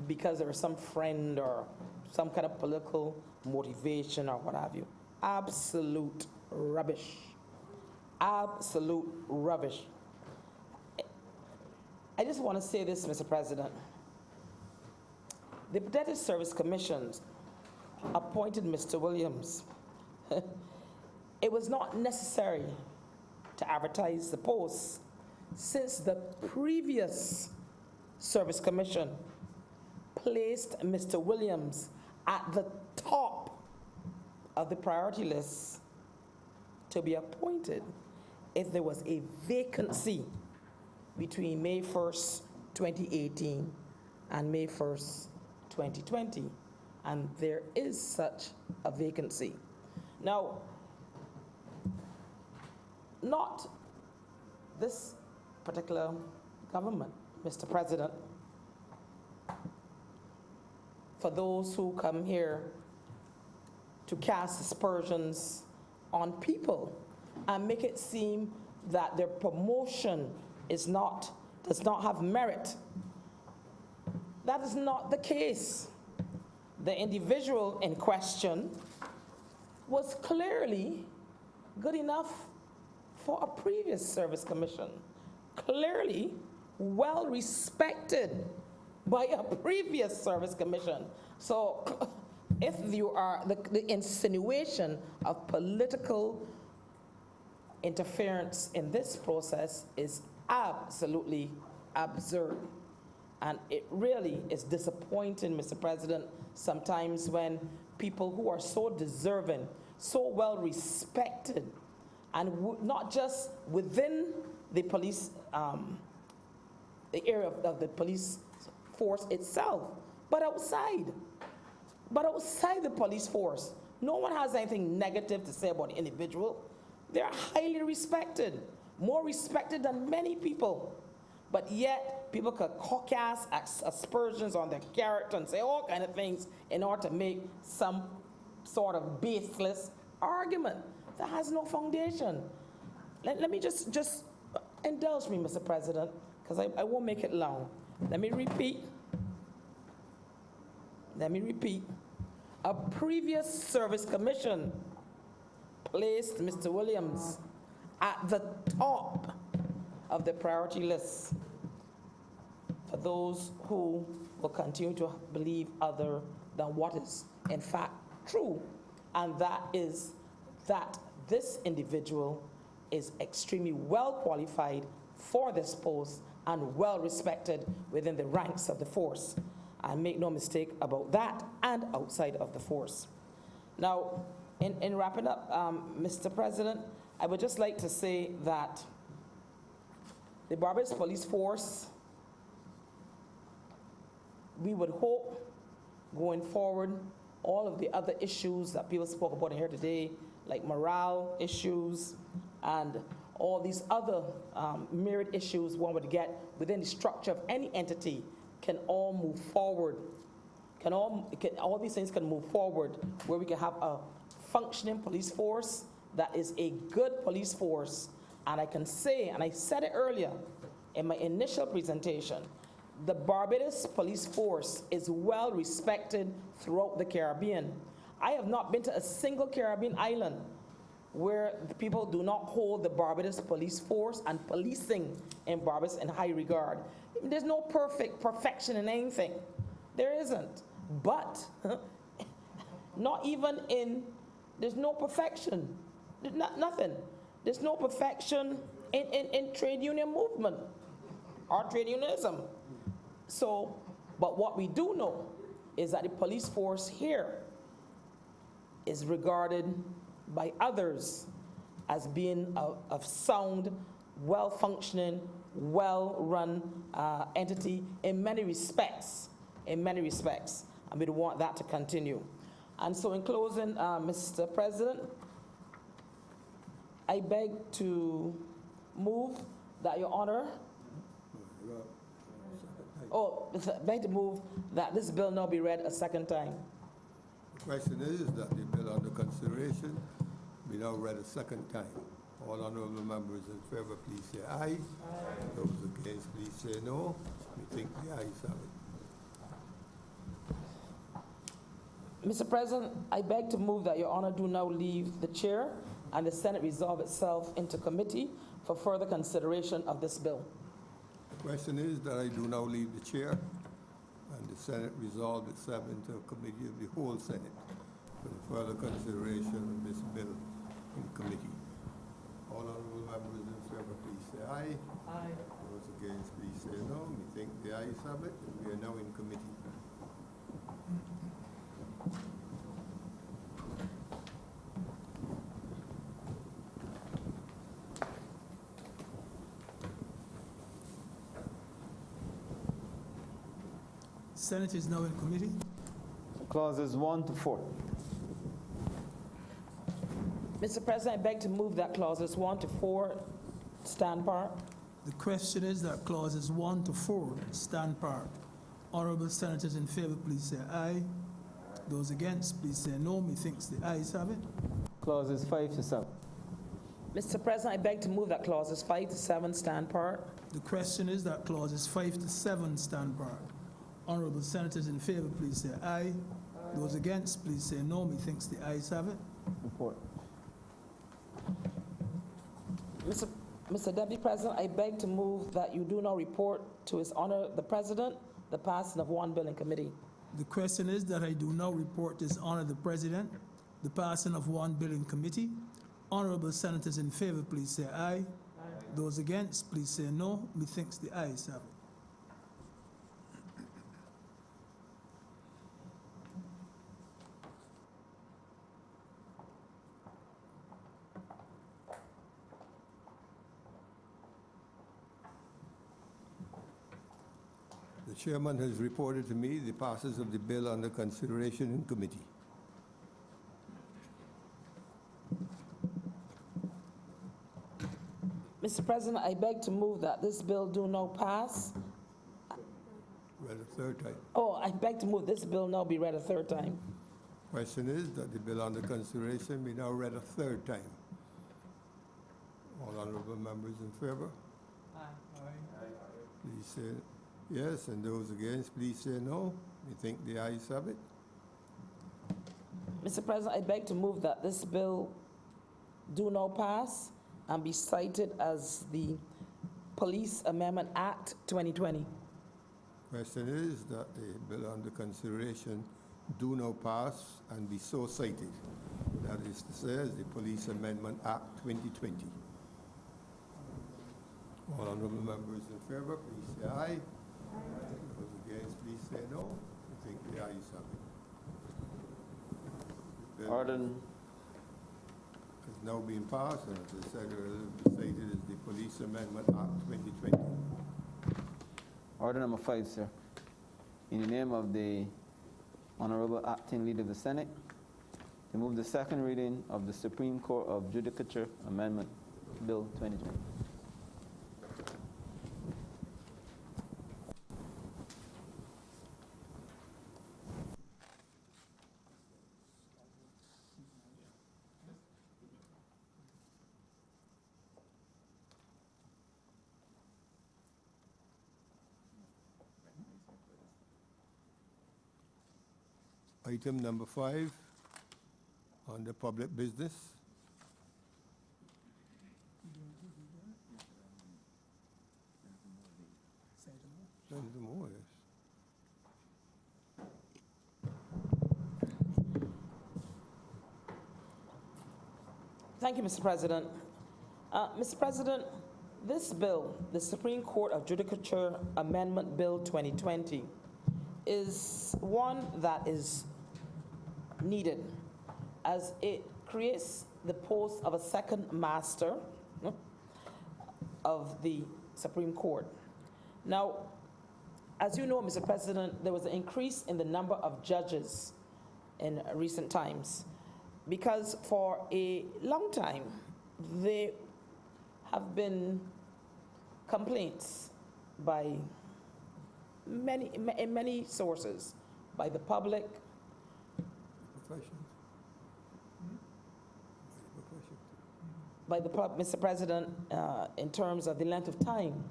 because there was some friend or some kind of political motivation or what have you. Absolute rubbish. Absolute rubbish. I just want to say this, Mr. President. The Protective Service Commission appointed Mr. Williams. It was not necessary to advertise the post since the previous Service Commission placed Mr. Williams at the top of the priority list to be appointed if there was a vacancy between May 1st, 2018 and May 1st, 2020. And there is such a vacancy. Now, not this particular government, Mr. President. For those who come here to cast aspersions on people and make it seem that their promotion does not have merit. That is not the case. The individual in question was clearly good enough for a previous service commission, clearly well respected by a previous service commission. So if you are, the insinuation of political interference in this process is absolutely absurd. And it really is disappointing, Mr. President, sometimes when people who are so deserving, so well respected, and not just within the police, the area of the police force itself, but outside. But outside the police force, no one has anything negative to say about the individual. They're highly respected, more respected than many people. but yet people could cast aspersions on their character and say all kind of things in order to make some sort of baseless argument that has no foundation. Let me just indulge me, Mr. President, because I won't make it long. Let me repeat. A previous service commission placed Mr. Williams at the top of the priority list for those who will continue to believe other than what is in fact true. And that is that this individual is extremely well qualified for this post and well respected within the ranks of the force. And make no mistake about that, and outside of the force. Now, in wrapping up, Mr. President, I would just like to say that the Barbados Police Force, we would hope going forward, all of the other issues that people spoke about here today, like morale issues and all these other myriad issues one would get within the structure of any entity, can all move forward. All these things can move forward where we can have a functioning police force that is a good police force. And I can say, and I said it earlier in my initial presentation, the Barbados Police Force is well respected throughout the Caribbean. I have not been to a single Caribbean island where the people do not hold the Barbados Police Force and policing in Barbados in high regard. There's no perfection in anything. There isn't. But not even in, there's no perfection. Nothing. There's no perfection in trade union movement or trade unionism. So, but what we do know is that the police force here is regarded by others as being a sound, well-functioning, well-run entity in many respects, and we want that to continue. And so in closing, Mr. President, I beg to move that Your Honor, beg to move that this bill now be read a second time. The question is that the bill under consideration be now read a second time. All honourable members in favour, please say aye. Those against, please say no. We think the ayes have it. Mr. President, I beg to move that Your Honor do now leave the chair and the Senate resolve itself into committee for further consideration of this bill. The question is that I do now leave the chair and the Senate resolve itself into a committee of the whole Senate for the further consideration of this bill in committee. All honourable members in favour, please say aye. Aye. Those against, please say no. We think the ayes have it, and we are now in committee. Senate is now in committee. Clauses 1 to 4. Mr. President, I beg to move that clauses 1 to 4 stand part. The question is that clauses 1 to 4 stand part. Honourable senators in favour, please say aye. Those against, please say no. Methinks the ayes have it. Clauses 5 to 7. Mr. President, I beg to move that clauses 5 to 7 stand part. The question is that clauses 5 to 7 stand part. Honourable senators in favour, please say aye. Those against, please say no. Methinks the ayes have it. Report. Mr. Deputy President, I beg to move that you do not report to His Honor the President the passing of one bill in committee. The question is that I do now report to His Honor the President the passing of one bill in committee. Honourable senators in favour, please say aye. Aye. Those against, please say no. Methinks the ayes have it. The chairman has reported to me the passes of the bill under consideration in committee. Mr. President, I beg to move that this bill do now pass. Read a third time. Oh, I beg to move this bill now be read a third time. Question is that the bill under consideration be now read a third time. All honorable members in favor? Please say yes, and those against, please say no. We think the ayes have it. Mr. President, I beg to move that this bill do now pass and be cited as the Police Amendment Act 2020. Question is that the bill under consideration do now pass and be so cited. That is to say, as the Police Amendment Act 2020. All honorable members in favor, please say aye. Those against, please say no. I think the ayes have it. Bill Order, has now been passed, and as I said earlier, cited as the Police Amendment Act 2020. order number 5, sir. In the name of the Honorable Acting Leader of the Senate, to move the second reading of the Supreme Court of Judicature Amendment Bill 2020. Item number 5 on the public business. Send them more, yes. Thank you, Mr. President. Mr. President, this bill, the Supreme Court of Judicature Amendment Bill 2020, is one that is needed as it creates the post of a second master of the Supreme Court. Now, as you know, Mr. President, there was an increase in the number of judges in recent times because for a long time there have been complaints by in many sources, by the public, Professions. by the public, Mr. President, in terms of the length of time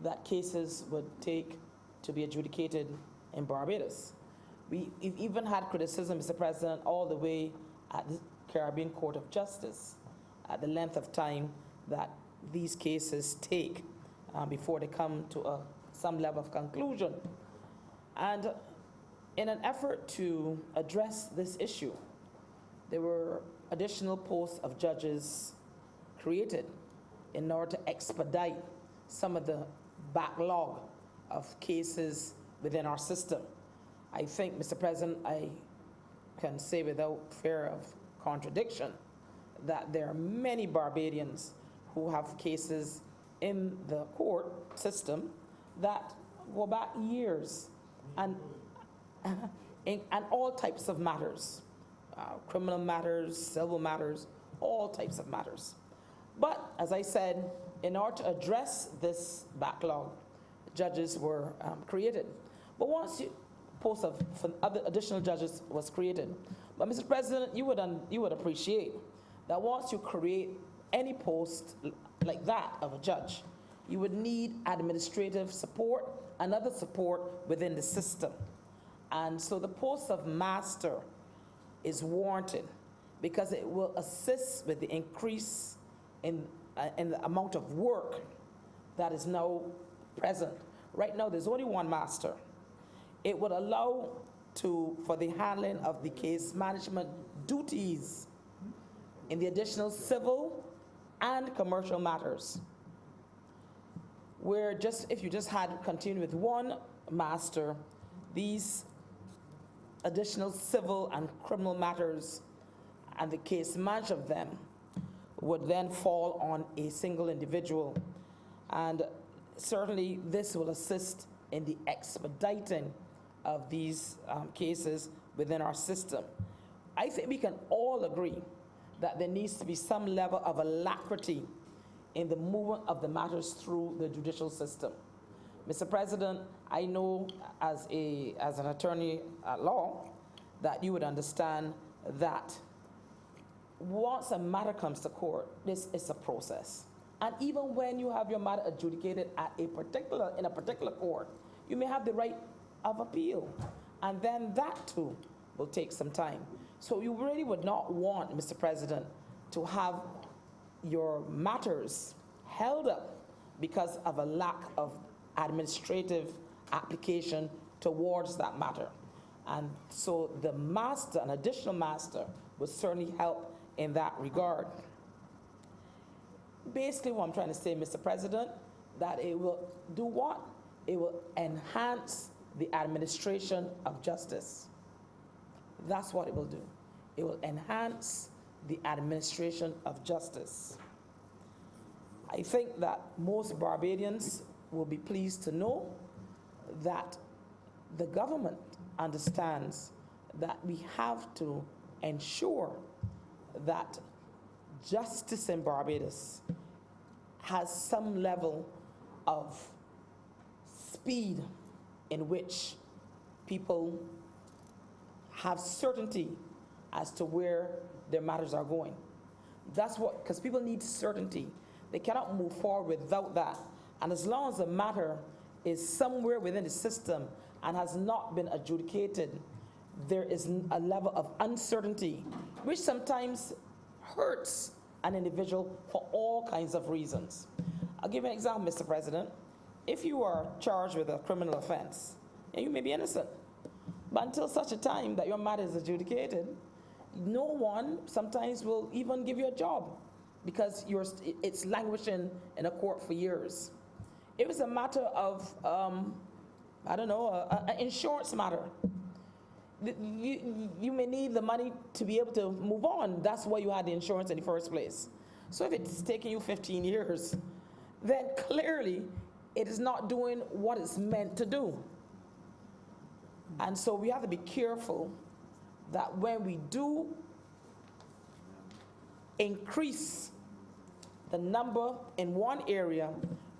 that cases would take to be adjudicated in Barbados. We've even had criticism, Mr. President, all the way at the Caribbean Court of Justice, at the length of time that these cases take before they come to some level of conclusion. And in an effort to address this issue, there were additional posts of judges created in order to expedite some of the backlog of cases within our system. I think, Mr. President, I can say without fear of contradiction that there are many Barbadians who have cases in the court system that go back years and all types of matters, criminal matters, civil matters, all types of matters. But as I said, in order to address this backlog, judges were created. But once post of other additional judges was created, but Mr. President, you would appreciate that once you create any post like that of a judge, you would need administrative support and other support within the system. And so the post of master is warranted because it will assist with the increase in the amount of work that is now present. Right now, there's only one master. It would allow for the handling of the case management duties in the additional civil and commercial matters. Where if you just had continued with one master, these additional civil and criminal matters and the case management of them would then fall on a single individual. And certainly this will assist in the expediting of these cases within our system. I think we can all agree that there needs to be some level of alacrity in the movement of the matters through the judicial system. Mr. President, I know as an attorney at law that you would understand that once a matter comes to court, this is a process. And even when you have your matter adjudicated in a particular court, you may have the right of appeal. And then that too will take some time. So you really would not want, Mr. President, to have your matters held up because of a lack of administrative application towards that matter. And so the master, an additional master, would certainly help in that regard. Basically what I'm trying to say, Mr. President, that it will do what? It will enhance the administration of justice. That's what it will do. It will enhance the administration of justice. I think that most Barbadians will be pleased to know that the government understands that we have to ensure that justice in Barbados has some level of speed in which people have certainty as to where their matters are going. That's what, because people need certainty. They cannot move forward without that. And as long as the matter is somewhere within the system and has not been adjudicated, there is a level of uncertainty, which sometimes hurts an individual for all kinds of reasons. I'll give you an example, Mr. President. If you are charged with a criminal offense, and you may be innocent, but until such a time that your matter is adjudicated, no one sometimes will even give you a job because it's languishing in a court for years. It was a matter of, an insurance matter. You may need the money to be able to move on. That's why you had the insurance in the first place. So if it's taking you 15 years, then clearly it is not doing what it's meant to do. And so we have to be careful that when we do increase the number in one area,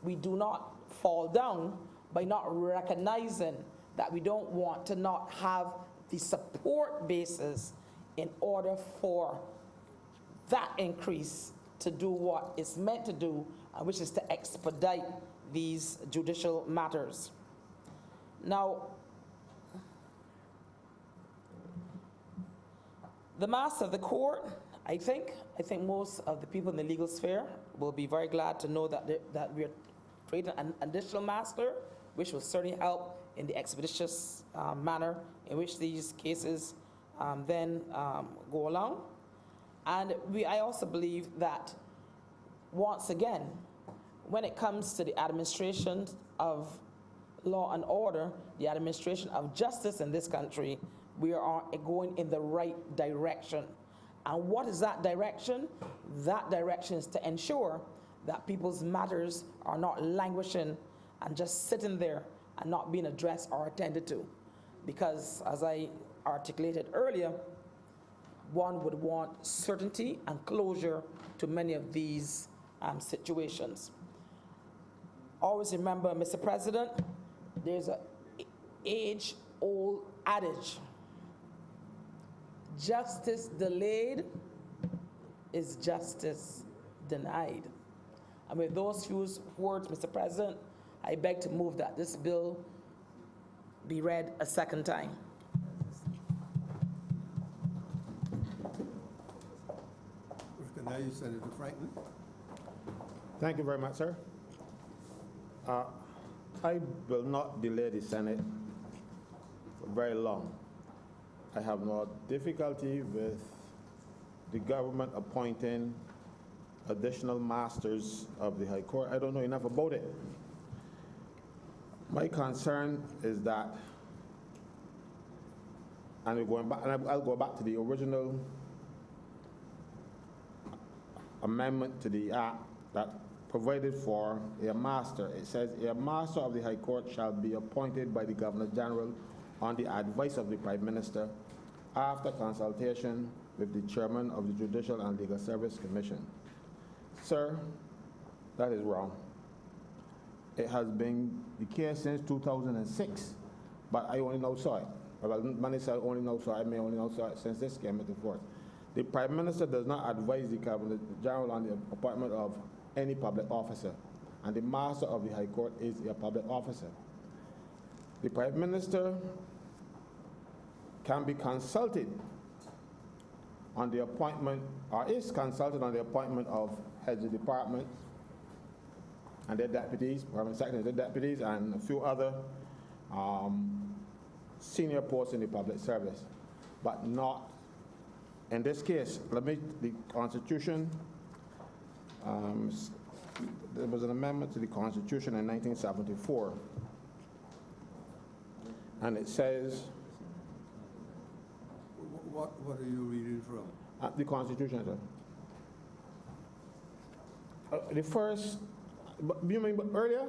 we do not fall down by not recognizing that we don't want to not have the support basis in order for that increase to do what it's meant to do, which is to expedite these judicial matters. Now, the master of the court, I think most of the people in the legal sphere will be very glad to know that we're creating an additional master, which will certainly help in the expeditious manner in which these cases then go along. And I also believe that, once again, when it comes to the administration of law and order, the administration of justice in this country, we are going in the right direction. And what is that direction? That direction is to ensure that people's matters are not languishing and just sitting there and not being addressed or attended to. Because, as I articulated earlier, one would want certainty and closure to many of these situations. Always remember, Mr. President, there's an age-old adage: justice delayed is justice denied. And with those few words, Mr. President, I beg to move that this bill be read a second time. Recognize you, Senator Franklin. Thank you very much, sir. I will not delay the Senate for very long. I have no difficulty with the government appointing additional masters of the High Court. I don't know enough about it. My concern is that, and I'll go back to the original amendment to the Act that provided for a master. It says, a master of the High Court shall be appointed by the Governor General on the advice of the Prime Minister after consultation with the Chairman of the Judicial and Legal Service Commission. Sir, That is wrong. It has been the case since 2006, but I only now saw it. Well, many say I only now saw it, I may only now saw it since this came into force. The Prime Minister does not advise the Cabinet General on the appointment of any public officer, and the Master of the High Court is a public officer. The Prime Minister can be consulted on the appointment, or is consulted on the appointment of heads of departments and their deputies, permanent secretaries and their deputies, and a few other senior posts in the public service, but not in this case. The Constitution, there was an amendment to the Constitution in 1974, and it says, What are you reading from? the Constitution, sir. The first, you mean earlier,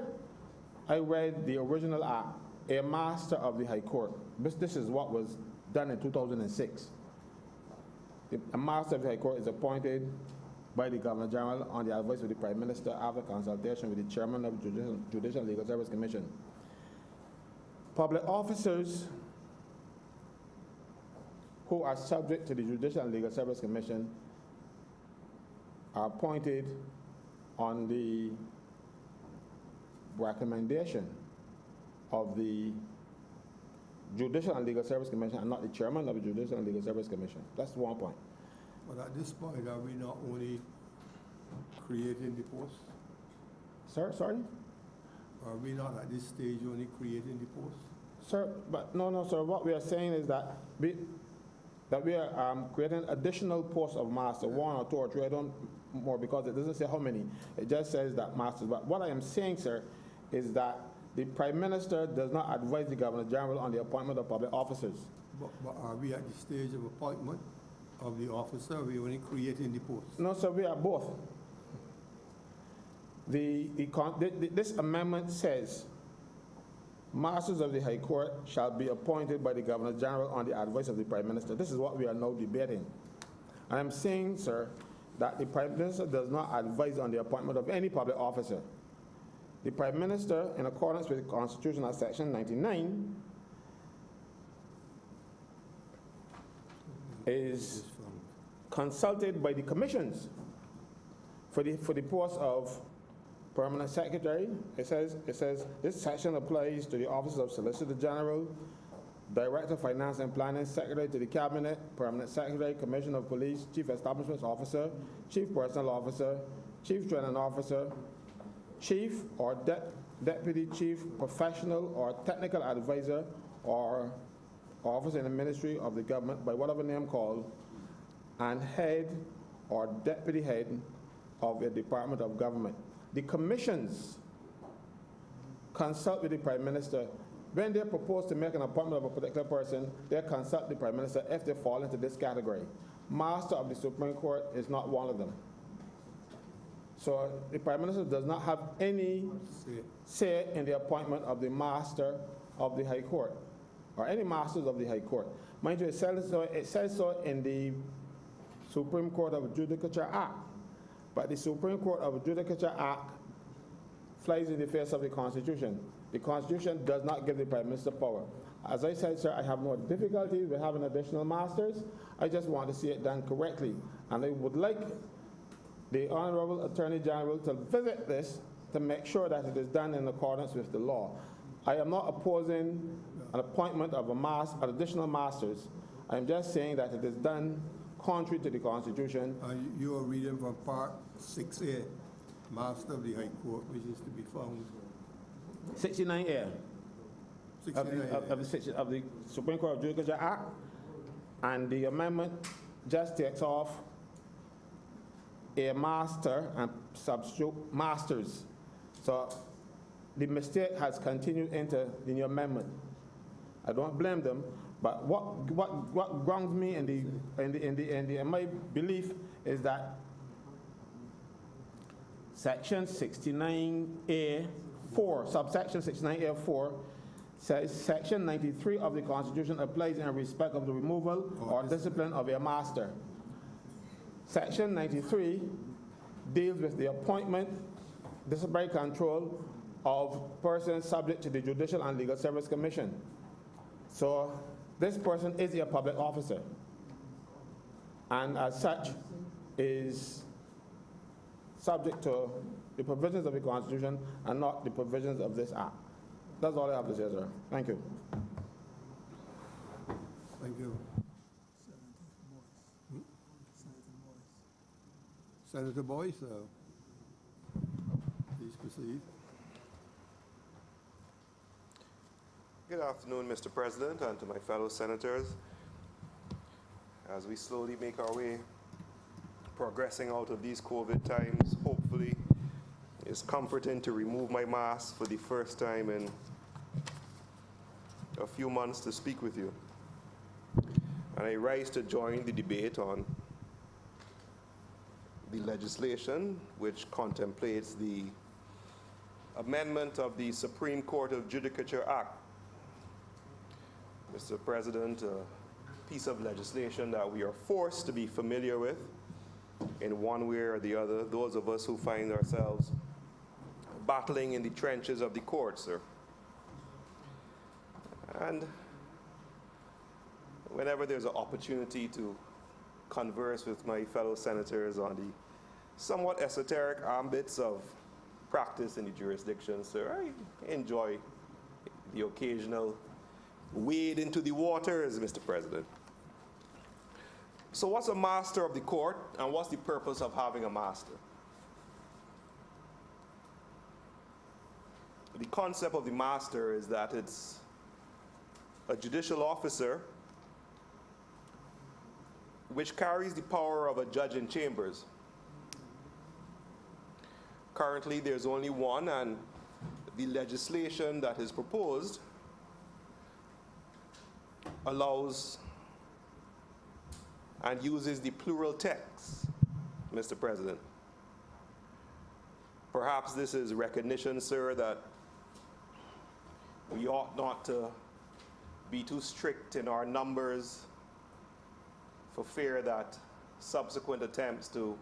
I read the original act, a Master of the High Court. This is what was done in 2006. A Master of the High Court is appointed by the Governor General on the advice of the Prime Minister after consultation with the Chairman of the Judicial Legal Service Commission. Public officers who are subject to the Judicial and Legal Service Commission are appointed on the recommendation of the Judicial and Legal Service Commission and not the Chairman of the Judicial and Legal Service Commission. That's one point. But at this point, are we not only creating the post? Sir, sorry? Are we not at this stage only creating the post? Sir, but no, sir. What we are saying is that we are creating additional posts of master, 1 or 2 or 3, I don't more, because it doesn't say how many. It just says that masters. But what I am saying, sir, is that the Prime Minister does not advise the Governor General on the appointment of public officers. But are we at the stage of appointment of the officer? Are we only creating the post? No, sir, we are both. This amendment says, Masters of the High Court shall be appointed by the Governor General on the advice of the Prime Minister. This is what we are now debating. And I'm saying, sir, that the Prime Minister does not advise on the appointment of any public officer. The Prime Minister, in accordance with the Constitutional Section 99, is consulted by the commissions for the post of Permanent Secretary. It says this section applies to the offices of Solicitor General, Director of Finance and Planning, Secretary to the Cabinet, Permanent Secretary, Commissioner of Police, Chief Establishments Officer, Chief Personnel Officer, Chief Training Officer, Chief or Deputy Chief Professional or Technical Advisor, or officer in the Ministry of the Government by whatever name called, and head or deputy head of a department of government. The commissions consult with the Prime Minister. When they propose to make an appointment of a particular person, they consult the Prime Minister if they fall into this category. Master of the Supreme Court is not one of them. So the Prime Minister does not have any say in the appointment of the Master of the High Court, or any Masters of the High Court. Mind you, it says so in the Supreme Court of Judicature Act. But the Supreme Court of Judicature Act flies in the face of the Constitution. The Constitution does not give the Prime Minister power. As I said, sir, I have no difficulty with having additional masters. I just want to see it done correctly. And I would like the Honourable Attorney General to visit this to make sure that it is done in accordance with the law. I am not opposing an appointment of additional masters. I am just saying that it is done contrary to the Constitution. You are reading from Part 6A, Master of the High Court, which is to be found 69A 69A. of the Supreme Court of Judicature Act, and the amendment just takes off a master and substitute masters. So the mistake has continued into the new amendment. I don't blame them, but what grounds me in my belief is that Section 69A(4), subsection 69A(4), says Section 93 of the Constitution applies in respect of the removal or discipline of a master. Section 93 deals with the appointment disciplinary control of persons subject to the Judicial and Legal Service Commission. So this person is a public officer, and as such is subject to the provisions of the Constitution and not the provisions of this Act. That's all I have to say, sir. Thank you. Thank you. Senator Boyce, please proceed. Good afternoon, Mr. President, and to my fellow senators. As we slowly make our way, progressing out of these COVID times, hopefully it's comforting to remove my mask for the first time in a few months to speak with you. And I rise to join the debate on the legislation which contemplates the amendment of the Supreme Court of Judicature Act. Mr. President, a piece of legislation that we are forced to be familiar with in one way or the other, those of us who find ourselves battling in the trenches of the court, sir. And whenever there's an opportunity to converse with my fellow senators on the somewhat esoteric ambits of practice in the jurisdiction, sir, I enjoy the occasional wade into the waters, Mr. President. So what's a master of the court, and what's the purpose of having a master? The concept of the master is that it's a judicial officer which carries the power of a judge in chambers. Currently, there's only one, and the legislation that is proposed allows and uses the plural text, Mr. President. Perhaps this is recognition, sir, that we ought not to be too strict in our numbers for fear that subsequent attempts to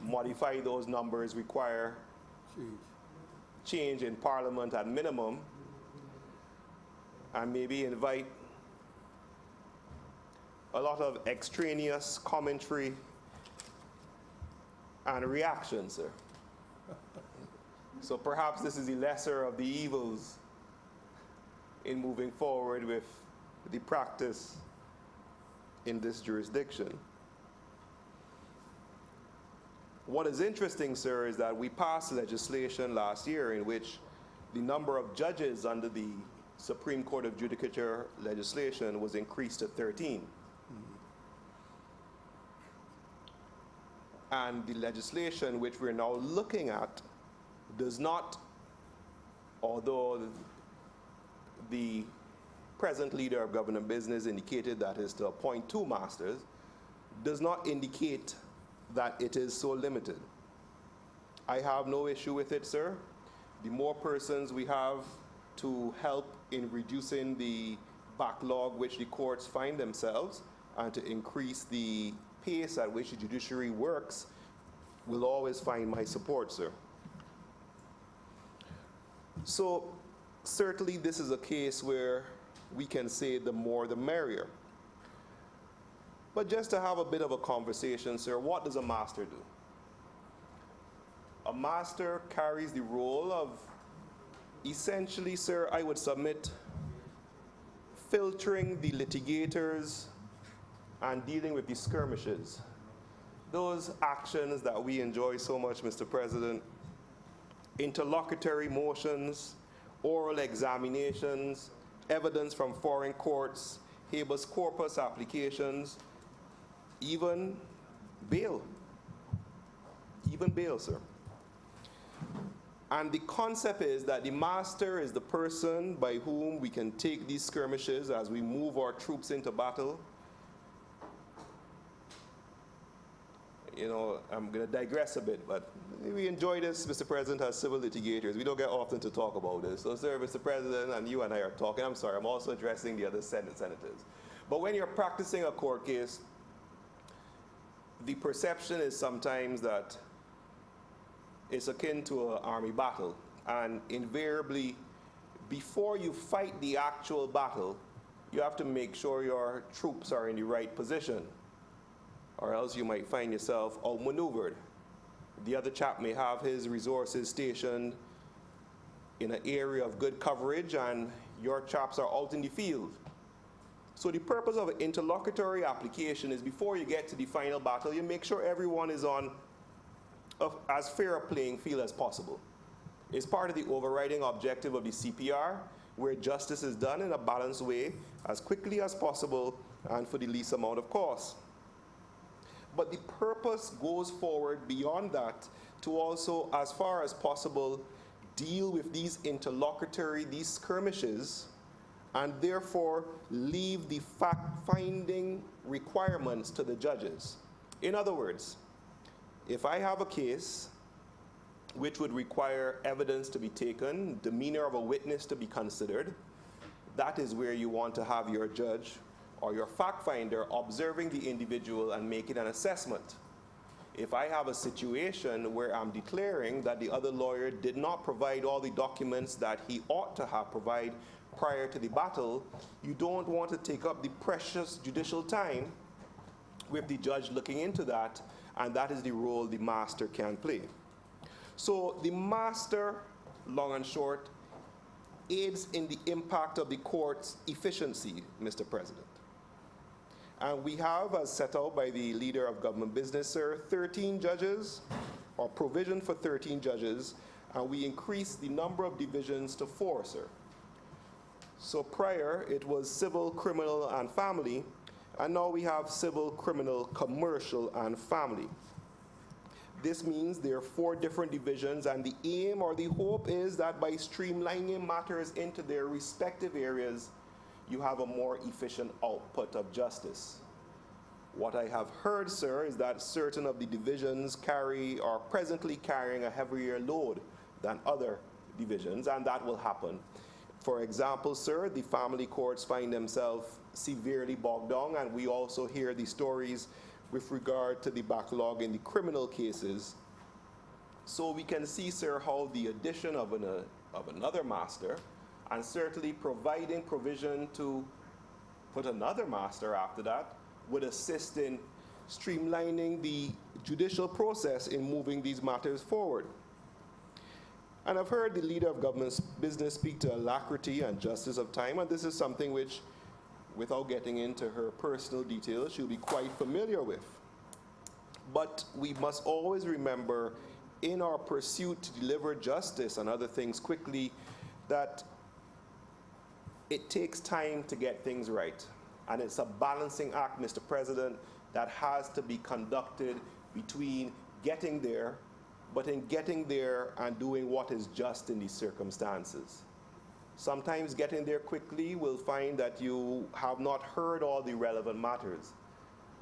modify those numbers require change in Parliament at minimum, and maybe invite a lot of extraneous commentary and reaction, sir. So perhaps this is the lesser of the evils in moving forward with the practice in this jurisdiction. What is interesting, sir, is that we passed legislation last year in which the number of judges under the Supreme Court of Judicature legislation was increased to 13. And the legislation which we're now looking at does not, although the present leader of government business indicated that is to appoint 2 masters, does not indicate that it is so limited. I have no issue with it, sir. The more persons we have to help in reducing the backlog which the courts find themselves and to increase the pace at which the judiciary works will always find my support, sir. So certainly this is a case where we can say the more the merrier. But just to have a bit of a conversation, sir, what does a master do? A master carries the role of essentially, sir, I would submit, filtering the litigators and dealing with the skirmishes. Those actions that we enjoy so much, Mr. President, interlocutory motions, oral examinations, evidence from foreign courts, habeas corpus applications, even bail, sir. And the concept is that the master is the person by whom we can take these skirmishes as we move our troops into battle. You know, I'm going to digress a bit, but we enjoy this, Mr. President, as civil litigators. We don't get often to talk about this. So, sir, Mr. President, and you and I are talking. I'm sorry, I'm also addressing the other senators. But when you're practicing a court case, the perception is sometimes that it's akin to an army battle. And invariably, before you fight the actual battle, you have to make sure your troops are in the right position, or else you might find yourself outmaneuvered. The other chap may have his resources stationed in an area of good coverage, and your chaps are out in the field. So the purpose of an interlocutory application is before you get to the final battle, you make sure everyone is on as fair a playing field as possible. It's part of the overriding objective of the CPR, where justice is done in a balanced way, as quickly as possible, and for the least amount of cost. But the purpose goes forward beyond that to also, as far as possible, deal with these these skirmishes, and therefore leave the fact-finding requirements to the judges. In other words, if I have a case which would require evidence to be taken, demeanor of a witness to be considered, that is where you want to have your judge or your fact finder observing the individual and making an assessment. If I have a situation where I'm declaring that the other lawyer did not provide all the documents that he ought to have provided prior to the battle, you don't want to take up the precious judicial time with the judge looking into that, and that is the role the master can play. So the master, long and short, aids in the impact of the court's efficiency, Mr. President. And we have, as set out by the leader of government business, sir, 13 judges, or provision for 13 judges, and we increased the number of divisions to 4, sir. So prior, it was civil, criminal, and family, and now we have civil, criminal, commercial, and family. This means there are 4 different divisions, and the aim or the hope is that by streamlining matters into their respective areas, you have a more efficient output of justice. What I have heard, sir, is that certain of the divisions are presently carrying a heavier load than other divisions, and that will happen. For example, sir, the family courts find themselves severely bogged down, and we also hear the stories with regard to the backlog in the criminal cases. So we can see, sir, how the addition of another master, and certainly providing provision to put another master after that, would assist in streamlining the judicial process in moving these matters forward. And I've heard the leader of government's business speak to alacrity and justice of time, and this is something which, without getting into her personal details, she'll be quite familiar with. But we must always remember, in our pursuit to deliver justice and other things quickly, that it takes time to get things right. And it's a balancing act, Mr. President, that has to be conducted between getting there, but in getting there and doing what is just in these circumstances. Sometimes getting there quickly will find that you have not heard all the relevant matters.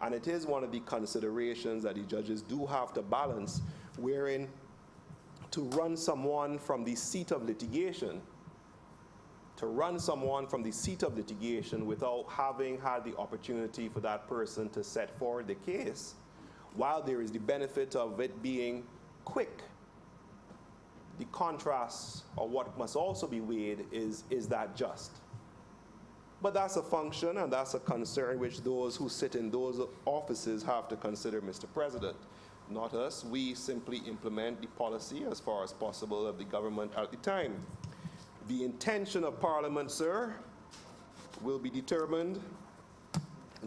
And it is one of the considerations that the judges do have to balance, wherein to run someone from the seat of litigation, without having had the opportunity for that person to set forward the case, while there is the benefit of it being quick, the contrast, or what must also be weighed, is that just? But that's a function and that's a concern which those who sit in those offices have to consider, Mr. President. Not us. We simply implement the policy as far as possible of the government at the time. The intention of Parliament, sir, will be determined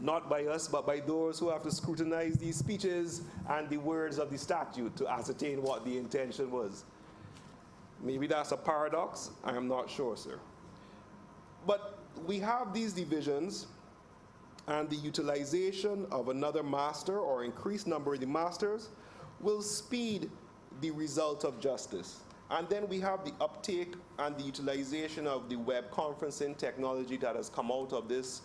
not by us, but by those who have to scrutinize these speeches and the words of the statute to ascertain what the intention was. Maybe that's a paradox. I am not sure, sir. But we have these divisions, and the utilization of another master or increased number of the masters will speed the result of justice. And then we have the uptake and the utilization of the web conferencing technology that has come out of this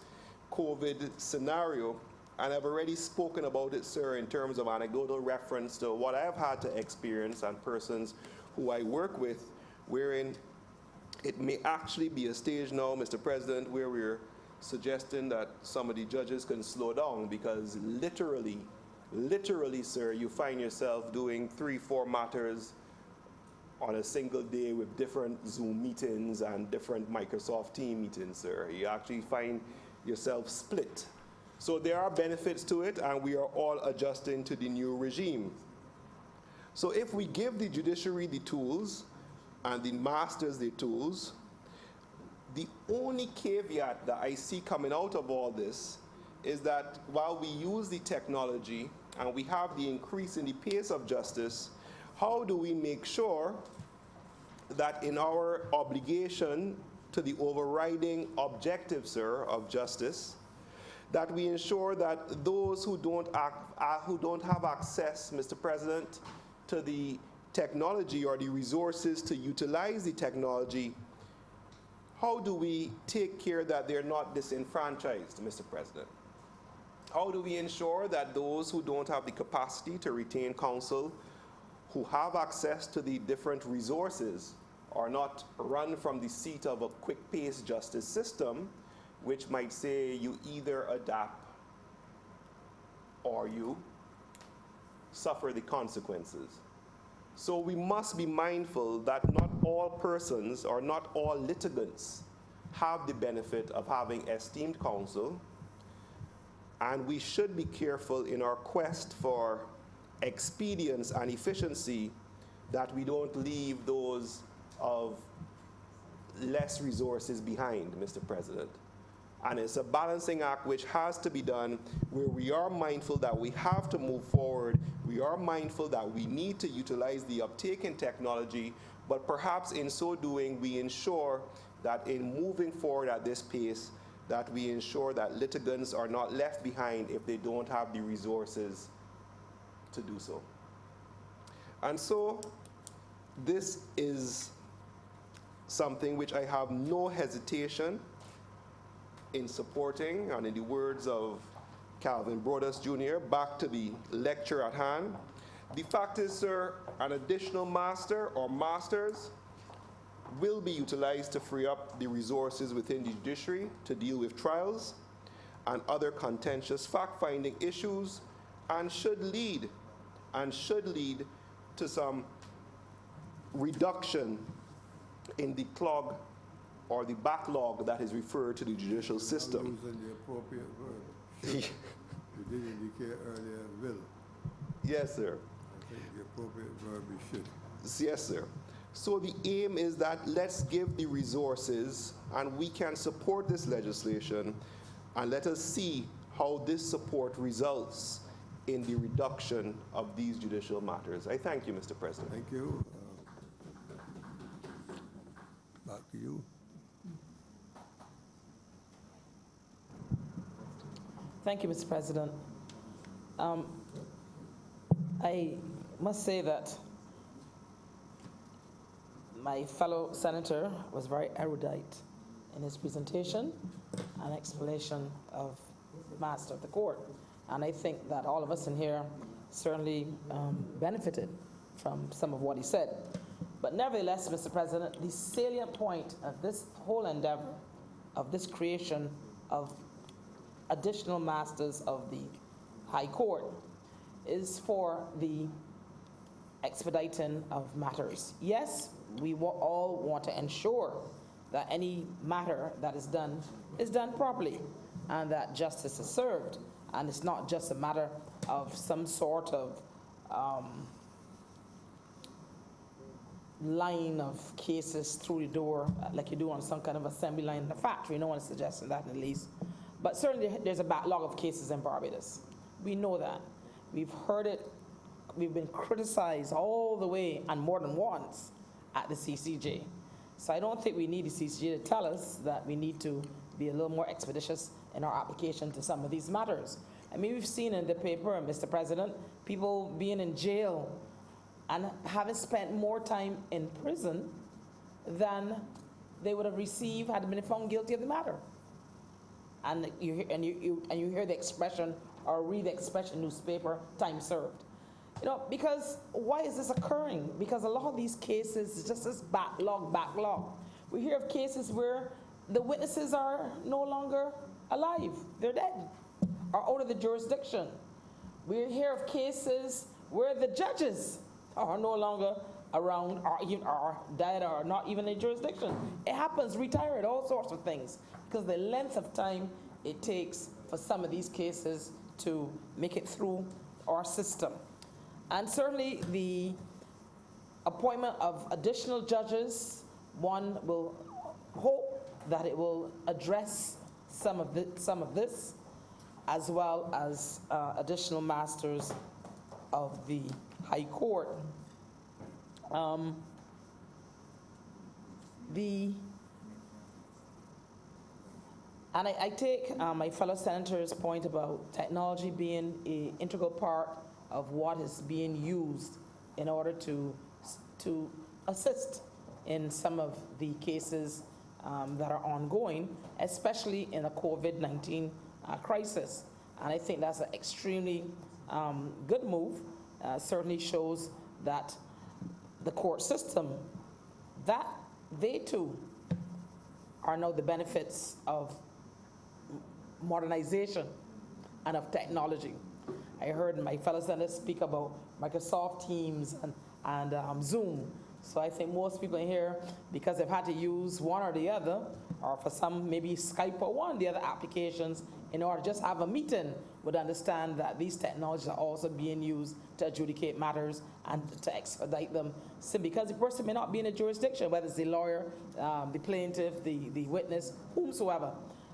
COVID scenario. And I've already spoken about it, sir, in terms of anecdotal reference to what I've had to experience and persons who I work with, wherein it may actually be a stage now, Mr. President, where we're suggesting that some of the judges can slow down, because literally, sir, you find yourself doing 3-4 matters on a single day with different Zoom meetings and different Microsoft Team meetings, sir. You actually find yourself split. So there are benefits to it, and we are all adjusting to the new regime. So if we give the judiciary the tools and the masters the tools, the only caveat that I see coming out of all this is that while we use the technology and we have the increase in the pace of justice, how do we make sure that in our obligation to the overriding objective, sir, of justice, that we ensure that those who don't have access, Mr. President, to the technology or the resources to utilize the technology, how do we take care that they're not disenfranchised, Mr. President? How do we ensure that those who don't have the capacity to retain counsel, who have access to the different resources, are not run from the seat of a quick-paced justice system, which might say you either adapt or you suffer the consequences? So we must be mindful that not all persons or not all litigants have the benefit of having esteemed counsel, and we should be careful in our quest for expedience and efficiency that we don't leave those of less resources behind, Mr. President. And it's a balancing act which has to be done, where we are mindful that we have to move forward, we are mindful that we need to utilize the uptake in technology, but perhaps in so doing we ensure that in moving forward at this pace, that we ensure that litigants are not left behind if they don't have the resources to do so. And so this is something which I have no hesitation in supporting, and in the words of Calvin Broadus Jr., back to the lecture at hand. The fact is, sir, an additional master or masters will be utilized to free up the resources within the judiciary to deal with trials and other contentious fact-finding issues, and should lead to some reduction in the clog or the backlog that is referred to the judicial system. I'm using the appropriate verb. Should. You did indicate earlier, will. Yes, sir. I think the appropriate verb is should. Yes, sir. So the aim is that let's give the resources, and we can support this legislation, and let us see how this support results in the reduction of these judicial matters. I thank you, Mr. President. Thank you. Back to you. Thank you, Mr. President. I must say that my fellow senator was very erudite in his presentation and explanation of the master of the court. And I think that all of us in here certainly benefited from some of what he said. But nevertheless, Mr. President, the salient point of this whole endeavor, of this creation of additional masters of the High Court, is for the expediting of matters. Yes, we all want to ensure that any matter that is done properly and that justice is served. And it's not just a matter of some sort of line of cases through the door like you do on some kind of assembly line in a factory. No one is suggesting that, at least. But certainly there's a backlog of cases in Barbados. We know that. We've heard it. We've been criticized all the way, and more than once, at the CCJ. So I don't think we need the CCJ to tell us that we need to be a little more expeditious in our application to some of these matters. I mean, we've seen in the paper, Mr. President, people being in jail and having spent more time in prison than they would have received had they been found guilty of the matter. And you hear the expression, or read the expression in newspaper, time served. You know, because why is this occurring? Because a lot of these cases is just this backlog. We hear of cases where the witnesses are no longer alive, they're dead, or out of the jurisdiction. We hear of cases where the judges are no longer around or that are not even in jurisdiction. It happens, retired, all sorts of things, because the length of time it takes for some of these cases to make it through our system. And certainly the appointment of additional judges, one will hope that it will address some of this, as well as additional masters of the High Court. And I take my fellow senators' point about technology being an integral part of what is being used in order to assist in some of the cases that are ongoing, especially in the COVID-19 crisis. And I think that's an extremely good move. Certainly shows that the court system, that they too are now the benefits of modernization and of technology. I heard my fellow senators speak about Microsoft Teams and Zoom. So I think most people in here, because they've had to use one or the other, or for some maybe Skype or one of the other applications, in order to just have a meeting, would understand that these technologies are also being used to adjudicate matters and to expedite them. So because the person may not be in a jurisdiction, whether it's the lawyer, the plaintiff, the witness, whomsoever.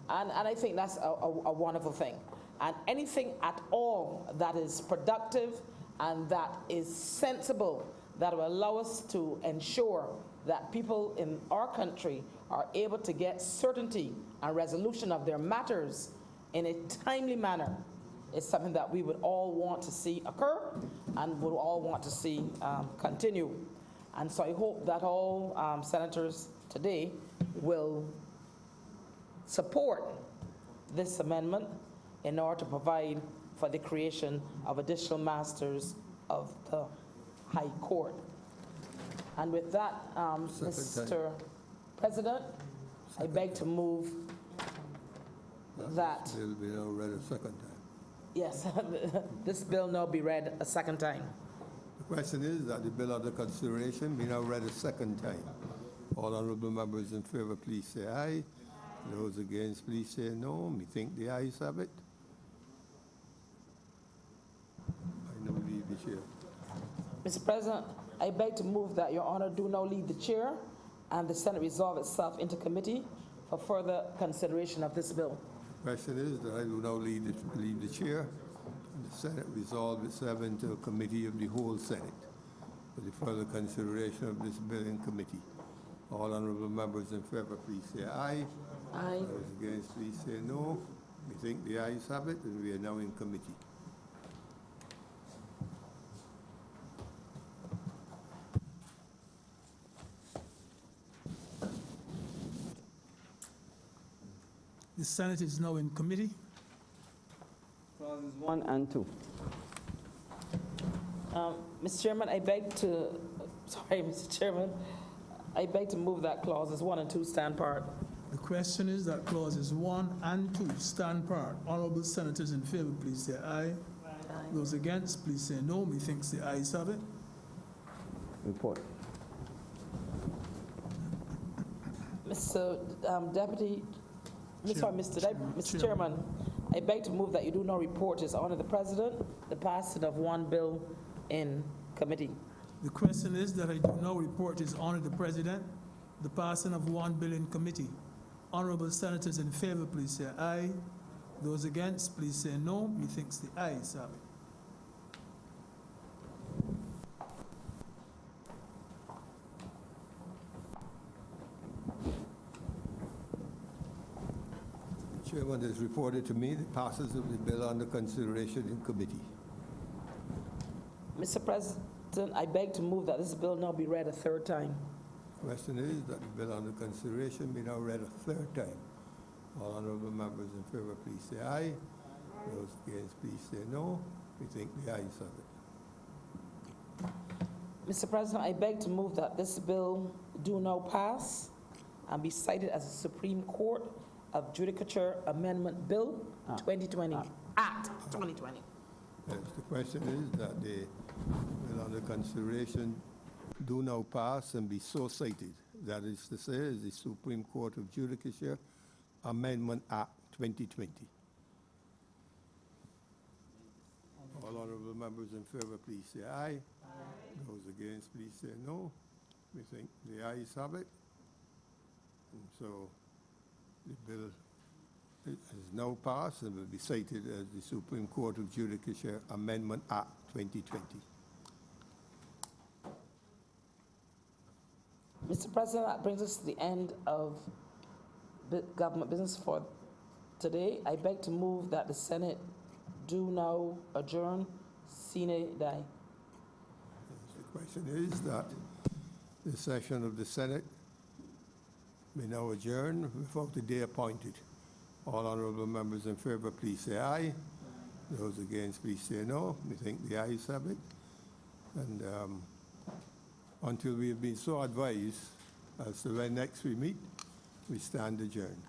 And I think that's a wonderful thing. And anything at all that is productive and that is sensible, that will allow us to ensure that people in our country are able to get certainty and resolution of their matters in a timely manner, is something that we would all want to see occur and would all want to see continue. And so I hope that all senators today will support this amendment in order to provide for the creation of additional masters of the High Court. And with that, Mr. President, I beg to move that. It will be now read a second time. Yes, this bill now be read a second time. The question is that the bill under consideration be now read a second time. All honourable members in favour, please say aye. Those against, please say no. Me think the ayes have it. I now leave the chair. Mr. President, I beg to move that Your Honor do now leave the chair and the Senate resolve itself into committee for further consideration of this bill. The question is that I will now leave the chair and the Senate resolve itself into a committee of the whole Senate for the further consideration of this bill in committee. All honourable members in favour, please say aye. Aye. Those against, please say no. We think the ayes have it, and we are now in committee. The Senate is now in committee. Clauses 1 and 2. Mr. Chairman, I beg to, sorry, Mr. Chairman, I beg to move that clauses 1 and 2 stand part. The question is that clauses 1 and 2 stand part. Honourable senators in favour, please say aye. Aye. Those against, please say no. Methinks the ayes have it. Report. Mr. Deputy, Mr. Chairman, I beg to move that you do not report as Honour the President the passing of one bill in committee. The question is that I do now report His Honour the President the passing of one bill in committee. Honourable senators in favour, please say aye. Those against, please say no. Methinks the ayes have it. Chairman has reported to me the passes of the bill under consideration in committee. Mr. President, I beg to move that this bill now be read a third time. Question is that the bill under consideration be now read a third time. All honourable members in favour, please say aye. Those against, please say no. We think the ayes have it. Mr. President, I beg to move that this bill do now pass and be cited as a Supreme Court of Judicature Amendment Bill 2020, Act 2020. Yes, the question is that the bill under consideration do now pass and be so cited. That is to say, is the Supreme Court of Judicature Amendment Act 2020. All honourable members in favour, please say aye. Those against, please say no. We think the ayes have it. And so the bill is now passed and will be cited as the Supreme Court of Judicature Amendment Act 2020. Mr. President, that brings us to the end of government business for today. I beg to move that the Senate do now adjourn sine die. The question is that the session of the Senate may now adjourn without a day appointed. All honourable members in favour, please say aye. Those against, please say no. We think the ayes have it. And until we have been so advised as to when next we meet, we stand adjourned.